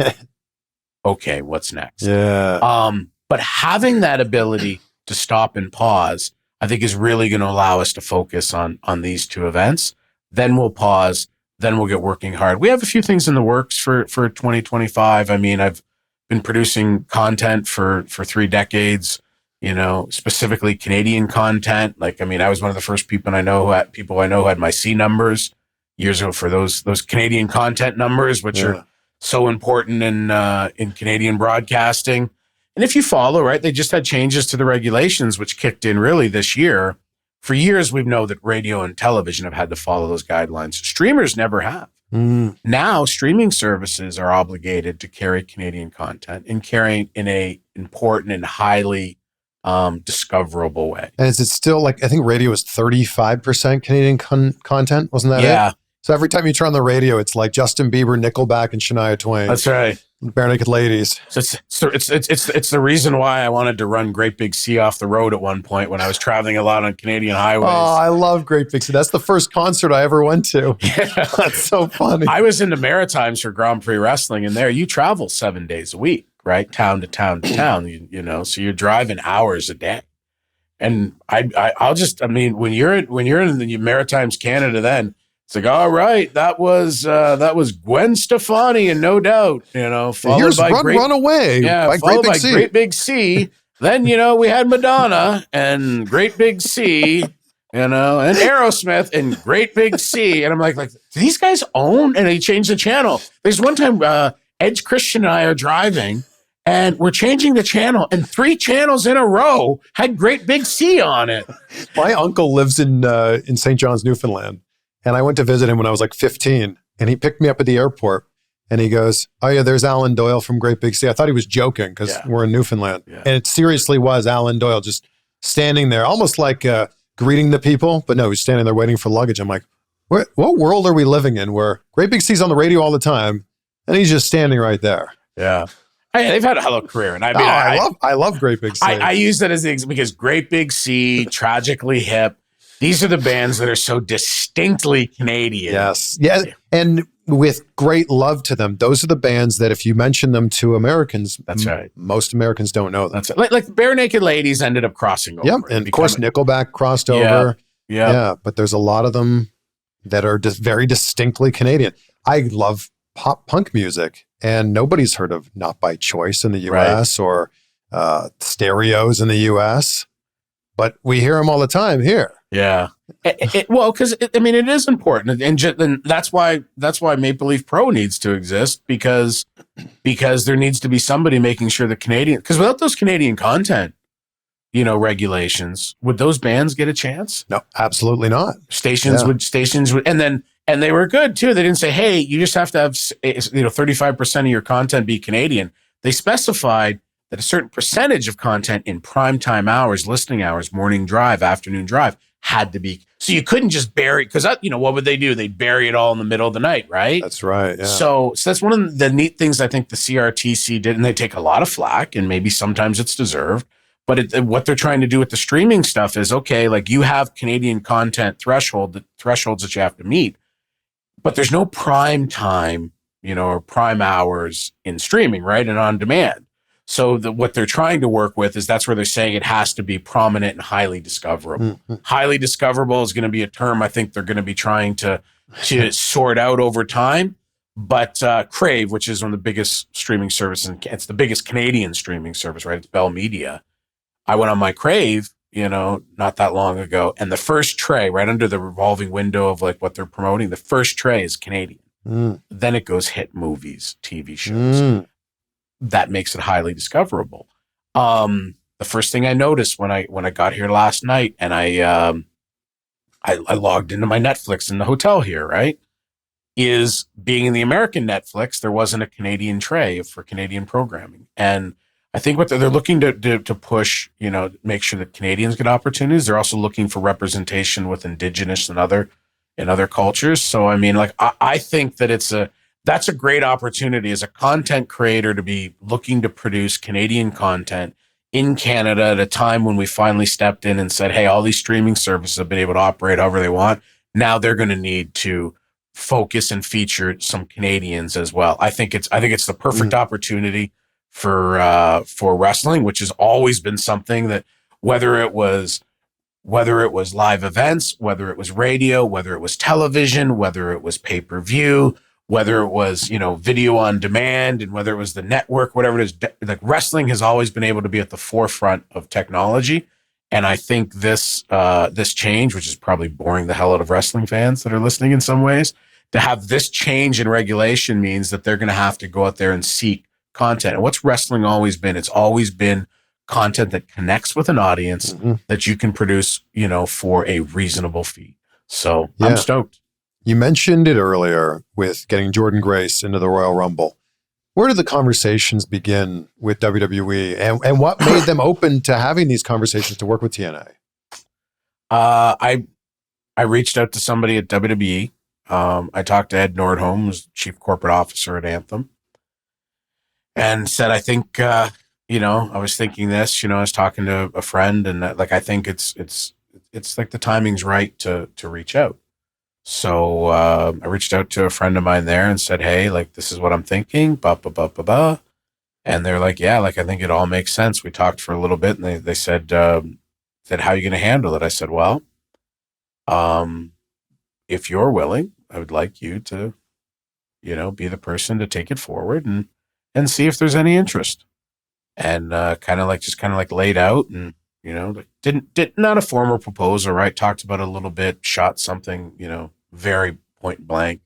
Okay, what's next? Yeah. But having that ability to stop and pause, I think is really going to allow us to focus on these 2 events. Then we'll pause. Then we'll get working hard. We have a few things in the works for 2025. I mean, I've been producing content for 3 decades, you know, specifically Canadian content. Like, I mean, I was one of the first people I know who had my C numbers years ago for those Canadian content numbers, which are so important in Canadian broadcasting. And if you follow, right, they just had changes to the regulations, which kicked in really this year. For years, we've known that radio and television have had to follow those guidelines. Streamers never have. Now, streaming services are obligated to carry Canadian content and carry in a important and highly discoverable way. And is it still like, I think radio is 35% Canadian content? Wasn't that it? Yeah. So every time you turn on the radio, it's like Justin Bieber, Nickelback, and Shania Twain. That's right. Bare Naked Ladies. So it's the reason why I wanted to run Great Big C off the road at one point when I was traveling a lot on Canadian highways. Oh, I love Great Big C. That's the first concert I ever went to. Yeah. That's so funny. I was in the Maritimes for Grand Prix Wrestling, and there you travel 7 days a week, right? Town to town to town, you know, so you're driving hours a day. And I mean, when you're in the Maritimes, Canada, then it's like, all right, that was Gwen Stefani and No Doubt, you know, followed Here's by Runaway by Great Big C. Then, you know, we had Madonna and Great Big C, you know, and Aerosmith and Great Big C. And I'm like, do these guys own? And they changed the channel. There's one time Edge Christian and I are driving and we're changing the channel, and 3 channels in a row had Great Big C on it. My uncle lives in St. John's, Newfoundland. And I went to visit him when I was like 15, and he picked me up at the airport. And he goes, "Oh yeah, there's Alan Doyle from Great Big Sea." I thought he was joking because we're in Newfoundland. Yeah. And it seriously was Alan Doyle just standing there, almost like greeting the people. But no, he's standing there waiting for luggage. I'm like, what world are we living in where Great Big Sea's on the radio all the time and he's just standing right there? Yeah. They've had a hell of a career. And I mean, I love Great Big Sea. I use that as because Great Big Sea, Tragically Hip, these are the bands that are so distinctly Canadian. Yes. Yeah. And with great love to them, those are the bands that if you mention them to Americans, that's right. Most Americans don't know them. That's right. Like Bare Naked Ladies ended up crossing over. Yep. And of course, Nickelback crossed over. Yeah. But there's a lot of them that are just very distinctly Canadian. I love pop punk music, and nobody's heard of Not By Choice in the U.S. or Stereos in the U.S., but we hear them all the time here. Yeah. Well, because I mean, it is important, and that's why Maple Leaf Pro needs to exist because there needs to be somebody making sure that Canadian, because without those Canadian content, regulations, would those bands get a chance? No, absolutely not. Stations would, and they were good too. They didn't say, hey, you just have to have 35% of your content be Canadian. They specified that a certain percentage of content in primetime hours, listening hours, morning drive, afternoon drive had to be. So you couldn't just bury, because what would they do? They'd bury it all in the middle of the night, right? That's right. Yeah. So that's one of the neat things I think the CRTC did, and they take a lot of flack, and maybe sometimes it's deserved. But what they're trying to do with the streaming stuff is, okay, like you have Canadian content thresholds that you have to meet, but there's no prime time, or prime hours in streaming, right? And on demand. So what they're trying to work with is that's where they're saying it has to be prominent and highly discoverable. Mm-hmm. Highly discoverable is going to be a term I think they're going to be trying to sort out over time. But Crave, which is one of the biggest streaming services, and it's the biggest Canadian streaming service, right? It's Bell Media. I went on my Crave, not that long ago, and the first tray right under the revolving window of like what they're promoting, the first tray is Canadian. Then it goes hit movies, TV shows. That makes it highly discoverable. The first thing I noticed when I got here last night, and I logged into my Netflix in the hotel here, right, is being in the American Netflix, there wasn't a Canadian tray for Canadian programming. And I think what they're looking to push, make sure that Canadians get opportunities. They're also looking for representation with Indigenous and other cultures. So, I mean, like, I think that that's a great opportunity as a content creator to be looking to produce Canadian content in Canada at a time when we finally stepped in and said, hey, all these streaming services have been able to operate however they want. Now they're going to need to focus and feature some Canadians as well. I think it's the perfect opportunity for wrestling, which has always been something that whether it was live events, whether it was radio, whether it was television, whether it was pay-per-view, whether it was, video on demand, and whether it was the network, whatever it is, like wrestling has always been able to be at the forefront of technology. And I think this change, which is probably boring the hell out of wrestling fans that are listening in some ways, to have this change in regulation means that they're going to have to go out there and seek content. And what's wrestling always been? It's always been content that connects with an audience that you can produce, for a reasonable fee. So I'm stoked. You mentioned it earlier with getting Jordynne Grace into the Royal Rumble. Where did the conversations begin with WWE, and what made them open to having these conversations to work with TNA? I reached out to somebody at WWE. I talked to Ed Nordholm, who's Chief Corporate Officer at Anthem, and said, I think, I was thinking this, I was talking to a friend, and I think it's like the timing's right to reach out. So I reached out to a friend of mine there and said, hey, like, this is what I'm thinking, and they're like, yeah, like, I think it all makes sense. We talked for a little bit, and they said, how are you going to handle it? I said, well, if you're willing, I would like you to, be the person to take it forward and see if there's any interest. And kind of like laid out, and did not a formal proposal, right? Talked about it a little bit, shot something, very point blank,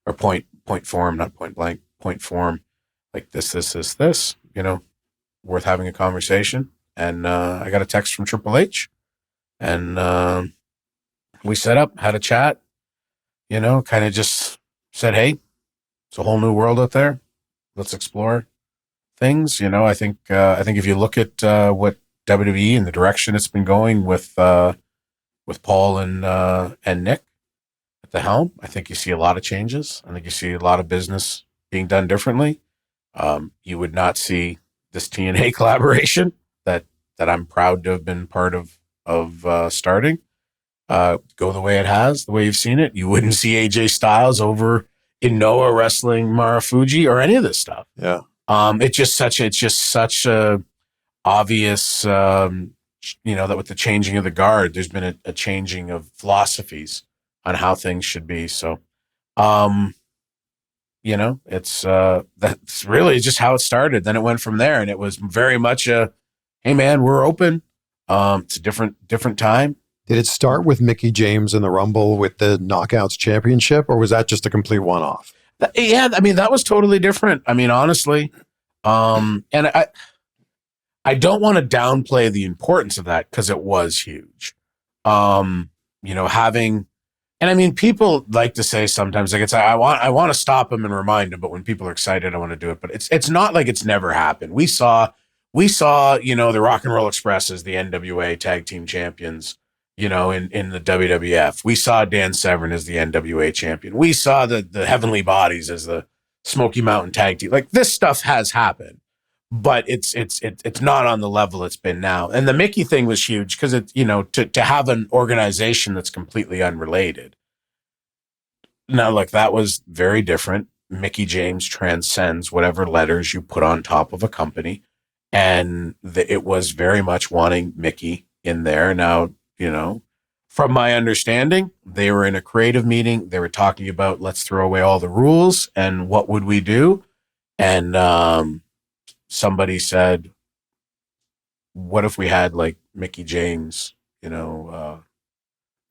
or point form, not point blank, point form, like this, worth having a conversation. And I got a text from Triple H, and we set up, had a chat, kind of just said, hey, It's a whole new world out there. Let's explore things. I think if you look at what WWE and the direction it's been going with Paul and Nick at the helm, I think you see a lot of changes. I think you see a lot of business being done differently. You would not see this TNA collaboration that I'm proud to have been part of starting go the way it has, the way you've seen it. You wouldn't see AJ Styles over in Noah wrestling Marufuji or any of this stuff. Yeah. It's just such a obvious, that with the changing of the guard, there's been a changing of philosophies on how things should be. So, it's that's really just how it started. Then it went from there, and it was very much hey man, we're open. It's a different time. Did it start with Mickie James in the Rumble with the Knockouts Championship, or was that just a complete one-off? Yeah, I mean, that was totally different. I mean, honestly, and I don't want to downplay the importance of that because it was huge. And I mean, people like to say sometimes, like, I want to stop them and remind them, but when people are excited, I want to do it. But it's not like it's never happened. We saw, the Rock and Roll Express as the NWA Tag Team Champions, in the WWF. We saw Dan Severn as the NWA champion. We saw the Heavenly Bodies as the Smoky Mountain Tag Team. Like, this stuff has happened, but it's not on the level it's been now. And the Mickie thing was huge because to have an organization that's completely unrelated. Now, look, that was very different. Mickie James transcends whatever letters you put on top of a company. And it was very much wanting Mickie in there. Now, from my understanding, they were in a creative meeting. They were talking about, let's throw away all the rules and what would we do? And somebody said, what if we had like Mickie James, come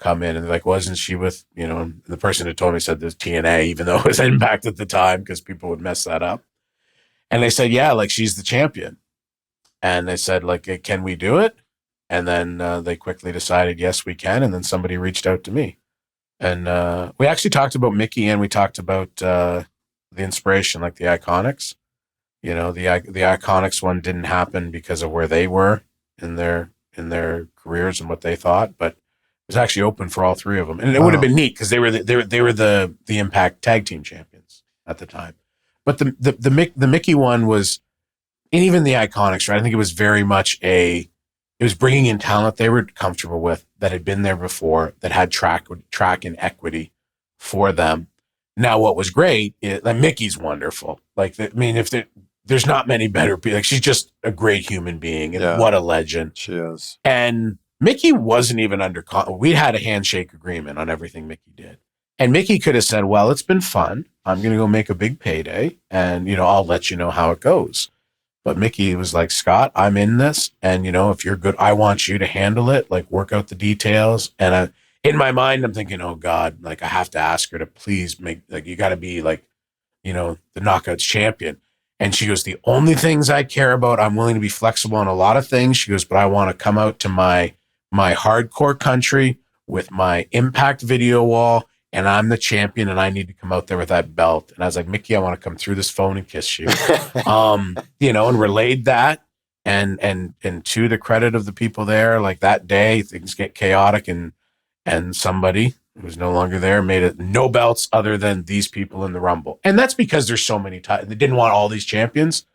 in? And they're like, wasn't she with, the person who told me said there's TNA, even though it was Impact at the time because people would mess that up. And they said, yeah, like, she's the champion. And they said, like, can we do it? And then they quickly decided, yes, we can. And then somebody reached out to me. And we actually talked about Mickie, and we talked about the inspiration, like the Iconics. The Iconics one didn't happen because of where they were in their careers and what they thought, but it was actually open for all three of them. And it would have been neat because they were the Impact Tag Team Champions at the time. But the Mickie one was, and even the Iconics, right? I think it was very much it was bringing in talent they were comfortable with, that had been there before, that had track and equity for them. Now, what was great is like, Mickie's wonderful. Like, I mean, there's not many better people. Like, she's just a great human being, and what a legend she is. And Mickie wasn't even we had a handshake agreement on everything Mickie did. And Mickie could have said, well, it's been fun. I'm going to go make a big payday, and, I'll let you know how it goes. But Mickie was like, Scott, I'm in this. And, if you're good, I want you to handle it, like, work out the details. And in my mind, I'm thinking, oh God, like, I have to ask her to please make, like, you got to be like, the Knockouts champion. And she goes, the only things I care about, I'm willing to be flexible on a lot of things. She goes, but I want to come out to my hardcore country with my Impact video wall, and I'm the champion, and I need to come out there with that belt. And I was like, Mickie, I want to come through this phone and kiss you. And relayed that. And to the credit of the people there, like, that day, things get chaotic, and somebody who's no longer there made it no belts other than these people in the Rumble. And that's because there's so many they didn't want all these champions.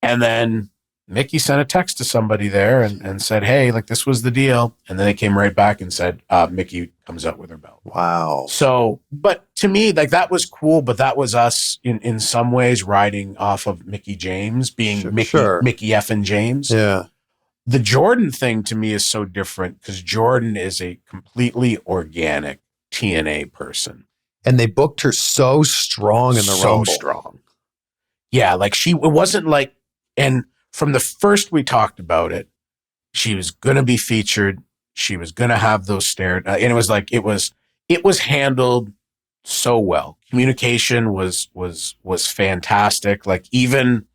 And then Mickie sent a text to somebody there and said, hey, like, this was the deal. And then they came right back and said, Mickie comes out with her belt. Wow. So, but to me, like, that was cool, but that was us in some ways riding off of Mickie James being Mickie effing James. Yeah. The Jordynne thing to me is so different because Jordynne is a completely organic TNA person. And they booked her so strong in the Rumble. So strong. Yeah, like, it wasn't like, and from the first we talked about it, she was going to be featured. She was going to have those stared. And it was like, it was handled so well. Communication was fantastic. Like, even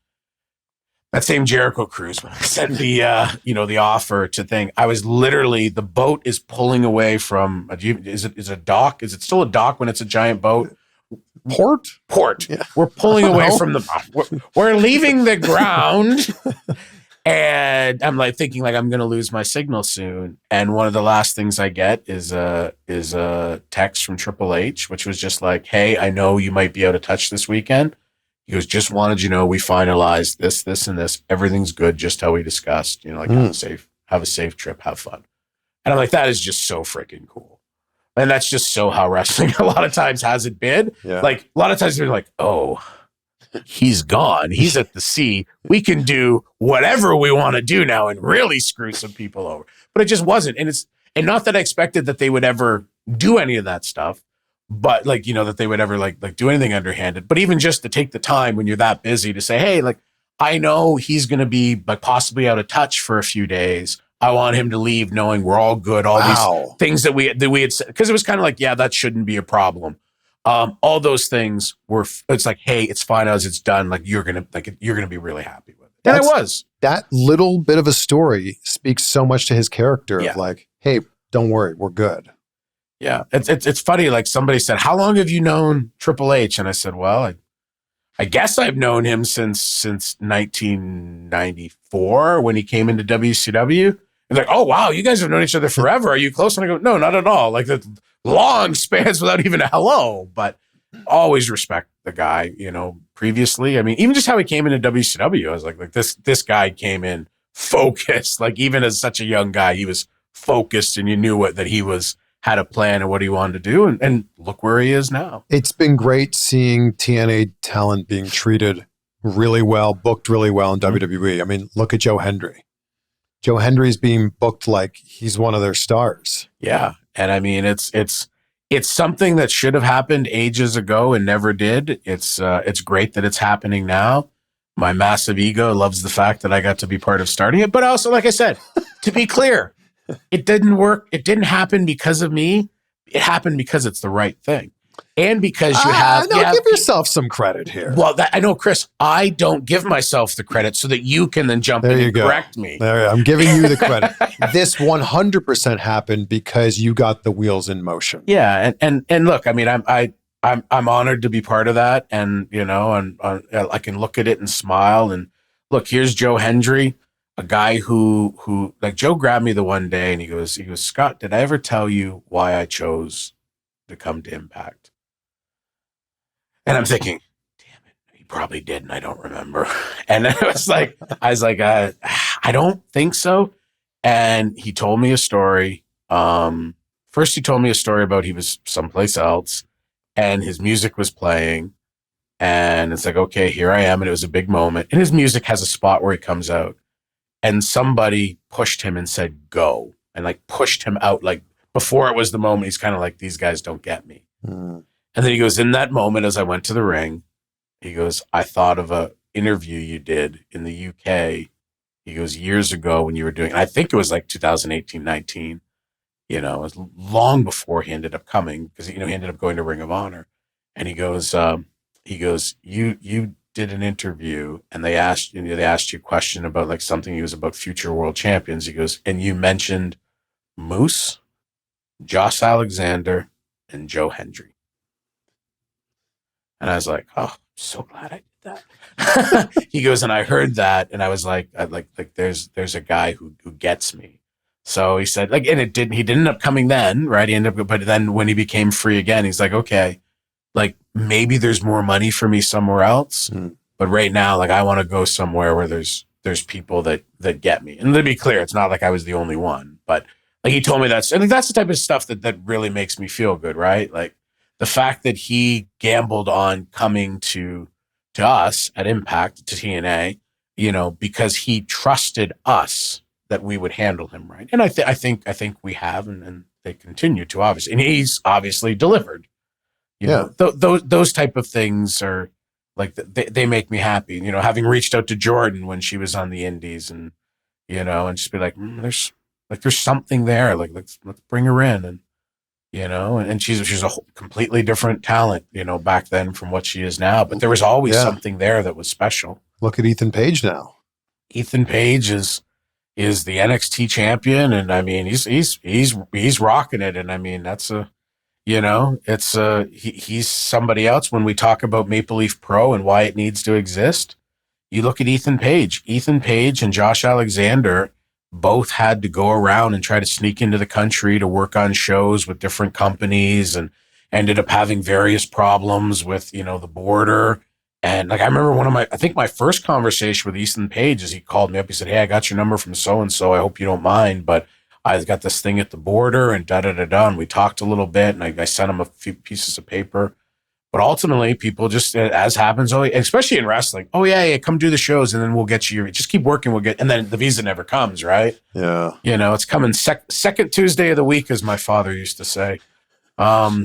that same Jericho cruise, when I sent the offer to thing, I was literally, the boat is pulling away from, is it a dock? Is it still a dock when it's a giant boat? Port. Yeah. We're pulling away from we're leaving the ground. And I'm like thinking like I'm going to lose my signal soon. And one of the last things I get is a text from Triple H, which was just like, hey, I know you might be out of touch this weekend. He goes, just wanted you to know we finalized this, and this. Everything's good, just how we discussed. You know, like have a safe trip, have fun. And I'm like, that is just so freaking cool. And that's just so how wrestling a lot of times hasn't been. Yeah. Like a lot of times they're like, oh, he's gone. He's at the sea. We can do whatever we want to do now and really screw some people over. But it just wasn't. And not that I expected that they would ever do any of that stuff. But like, you know, that they would ever like do anything underhanded. But even just to take the time when you're that busy to say, hey, like, I know he's going to be like possibly out of touch for a few days. I want him to leave knowing we're all good. All these things that we had said, because it was kind of like, yeah, that shouldn't be a problem. All those things were, it's like, hey, it's fine as it's done. Like you're going to be really happy with it. And I was. That little bit of a story speaks so much to his character of like, hey, don't worry, we're good. Yeah, it's funny. Like somebody said, how long have you known Triple H? And I said, well, I guess I've known him since 1994 when he came into WCW. And like, oh wow, you guys have known each other forever. Are you close? And I go, no, not at all. Like the long spans without even a hello. But always respect the guy. You know, previously, I mean, even just how he came into WCW, I was like this guy came in focused. Like even as such a young guy, he was focused, and you knew that he had a plan and what he wanted to do, and look where he is now. It's been great seeing TNA talent being treated really well, booked really well in WWE. I mean, look at Joe Hendry. Joe Hendry's being booked like he's one of their stars. Yeah, and I mean, it's something that should have happened ages ago and never did. It's great that it's happening now. My massive ego loves the fact that I got to be part of starting it, but also, like I said, to be clear, it didn't work. It didn't happen because of me. It happened because it's the right thing. And because give yourself some credit here. Well, I know, Chris, I don't give myself the credit so that you can then jump in and correct me. I'm giving you the credit. This 100% happened because you got the wheels in motion. Yeah. And look, I mean, I'm honored to be part of that. And, you know, and I can look at it and smile. And look, here's Joe Hendry. A guy who like Joe grabbed me the one day and he goes, Scott, did I ever tell you why I chose to come to Impact? And I'm thinking, damn it, he probably did, and I don't remember. And I was like, I don't think so. And he told me a story. First, he told me a story about he was someplace else, and his music was playing. And it's like, okay, here I am, and it was a big moment. And his music has a spot where he comes out. And somebody pushed him and said, go, and like pushed him out. Like before it was the moment, he's kind of like, these guys don't get me. And then he goes, in that moment, as I went to the ring, he goes, I thought of a interview you did in the UK. He goes, years ago when you were doing, I think it was like 2018, 19, you know, it was long before he ended up coming because, you know, he ended up going to Ring of Honor. And he goes, you did an interview and they asked you a question about like something. He was about future world champions. He goes, and you mentioned Moose, Josh Alexander, and Joe Hendry. And I was like, oh, I'm so glad I did that. He goes, and I heard that. And I was like, there's a guy who gets me. So he said like, and he didn't end up coming then, right? He ended up, but then when he became free again, he's like, okay, like maybe there's more money for me somewhere else. But right now, like I want to go somewhere where there's people that get me. And to be clear, it's not like I was the only one, but like he told me I think that's the type of stuff that really makes me feel good, right? Like the fact that he gambled on coming to us at Impact, to TNA, you know, because he trusted us that we would handle him right. And I think we have, and they continue to, obviously. And he's obviously delivered. You know, those type of things are like they make me happy. You know, having reached out to Jordynne when she was on the Indies, and you know, and just be like, there's something there. Like let's bring her in, and you know, and she's a completely different talent, you know, back then from what she is now. But there was always something there that was special. Look at Ethan Page now. Ethan Page is the NXT champion, and I mean he's rocking it, and I mean that's a. You know, it's he's somebody else. When we talk about Maple Leaf Pro and why it needs to exist, you look at Ethan Page. Ethan Page and Josh Alexander both had to go around and try to sneak into the country to work on shows with different companies, and ended up having various problems with, you know, the border. And like, I remember I think my first conversation with Ethan Page is he called me up. He said, "Hey, I got your number from so-and-so. I hope you don't mind, but I got this thing at the border and da-da-da-da." And we talked a little bit, and I sent him a few pieces of paper. But ultimately, people just, as happens, especially in wrestling, yeah, come do the shows, and then we'll get you. Just keep working, and then the visa never comes, right? Yeah. You know, it's coming second Tuesday of the week, as my father used to say. But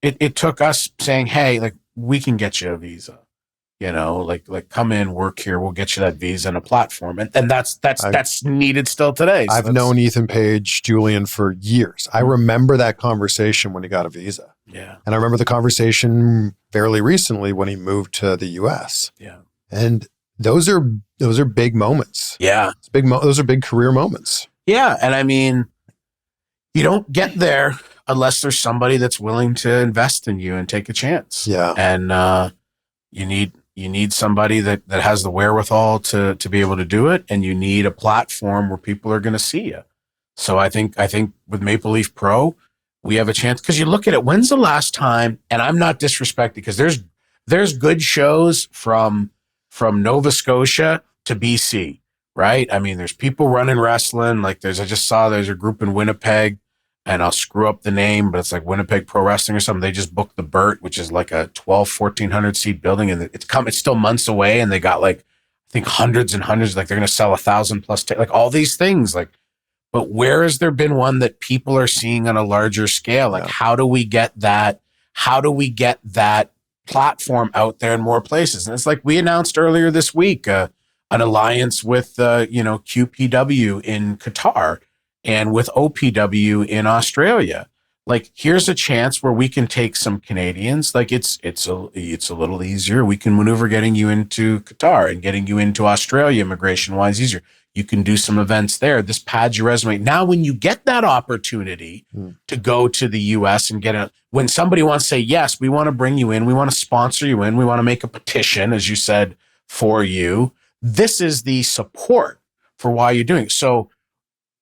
it took us saying, "Hey, like, we can get you a visa. You know, like come in, work here. We'll get you that visa and a platform." And that's needed still today. So I've known Ethan Page, Julian, for years. I remember that conversation when he got a visa. Yeah. And I remember the conversation fairly recently when he moved to the US. Yeah. And those are big moments. Yeah. Those are big career moments. Yeah. And I mean, you don't get there unless there's somebody that's willing to invest in you and take a chance. Yeah. And you need somebody that has the wherewithal to be able to do it, and you need a platform where people are going to see you. So I think with Maple Leaf Pro, we have a chance, because you look at it. When's the last time? And I'm not disrespecting, because there's good shows from Nova Scotia to BC, right? I mean, there's people running wrestling. Like I just saw there's a group in Winnipeg, and I'll screw up the name, but it's like Winnipeg Pro Wrestling or something. They just booked the Burt, which is like a 1,400 seat building, and it's still months away, and they got like, I think hundreds and hundreds, like they're going to sell 1,000 plus, like all these things. Like, but where has there been one that people are seeing on a larger scale? Like, how do we get that? How do we get that platform out there in more places? And it's like we announced earlier this week, an alliance with, QPW in Qatar, and with OPW in Australia. Like, here's a chance where we can take some Canadians. Like, it's a little easier. We can maneuver getting you into Qatar and getting you into Australia immigration wise easier. You can do some events there. This pads your resume. Now, when you get that opportunity to go to the US and when somebody wants to say, "Yes, we want to bring you in, we want to sponsor you in, we want to make a petition," as you said, for you, this is the support for why you're doing it. So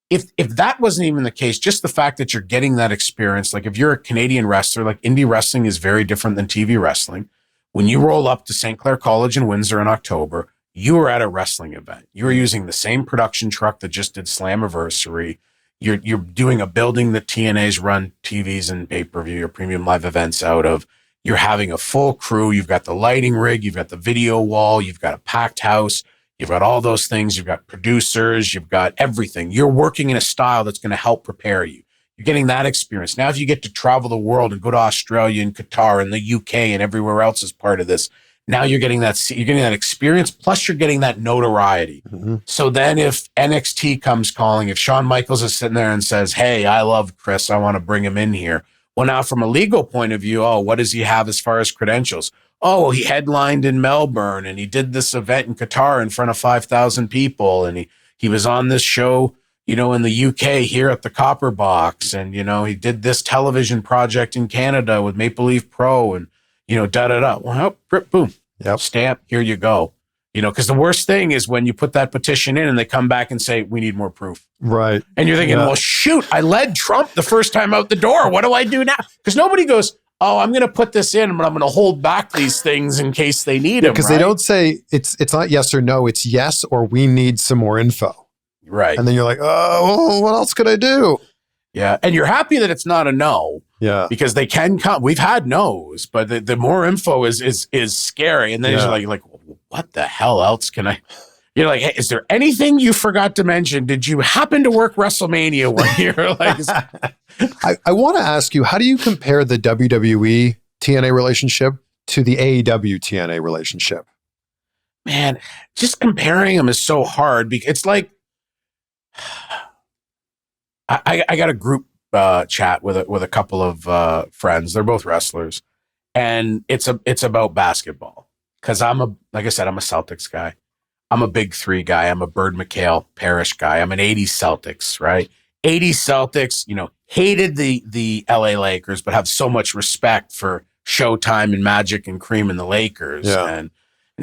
if that wasn't even the case, just the fact that you're getting that experience, like if you're a Canadian wrestler, like indie wrestling is very different than TV wrestling. When you roll up to St. Clair College in Windsor in October, you are at a wrestling event. You are using the same production truck that just did Slammiversary. You're doing a building that TNA's run TVs and pay-per-view or premium live events out of. You're having a full crew. You've got the lighting rig. You've got the video wall. You've got a packed house. You've got all those things. You've got producers. You've got everything. You're working in a style that's going to help prepare you. You're getting that experience. Now, if you get to travel the world and go to Australia and Qatar and the UK and everywhere else as part of this, now you're getting that experience, plus you're getting that notoriety. Mm-hmm. So then if NXT comes calling, if Shawn Michaels is sitting there and says, "Hey, I love Chris, I want to bring him in here." Well, now from a legal point of view, what does he have as far as credentials? Oh, he headlined in Melbourne and he did this event in Qatar in front of 5,000 people. And he was on this show, in the UK here at the Copper Box. And, he did this television project in Canada with Maple Leaf Pro and, da-da-da. Well, boom, stamp, here you go. Because the worst thing is when you put that petition in and they come back and say, "We need more proof." Right. And you're thinking, well, shoot, I led Trump the first time out the door. What do I do now? Because nobody goes, "Oh, I'm going to put this in, but I'm going to hold back these things in case they need them." Because they don't say it's not yes or no. It's yes or we need some more info. Right. And then you're like, "Oh, what else could I do?" Yeah. And you're happy that it's not a no. Yeah. Because they can come. We've had no's, but the more info is scary. And then you're like, what the hell else can I? You're like, "Hey, is there anything you forgot to mention? Did you happen to work WrestleMania one year?" I want to ask you, how do you compare the WWE TNA relationship to the AEW TNA relationship? Man, just comparing them is so hard because it's like, I got a group chat with a couple of friends. They're both wrestlers, and it's about basketball. Because like I said, I'm a Celtics guy. I'm a Big Three guy. I'm a Bird McHale Parrish guy. I'm an 80s Celtics, right? '80s Celtics, you know, hated the LA Lakers, but have so much respect for Showtime and Magic and Cream and the Lakers and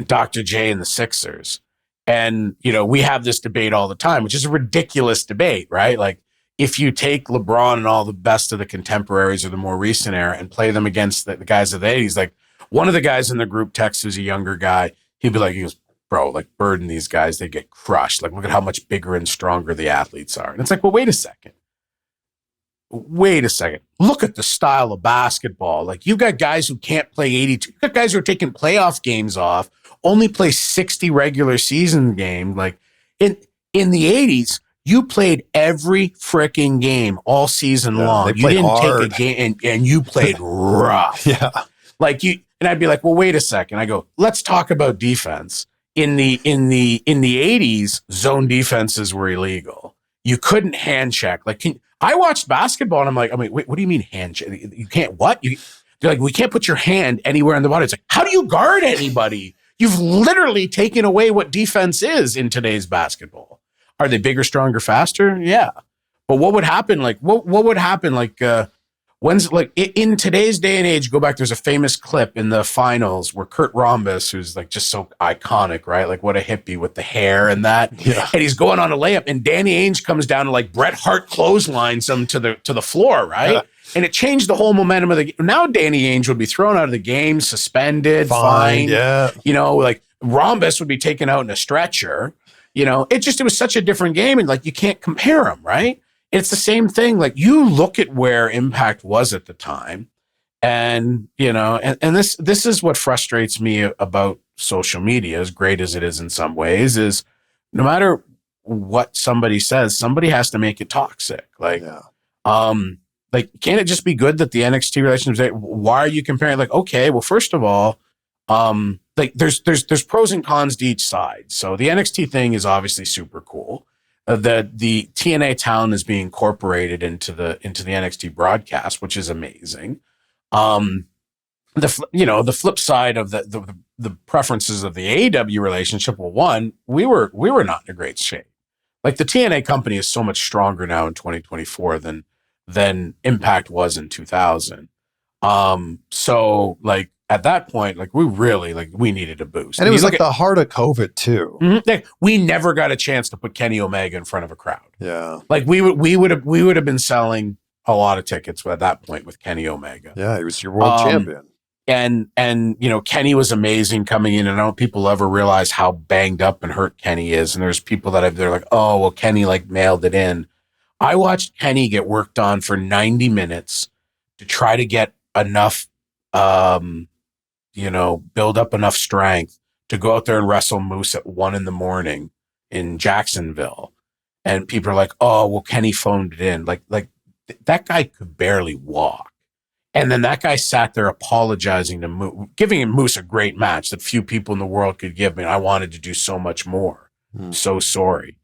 Dr. J and the Sixers. And, you know, we have this debate all the time, which is a ridiculous debate, right? Like, if you take LeBron and all the best of the contemporaries or the more recent era and play them against the guys of the 80s, like one of the guys in the group text who's a younger guy, he goes, bro, like Bird and these guys, they get crushed. Like, look at how much bigger and stronger the athletes are. And it's like, well, wait a second. Look at the style of basketball. Like, you've got guys who can't play 82. You've got guys who are taking playoff games off, only play 60 regular season games. Like, in the 80s, you played every freaking game all season long. You didn't take a game and you played rough. Like and I'd be like, well, wait a second. I go, let's talk about defense. In the 80s, zone defenses were illegal. You couldn't hand check. Like, I watched basketball and I'm like, wait, what do you mean hand check? You can't what? You're like, we can't put your hand anywhere in the body. It's like, how do you guard anybody? You've literally taken away what defense is in today's basketball. Are they bigger, stronger, faster? Yeah. But what would happen? Like, what would happen? Like, when's like in today's day and age, go back, there's a famous clip in the finals where Kurt Rhombus, who's like just so iconic, right? Like, what a hippie with the hair and that. And he's going on a layup and Danny Ainge comes down and like Bret Hart clotheslines him to the floor, right? And it changed the whole momentum of the game. Now Danny Ainge would be thrown out of the game, suspended, fined. You know, like Rhombus would be taken out in a stretcher. You know, it was such a different game, and like you can't compare them, right? It's the same thing. Like, you look at where Impact was at the time, and you know, and this is what frustrates me about social media, as great as it is in some ways, is no matter what somebody says, somebody has to make it toxic. Like, like, can't it just be good that the NXT relationship? Why are you comparing? Like, okay, well, first of all, like there's pros and cons to each side. So the NXT thing is obviously super cool. The TNA talent is being incorporated into the NXT broadcast, which is amazing. The flip side of the preferences of the AEW relationship. Well, one, we were not in a great shape. Like, the TNA company is so much stronger now in 2024 than Impact was in 2000. So like, at that point, like, we really, like, we needed a boost. And it was like the heart of COVID too. Like, we never got a chance to put Kenny Omega in front of a crowd. Yeah. Like, we would have been selling a lot of tickets at that point with Kenny Omega. Yeah, he was your world champion. And you know, Kenny was amazing coming in, and I don't think people ever realize how banged up and hurt Kenny is. And there's people they're like, oh, well, Kenny like mailed it in. I watched Kenny get worked on for 90 minutes to try to get enough you know, build up enough strength to go out there and wrestle Moose at 1 a.m. in Jacksonville. And people are like, oh, well, Kenny phoned it in. Like that guy could barely walk. And then that guy sat there apologizing to Moose, giving him Moose a great match that few people in the world could give me. I wanted to do so much more. So sorry.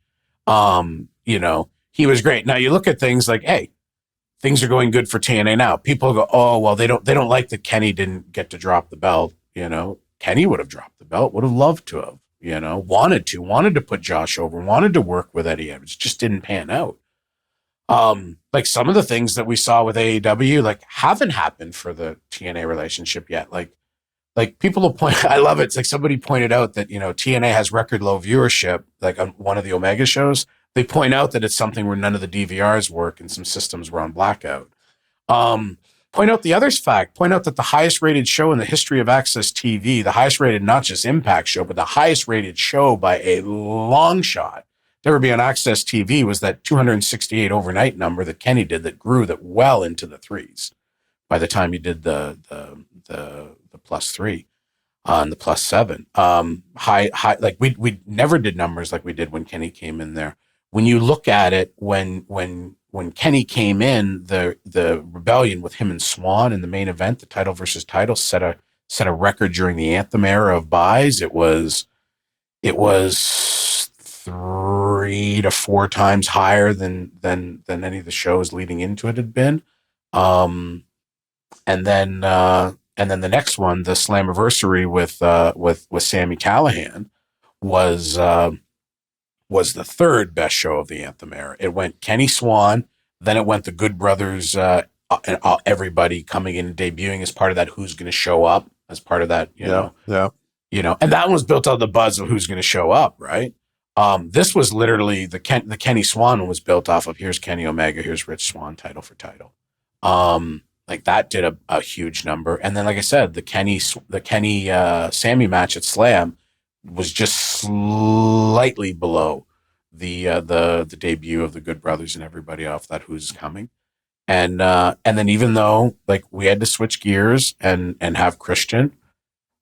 You know, he was great. Now you look at things like, hey, things are going good for TNA now. People go, oh, well, they don't like that Kenny didn't get to drop the belt. You know, Kenny would have dropped the belt, would have loved to have, you know, wanted to put Josh over, wanted to work with Eddie Edwards, just didn't pan out. Like, some of the things that we saw with AEW, like, haven't happened for the TNA relationship yet. Like people will point, I love it. It's like somebody pointed out that, you know, TNA has record low viewership, like on one of the Omega shows. They point out that it's something where none of the DVRs work and some systems were on blackout. Point out the other fact. Point out that the highest rated show in the history of Access TV, the highest rated, not just Impact show, but the highest rated show by a long shot to ever be on Access TV, was that 268 overnight number that Kenny did that grew that well into the threes by the time he did the +3 and the +7. High, like we never did numbers like we did when Kenny came in there. When you look at it, when Kenny came in, the rebellion with him and Swan in the main event, the title versus title, set a record during the Anthem era of buys. It was 3 to 4 times higher than any of the shows leading into it had been. And then the next one, the Slammiversary with Sami Callihan, was was the third best show of the Anthem era. It went Kenny Swan, then it went the Good Brothers, and everybody coming in and debuting as part of that Who's Going to Show Up, as part of that, you know, and that one was built on the buzz of Who's Going to Show Up, right? This was literally the Kenny Swan one was built off of here's Kenny Omega, here's Rich Swann title for title. Like that did a huge number. And then, like I said, the Kenny Sammy match at Slam was just slightly below the debut of the Good Brothers and everybody off that Who's Coming. And then even though like we had to switch gears and have Christian,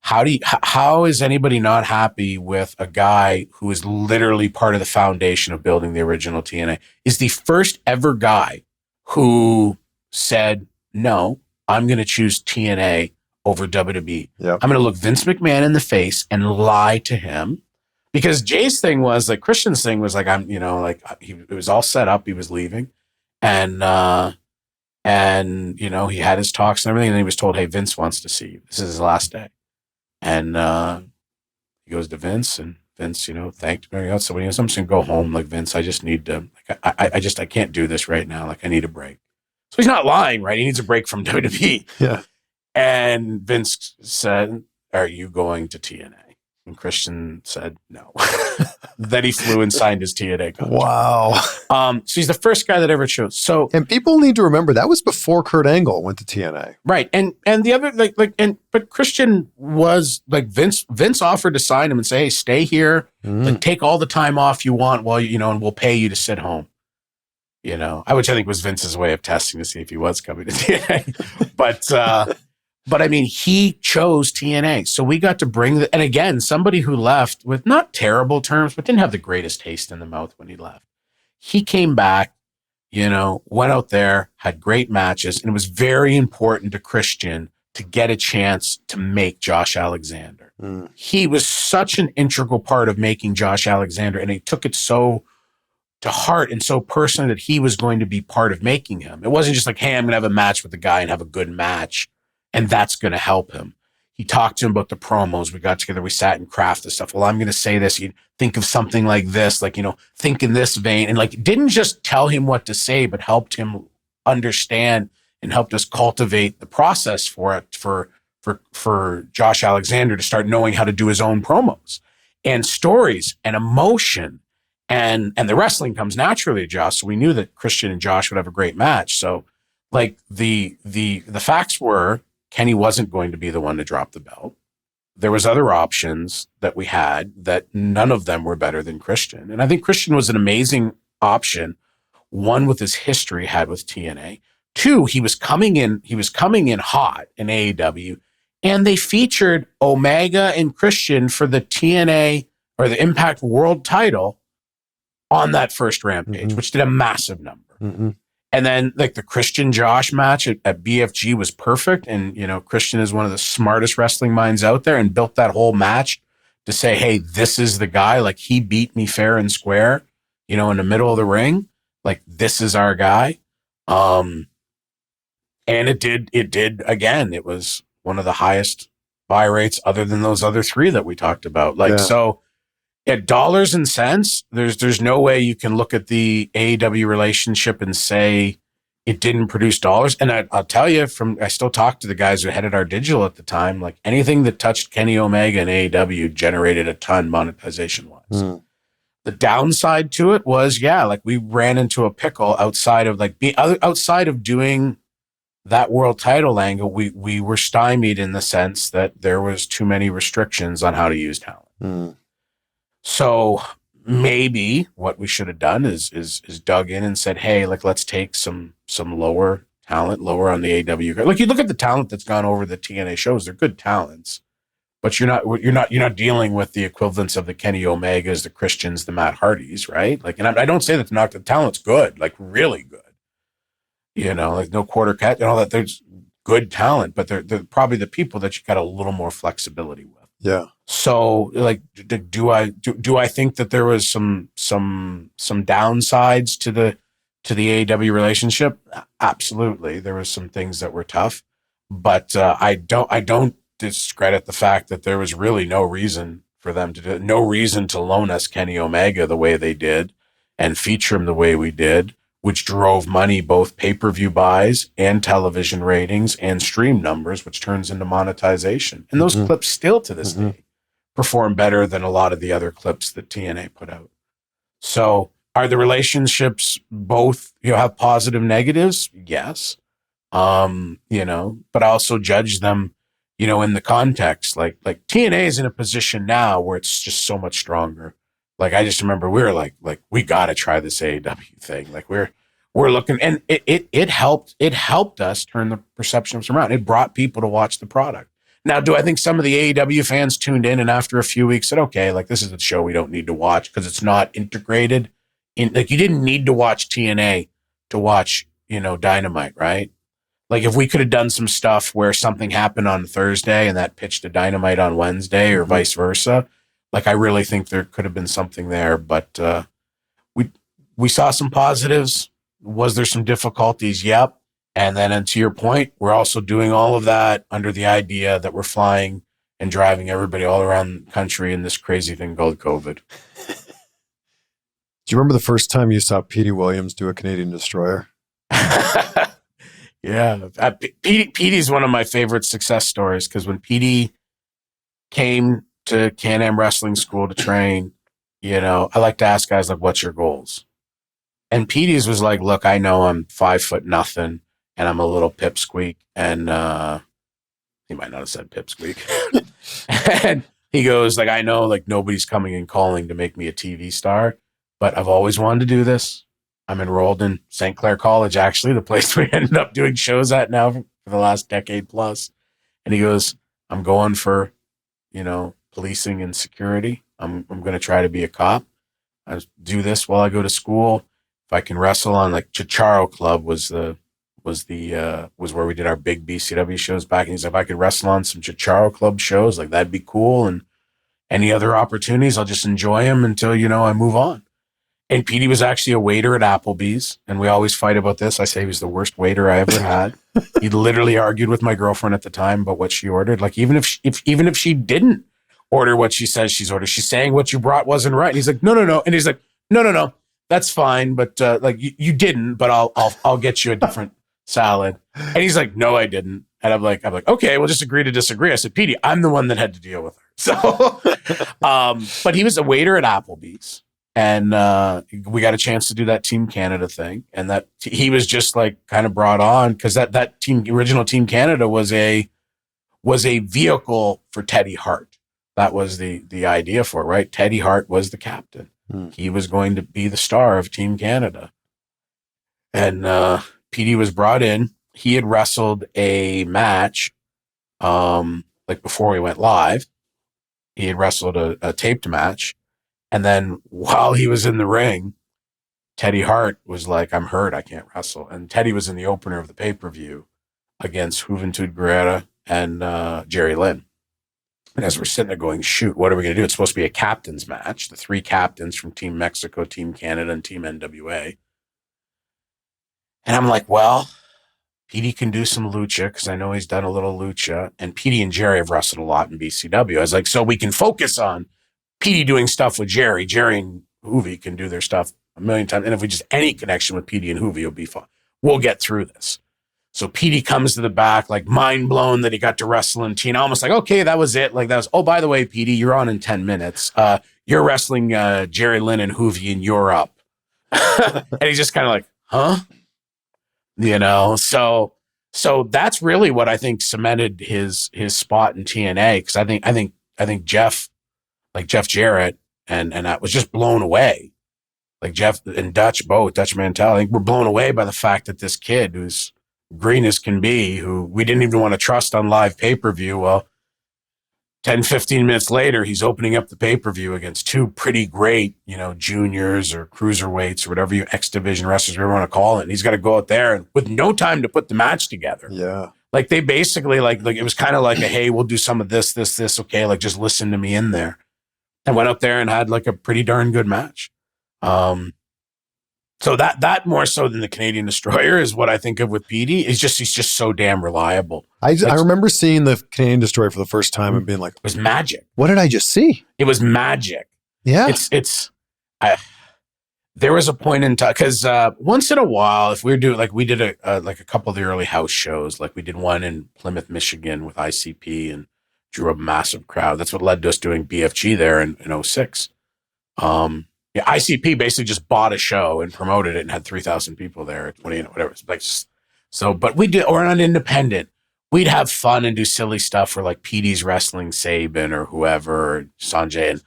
how is anybody not happy with a guy who is literally part of the foundation of building the original TNA? Is the first ever guy who said, no, I'm going to choose TNA over WWE. Yep. I'm going to look Vince McMahon in the face and lie to him, because Jay's thing was like, Christian's thing was like, it was all set up. He was leaving and he had his talks and everything. And then he was told, hey, Vince wants to see you. This is his last day. And he goes to Vince, and Vince, thanked him. So when he was, I'm just going to go home. Like, Vince, I just need to, I can't do this right now. Like, I need a break. So he's not lying, right? He needs a break from WWE. Yeah. And Vince said, are you going to TNA? And Christian said no. Then he flew and signed his TNA contract. Wow. So he's the first guy that ever chose. So, and people need to remember that was before Kurt Angle went to TNA. Right. And the other but Christian was like Vince offered to sign him and say, hey, stay here, like take all the time off you want while and we'll pay you to sit home. Which I think was Vince's way of testing to see if he was coming to TNA. But I mean, he chose TNA. So we got to bring and again, somebody who left with not terrible terms, but didn't have the greatest taste in the mouth when he left. He came back, went out there, had great matches, and it was very important to Christian to get a chance to make Josh Alexander. He was such an integral part of making Josh Alexander, and he took it so to heart and so personally that he was going to be part of making him. It wasn't just like, hey, I'm going to have a match with the guy and have a good match, and that's going to help him. He talked to him about the promos. We got together, we sat and crafted stuff. Well, I'm going to say this. You think of something like this, like, think in this vein. And like, didn't just tell him what to say, but helped him understand and helped us cultivate the process for it, for Josh Alexander to start knowing how to do his own promos and stories and emotion. And the wrestling comes naturally to Josh. So we knew that Christian and Josh would have a great match. So like the facts were Kenny wasn't going to be the one to drop the belt. There was other options that we had that none of them were better than Christian. And I think Christian was an amazing option. One, with his history had with TNA. Two, he was coming in hot in AEW, and they featured Omega and Christian for the TNA or the Impact World title on that first Rampage, which did a massive number. And then like the Christian Josh match at BFG was perfect. And, Christian is one of the smartest wrestling minds out there and built that whole match to say, hey, this is the guy. Like he beat me fair and square, in the middle of the ring. Like this is our guy. And it did again. It was one of the highest buy rates other than those other three that we talked about. So at dollars and cents, there's no way you can look at the AEW relationship and say it didn't produce dollars. And I'll tell you, I still talk to the guys who headed our digital at the time, like anything that touched Kenny Omega and AEW generated a ton monetization-wise. The downside to it was, we ran into a pickle outside of doing that world title angle. We were stymied in the sense that there was too many restrictions on how to use talent. So maybe what we should have done is dug in and said, hey, like let's take some lower talent, lower on the AEW. Like you look at the talent that's gone over the TNA shows, they're good talents, but you're not dealing with the equivalents of the Kenny Omegas, the Christians, the Matt Hardys, right? Like, and I don't say that the talent's good, like really good. Like no quarter cat and all that. There's good talent, but they're probably the people that you got a little more flexibility with. Yeah. So like, do I think that there was some downsides to the AEW relationship? Absolutely. There was some things that were tough, but I don't discredit the fact that there was really no reason for them to do it. No reason to loan us Kenny Omega the way they did and feature him the way we did, which drove money, both pay-per-view buys and television ratings and stream numbers, which turns into monetization. And those clips still to this day perform better than a lot of the other clips that TNA put out. So are the relationships both, have positive negatives? Yes. But I also judge them, in the context, like TNA is in a position now where it's just so much stronger. Like, I just remember we were like, we got to try this AEW thing. Like we're looking, and it helped us turn the perceptions around. It brought people to watch the product. Now, do I think some of the AEW fans tuned in and after a few weeks said, okay, like this is a show we don't need to watch because it's not integrated in, like you didn't need to watch TNA to watch, Dynamite, right? Like if we could have done some stuff where something happened on Thursday and that pitched to Dynamite on Wednesday or vice versa, like I really think there could have been something there, but we saw some positives. Was there some difficulties? Yep. And then to your point, we're also doing all of that under the idea that we're flying and driving everybody all around the country in this crazy thing called COVID. Do you remember the first time you saw Petey Williams do a Canadian Destroyer? Yeah. Petey's one of my favorite success stories because when Petey came to Can-Am Wrestling School to train, I like to ask guys, like, what's your goals? And Petey's was like, look, I know I'm 5'0" and I'm a little pipsqueak. And he might not have said pipsqueak. And he goes, like, I know, like, nobody's coming and calling to make me a TV star, but I've always wanted to do this. I'm enrolled in St. Clair College, actually, the place we ended up doing shows at now for the last decade plus. And he goes, I'm going for, policing and security. I'm going to try to be a cop. I do this while I go to school. If I can wrestle on, like, Chicharo Club was where we did our big BCW shows back. And he's like, if I could wrestle on some Chicharo Club shows, like, that'd be cool. And any other opportunities, I'll just enjoy them until, I move on. And Petey was actually a waiter at Applebee's, and we always fight about this. I say he was the worst waiter I ever had. He literally argued with my girlfriend at the time about what she ordered. Like, even if she didn't order what she says she's ordered, she's saying what you brought wasn't right. And he's like, no. And he's like, no, that's fine, but like you didn't, but I'll get you a different salad. And he's like, no, I didn't. And I'm like, okay, we'll just agree to disagree. I said, Petey, I'm the one that had to deal with her. So, but he was a waiter at Applebee's. And we got a chance to do that Team Canada thing, and that he was just like kind of brought on because that original Team Canada was a vehicle for Teddy Hart. That was the idea for it, right? Teddy Hart was the captain. He was going to be the star of Team Canada, and Petey was brought in. He had wrestled a match, like before we went live. He had wrestled a taped match. And then while he was in the ring, Teddy Hart was like, I'm hurt, I can't wrestle. And Teddy was in the opener of the pay-per-view against Juventud Guerrera and Jerry Lynn. And as we're sitting there going, shoot, what are we going to do? It's supposed to be a captain's match. The three captains from Team Mexico, Team Canada, and Team NWA. And I'm like, well, Petey can do some lucha because I know he's done a little lucha. And Petey and Jerry have wrestled a lot in BCW. I was like, so we can focus on Petey doing stuff with Jerry. Jerry and Hoovy can do their stuff a million times. And if we just any connection with Petey and Hoovy, it'll be fun. We'll get through this. So Petey comes to the back, like mind blown that he got to wrestle in Tina. Almost like, okay, that was it. Like that was, oh, by the way, Petey, you're on in 10 minutes. You're wrestling Jerry Lynn and Hoovy and you're up. And he's just kind of like, huh? So that's really what I think cemented his spot in TNA. Because I think Jeff Jarrett and I was just blown away. Like Jeff and Dutch Mantel, I think we're blown away by the fact that this kid who's green as can be, who we didn't even want to trust on live pay-per-view. Well, 10, 15 minutes later, he's opening up the pay-per-view against two pretty great, juniors or cruiserweights or whatever X division wrestlers we want to call it. And he's got to go out there and with no time to put the match together. Yeah. Like they basically like it was kind of like a, hey, we'll do some of this. Okay. Like just listen to me in there. And went up there and had like a pretty darn good match. So that more so than the Canadian Destroyer is what I think of with Petey. He's just so damn reliable. I remember seeing the Canadian Destroyer for the first time and being like, it was magic. What did I just see? It was magic. Yeah. There was a point in time, because once in a while, if we were doing, like, we did a couple of the early house shows, like we did one in Plymouth, Michigan with ICP and drew a massive crowd. That's what led to us doing BFG there in 06. ICP basically just bought a show and promoted it and had 3,000 people there at 20, whatever. It's like, so, but we did, or on independent, we'd have fun and do silly stuff for like Petey's wrestling Sabin or whoever, or Sanjay, and,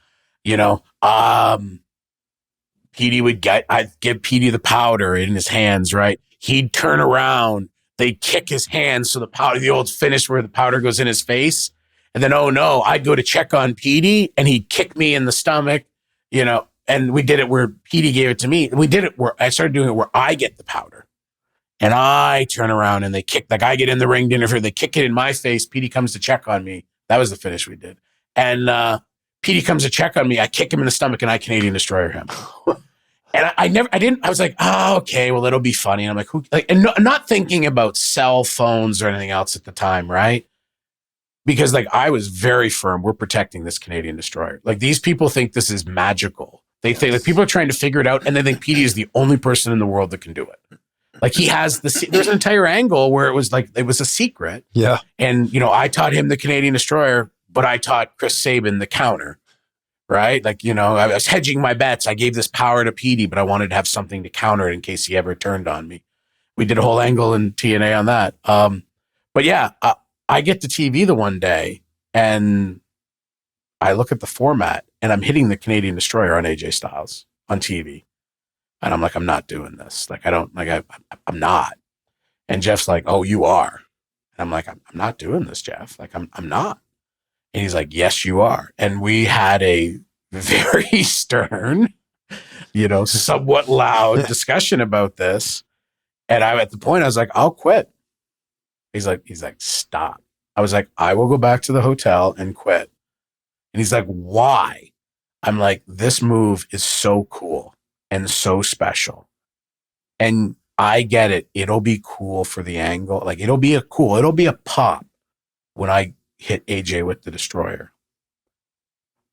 I'd give Petey the powder in his hands, right? He'd turn around, they'd kick his hands so the old finish where the powder goes in his face. And then, oh no, I'd go to check on Petey and he'd kick me in the stomach, and we did it where Petey gave it to me. We did it where I started doing it where I get the powder and I turn around and they kick, like I get in the ring to interfere. They kick it in my face. Petey comes to check on me. That was the finish we did. And Petey comes to check on me. I kick him in the stomach and I Canadian Destroyer him. And I was like, oh, okay, well, it'll be funny. And I'm like, not thinking about cell phones or anything else at the time, right? Because like I was very firm. We're protecting this Canadian Destroyer. Like these people think this is magical. They think like people are trying to figure it out, and they think Petey is the only person in the world that can do it. Like he has there's an entire angle where it was a secret. Yeah. And I taught him the Canadian Destroyer, but I taught Chris Sabin the counter. Right? Like, I was hedging my bets. I gave this power to Petey, but I wanted to have something to counter it in case he ever turned on me. We did a whole angle in TNA on that. But yeah, I get to TV the one day and I look at the format and I'm hitting the Canadian Destroyer on AJ Styles on TV. And I'm like, I'm not doing this. Like, I'm not. And Jeff's like, oh, you are. And I'm like, I'm not doing this, Jeff. Like, I'm not. And he's like, yes, you are. And we had a very stern, somewhat loud discussion about this. And at the point, I was like, I'll quit. He's like, stop. I was like, I will go back to the hotel and quit. And he's like, why? I'm like, this move is so cool and so special. And I get it. It'll be cool for the angle. Like it'll be a pop when I hit AJ with the Destroyer.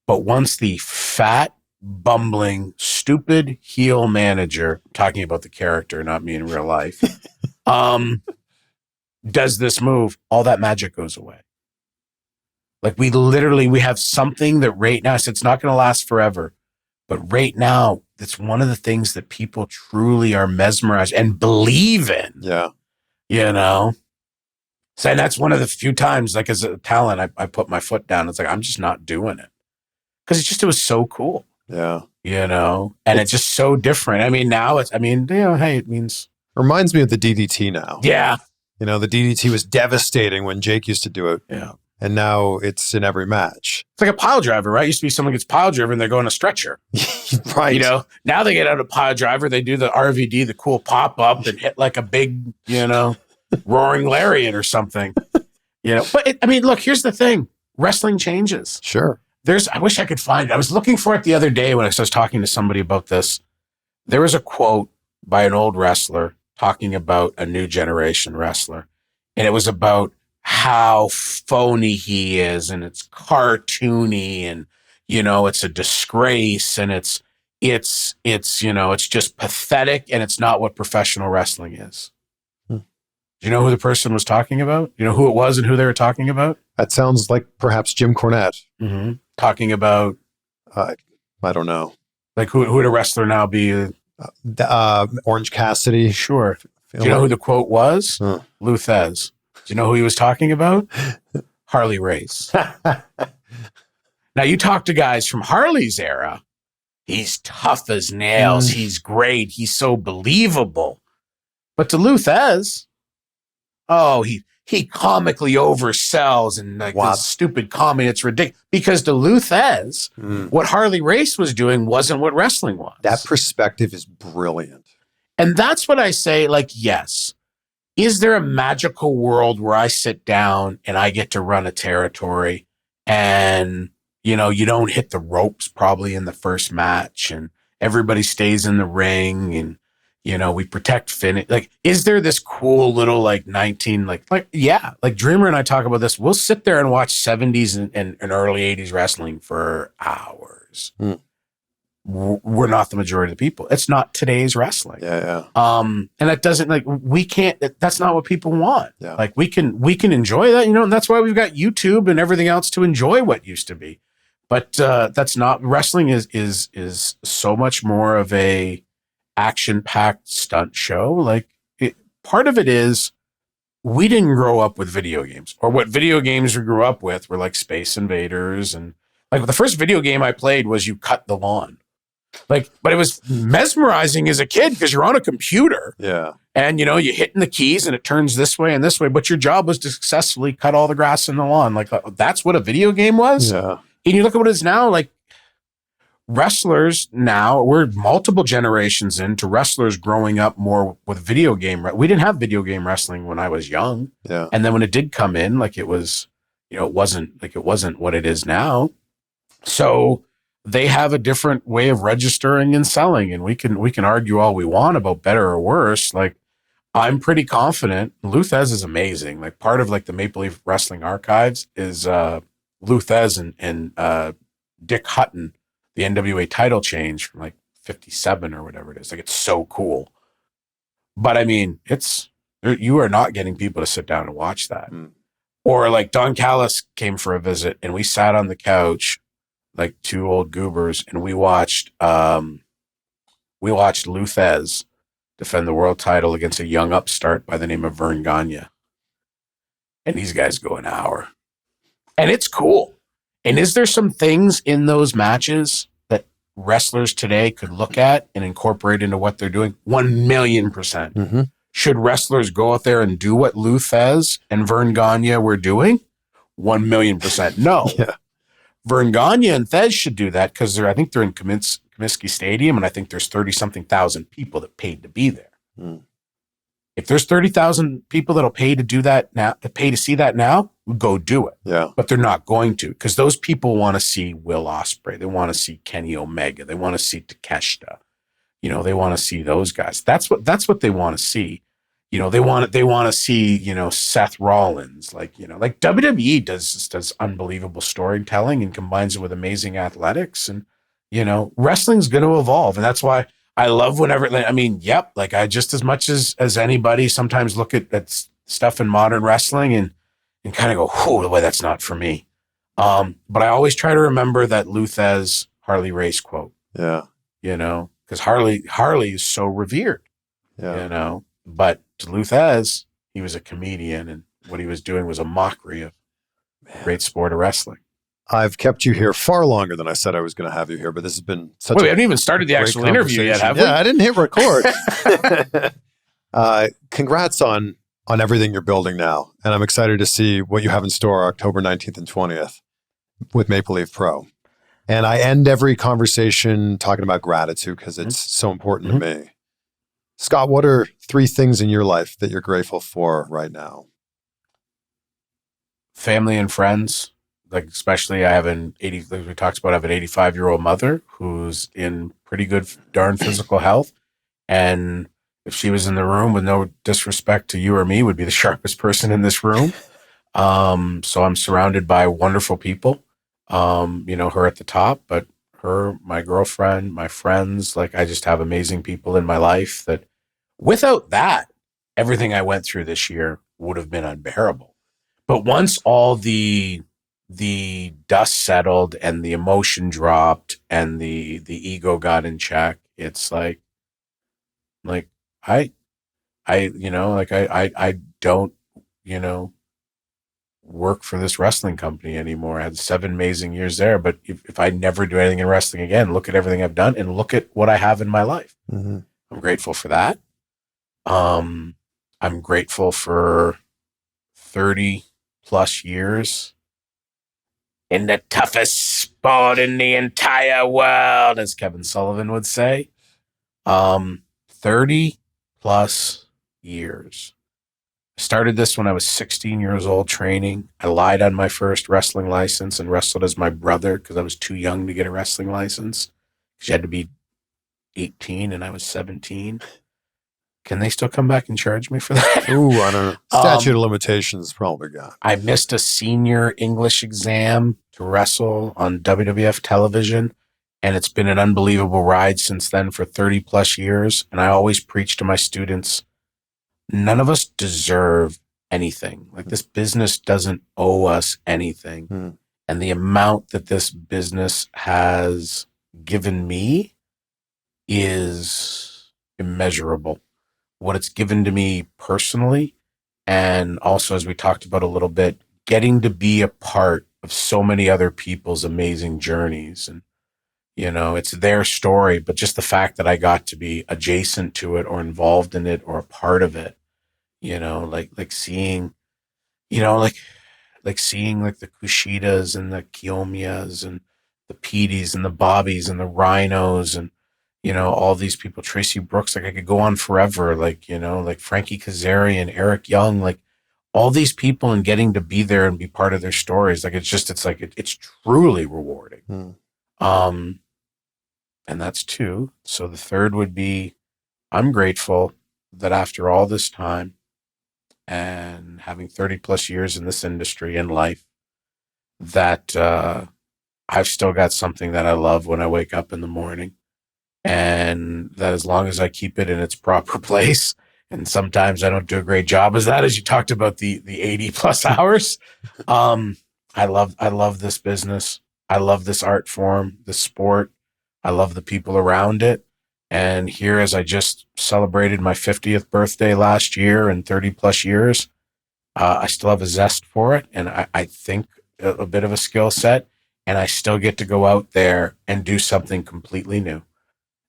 But once the fat, bumbling, stupid heel manager, talking about the character, not me in real life, does this move, all that magic goes away. Like we have something that right now, so it's not going to last forever, but right now, it's one of the things that people truly are mesmerized and believe in. Yeah. So and that's one of the few times, like as a talent, I put my foot down. It's like, I'm just not doing it. Because it was so cool. Yeah. And it's just so different. I mean, now hey, it means. Reminds me of the DDT now. Yeah. The DDT was devastating when Jake used to do it. Yeah. And now it's in every match. It's like a pile driver, right? It used to be someone gets pile driver and they're going a stretcher. Right. Now they get out of pile driver, they do the RVD, the cool pop up and hit like a big, roaring lariat or something. But look, here's the thing. Wrestling changes. Sure. I wish I could find it. I was looking for it the other day when I was talking to somebody about this. There was a quote by an old wrestler talking about a new generation wrestler. And it was about how phony he is, and it's cartoony, and it's a disgrace, and it's just pathetic, and it's not what professional wrestling is. Do you know who the person was talking about? You know who it was and who they were talking about? That sounds like perhaps Jim Cornette. Mm-hmm. Talking about I don't know. Like who would a wrestler now be? Orange Cassidy. Sure. Do you know who the quote was? Lou Thez. Do you know who he was talking about? Harley Race. Now, you talk to guys from Harley's era. He's tough as nails. He's great. He's so believable. But to Lou Thez, he comically oversells and like this stupid comedy. It's ridiculous. Because to Lou Thez, what Harley Race was doing wasn't what wrestling was. That perspective is brilliant. And that's what I say, like, yes. Is there a magical world where I sit down and I get to run a territory and, you don't hit the ropes probably in the first match and everybody stays in the ring and, We protect finish. Like, is there this cool little like 19 yeah, like Dreamer and I talk about this. We'll sit there and watch 70s and early 80s wrestling for hours. We're not the majority of the people. It's not today's wrestling. Yeah. And that doesn't we can't. That's not what people want. Yeah. Like we can enjoy that, and that's why we've got YouTube and everything else to enjoy what used to be. But that's not wrestling. Is so much more of a action-packed stunt show. Like part of it is we didn't grow up with video games, or what video games we grew up with were like Space Invaders, and like the first video game I played was you cut the lawn. But it was mesmerizing as a kid because you're on a computer. Yeah. And, you're hitting the keys and it turns this way and this way. But your job was to successfully cut all the grass in the lawn. Like, that's what a video game was. Yeah. And you look at what it is now, like wrestlers now, we're multiple generations into wrestlers growing up more with video game. We didn't have video game wrestling when I was young. Yeah. And then when it did come in, like it was, it wasn't what it is now. So they have a different way of registering and selling, and we can argue all we want about better or worse. Like, I'm pretty confident Luthez is amazing. Like, part of like the Maple Leaf Wrestling archives is Luthez and Dick Hutton, the NWA title change from like 57 or whatever it is. Like, it's so cool. But I mean, you are not getting people to sit down and watch that. Or like Don Callis came for a visit and we sat on the couch like two old goobers, and we watched Luthez defend the world title against a young upstart by the name of Vern Gagne. And these guys go an hour. And it's cool. And is there some things in those matches that wrestlers today could look at and incorporate into what they're doing? 1,000,000%. Mm-hmm. Should wrestlers go out there and do what Luthez and Vern Gagne were doing? 1,000,000% no. Yeah. Vern Gagne and Thez should do that because I think they're in Comiskey Stadium, and I think there's 30-something thousand people that paid to be there. If there's 30,000 people that'll pay to do that now, pay to see that now, go do it. Yeah. But they're not going to, because those people want to see Will Ospreay. They want to see Kenny Omega. They want to see Takeshita. They want to see those guys. That's what they want to see. They want to see, Seth Rollins, like WWE does unbelievable storytelling and combines it with amazing athletics, and, wrestling's going to evolve. And that's why I love whenever, I just as much as anybody sometimes look at stuff in modern wrestling and kind of go, oh, the way that's not for me. But I always try to remember that Luthez Harley Race quote. Yeah. Because Harley is so revered, but to Luthez, he was a comedian, and what he was doing was a mockery of great sport of wrestling. I've kept you here far longer than I said I was going to have you here, but this has been such we haven't even started the actual interview yet, have we? Yeah, I didn't hit record. Congrats on everything you're building now, and I'm excited to see what you have in store October 19th and 20th with Maple Leaf Pro. And I end every conversation talking about gratitude because it's so important to me. Scott, what are 3 things in your life that you're grateful for right now? Family and friends. Like, especially I have like we talked about, I have an 85-year-old mother who's in pretty good darn physical health. And if she was in the room, with no disrespect to you or me, would be the sharpest person in this room. So I'm surrounded by wonderful people. Her at the top, but her, my girlfriend, my friends, like I just have amazing people in my life that without that, everything I went through this year would have been unbearable. But once all the dust settled and the emotion dropped and the ego got in check, it's I don't, work for this wrestling company anymore. I had 7 amazing years there, but if I never do anything in wrestling again, look at everything I've done and look at what I have in my life. Mm-hmm. I'm grateful for that. I'm grateful for 30 plus years in the toughest sport in the entire world, as Kevin Sullivan would say. 30 plus years. I started this when I was 16 years old training. I lied on my first wrestling license and wrestled as my brother because I was too young to get a wrestling license. Because you had to be 18 and I was 17. Can they still come back and charge me for that? Ooh, I don't know. Statute of limitations probably gone. I missed a senior English exam to wrestle on WWF television, and it's been an unbelievable ride since then for 30 plus years. And I always preach to my students, none of us deserve anything. Like, this business doesn't owe us anything. And the amount that this business has given me is immeasurable. What it's given to me personally, and also, as we talked about a little bit, getting to be a part of so many other people's amazing journeys. And, you know, it's their story, but just the fact that I got to be adjacent to it or involved in it or a part of it, you know, like seeing, you know, like seeing like the Kushidas and the Kiyomiyas and the Peteys and the Bobbies and the Rhinos and, you know, all these people, Tracy Brooks, like I could go on forever, like, you know, like Frankie Kazarian, Eric Young, like all these people, and getting to be there and be part of their stories. Like, it's truly rewarding. And that's two. So the third would be, I'm grateful that after all this time and having 30 plus years in this industry and life, that I've still got something that I love when I wake up in the morning. And that as long as I keep it in its proper place, and sometimes I don't do a great job as that, as you talked about the 80 plus hours. I love this business. I love this art form, this sport. I love the people around it. And here, as I just celebrated my 50th birthday last year and 30 plus years, I still have a zest for it. And I think a bit of a skill set, and I still get to go out there and do something completely new.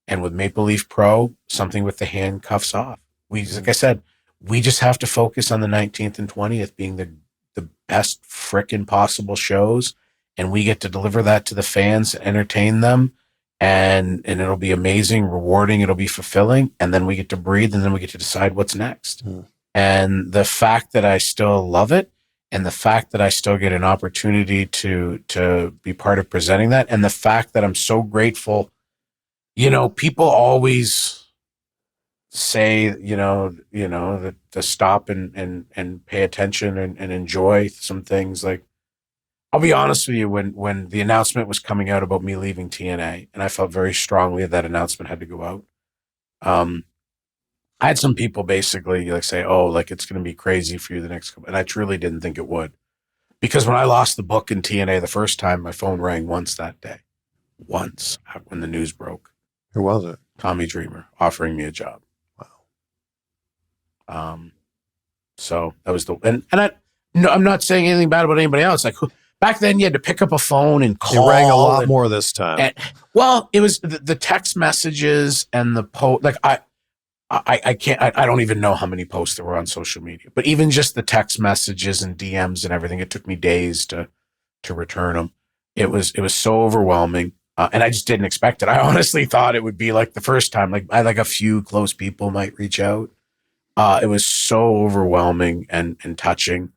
And with Maple Leaf Pro, something with the handcuffs off. Like I said, we just have to focus on the 19th and 20th being the best frickin' possible shows. And we get to deliver that to the fans, entertain them. And it'll be amazing, rewarding. It'll be fulfilling. And then we get to breathe, and then we get to decide what's next. And the fact that I still love it, and the fact that I still get an opportunity to be part of presenting that, and the fact that I'm so grateful. You know, people always say, you know, that to stop and pay attention and enjoy some things. Like, I'll be honest with you, when the announcement was coming out about me leaving TNA, and I felt very strongly that announcement had to go out. I had some people basically like say, oh, like it's going to be crazy for you the next couple. And I truly didn't think it would, because when I lost the book in TNA the first time, my phone rang once that day, when the news broke. Who was it? Tommy Dreamer offering me a job. Wow. So that was I'm not saying anything bad about anybody else. Like, back then you had to pick up a phone and call. It rang a lot more this time. Well, it was the text messages and the post. Like I can't, I don't even know how many posts there were on social media, but even just the text messages and DMs and everything, it took me days to return them. It was so overwhelming. And I just didn't expect it. I honestly thought it would be like the first time, like a few close people might reach out. It was so overwhelming and touching.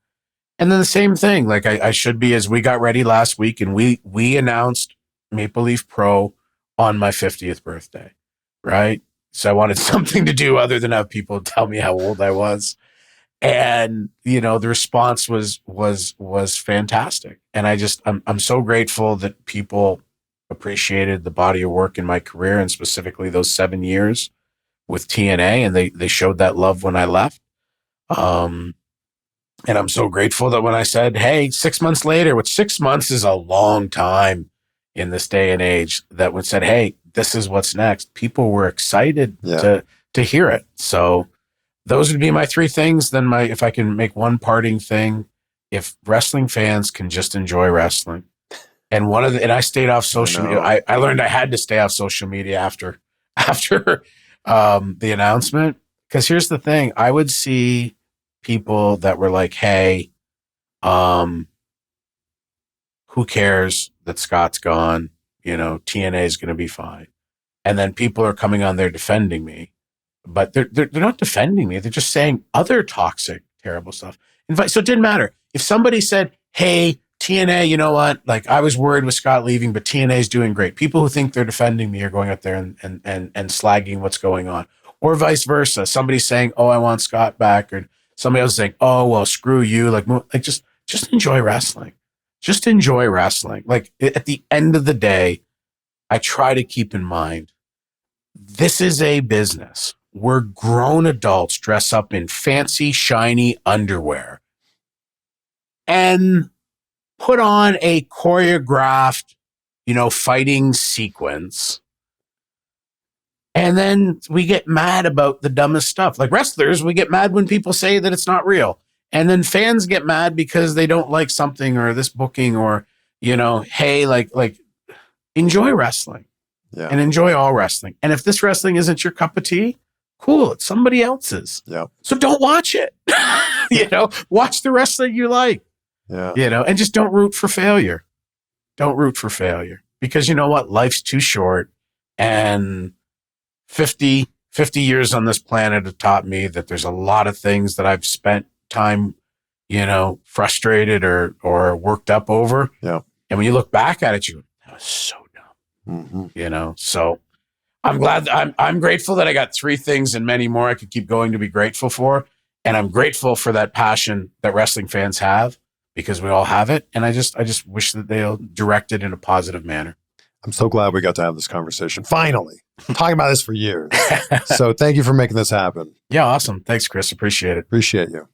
And then the same thing, like I should be, as we got ready last week, and we announced Maple Leaf Pro on my 50th birthday, right? So I wanted something to do other than have people tell me how old I was. And, you know, the response was fantastic. And I'm so grateful that people appreciated the body of work in my career, and specifically those 7 years with TNA, and they showed that love when I left. And I'm so grateful that when I said, hey, 6 months later, which 6 months is a long time in this day and age, that when said, hey, this is what's next, people were excited to hear it. So those would be my three things. Then if I can make one parting thing, if wrestling fans can just enjoy wrestling. And and I stayed off social media. I learned I had to stay off social media after the announcement. Because here's the thing, I would see people that were like, hey, who cares that Scott's gone? You know, TNA is going to be fine. And then people are coming on there defending me, but they're not defending me. They're just saying other toxic, terrible stuff. So it didn't matter. If somebody said, hey, TNA, you know what? Like, I was worried with Scott leaving, but TNA is doing great. People who think they're defending me are going out there and slagging what's going on. or vice versa. Somebody saying, "Oh, I want Scott back," or somebody else saying, "Oh, well, screw you." Like just enjoy wrestling. Just enjoy wrestling. Like at the end of the day, I try to keep in mind, this is a business. We're grown adults dress up in fancy, shiny underwear and put on a choreographed, fighting sequence. And then we get mad about the dumbest stuff. Like wrestlers, we get mad when people say that it's not real. And then fans get mad because they don't like something or this booking or, hey, like enjoy wrestling and enjoy all wrestling. And if this wrestling isn't your cup of tea, cool, it's somebody else's. Yeah. So don't watch it. Watch the wrestling you like. Yeah. And just don't root for failure. Don't root for failure. Because you know what? Life's too short. And 50 years on this planet have taught me that there's a lot of things that I've spent time, frustrated or worked up over. Yeah. And when you look back at it, you go, that was so dumb. So I'm glad I'm grateful that I got 3 things and many more I could keep going to be grateful for. And I'm grateful for that passion that wrestling fans have, because we all have it. And I just wish that they'll direct it in a positive manner. I'm so glad we got to have this conversation. Finally. I'm talking about this for years. So thank you for making this happen. Yeah, awesome. Thanks, Chris. Appreciate it. Appreciate you.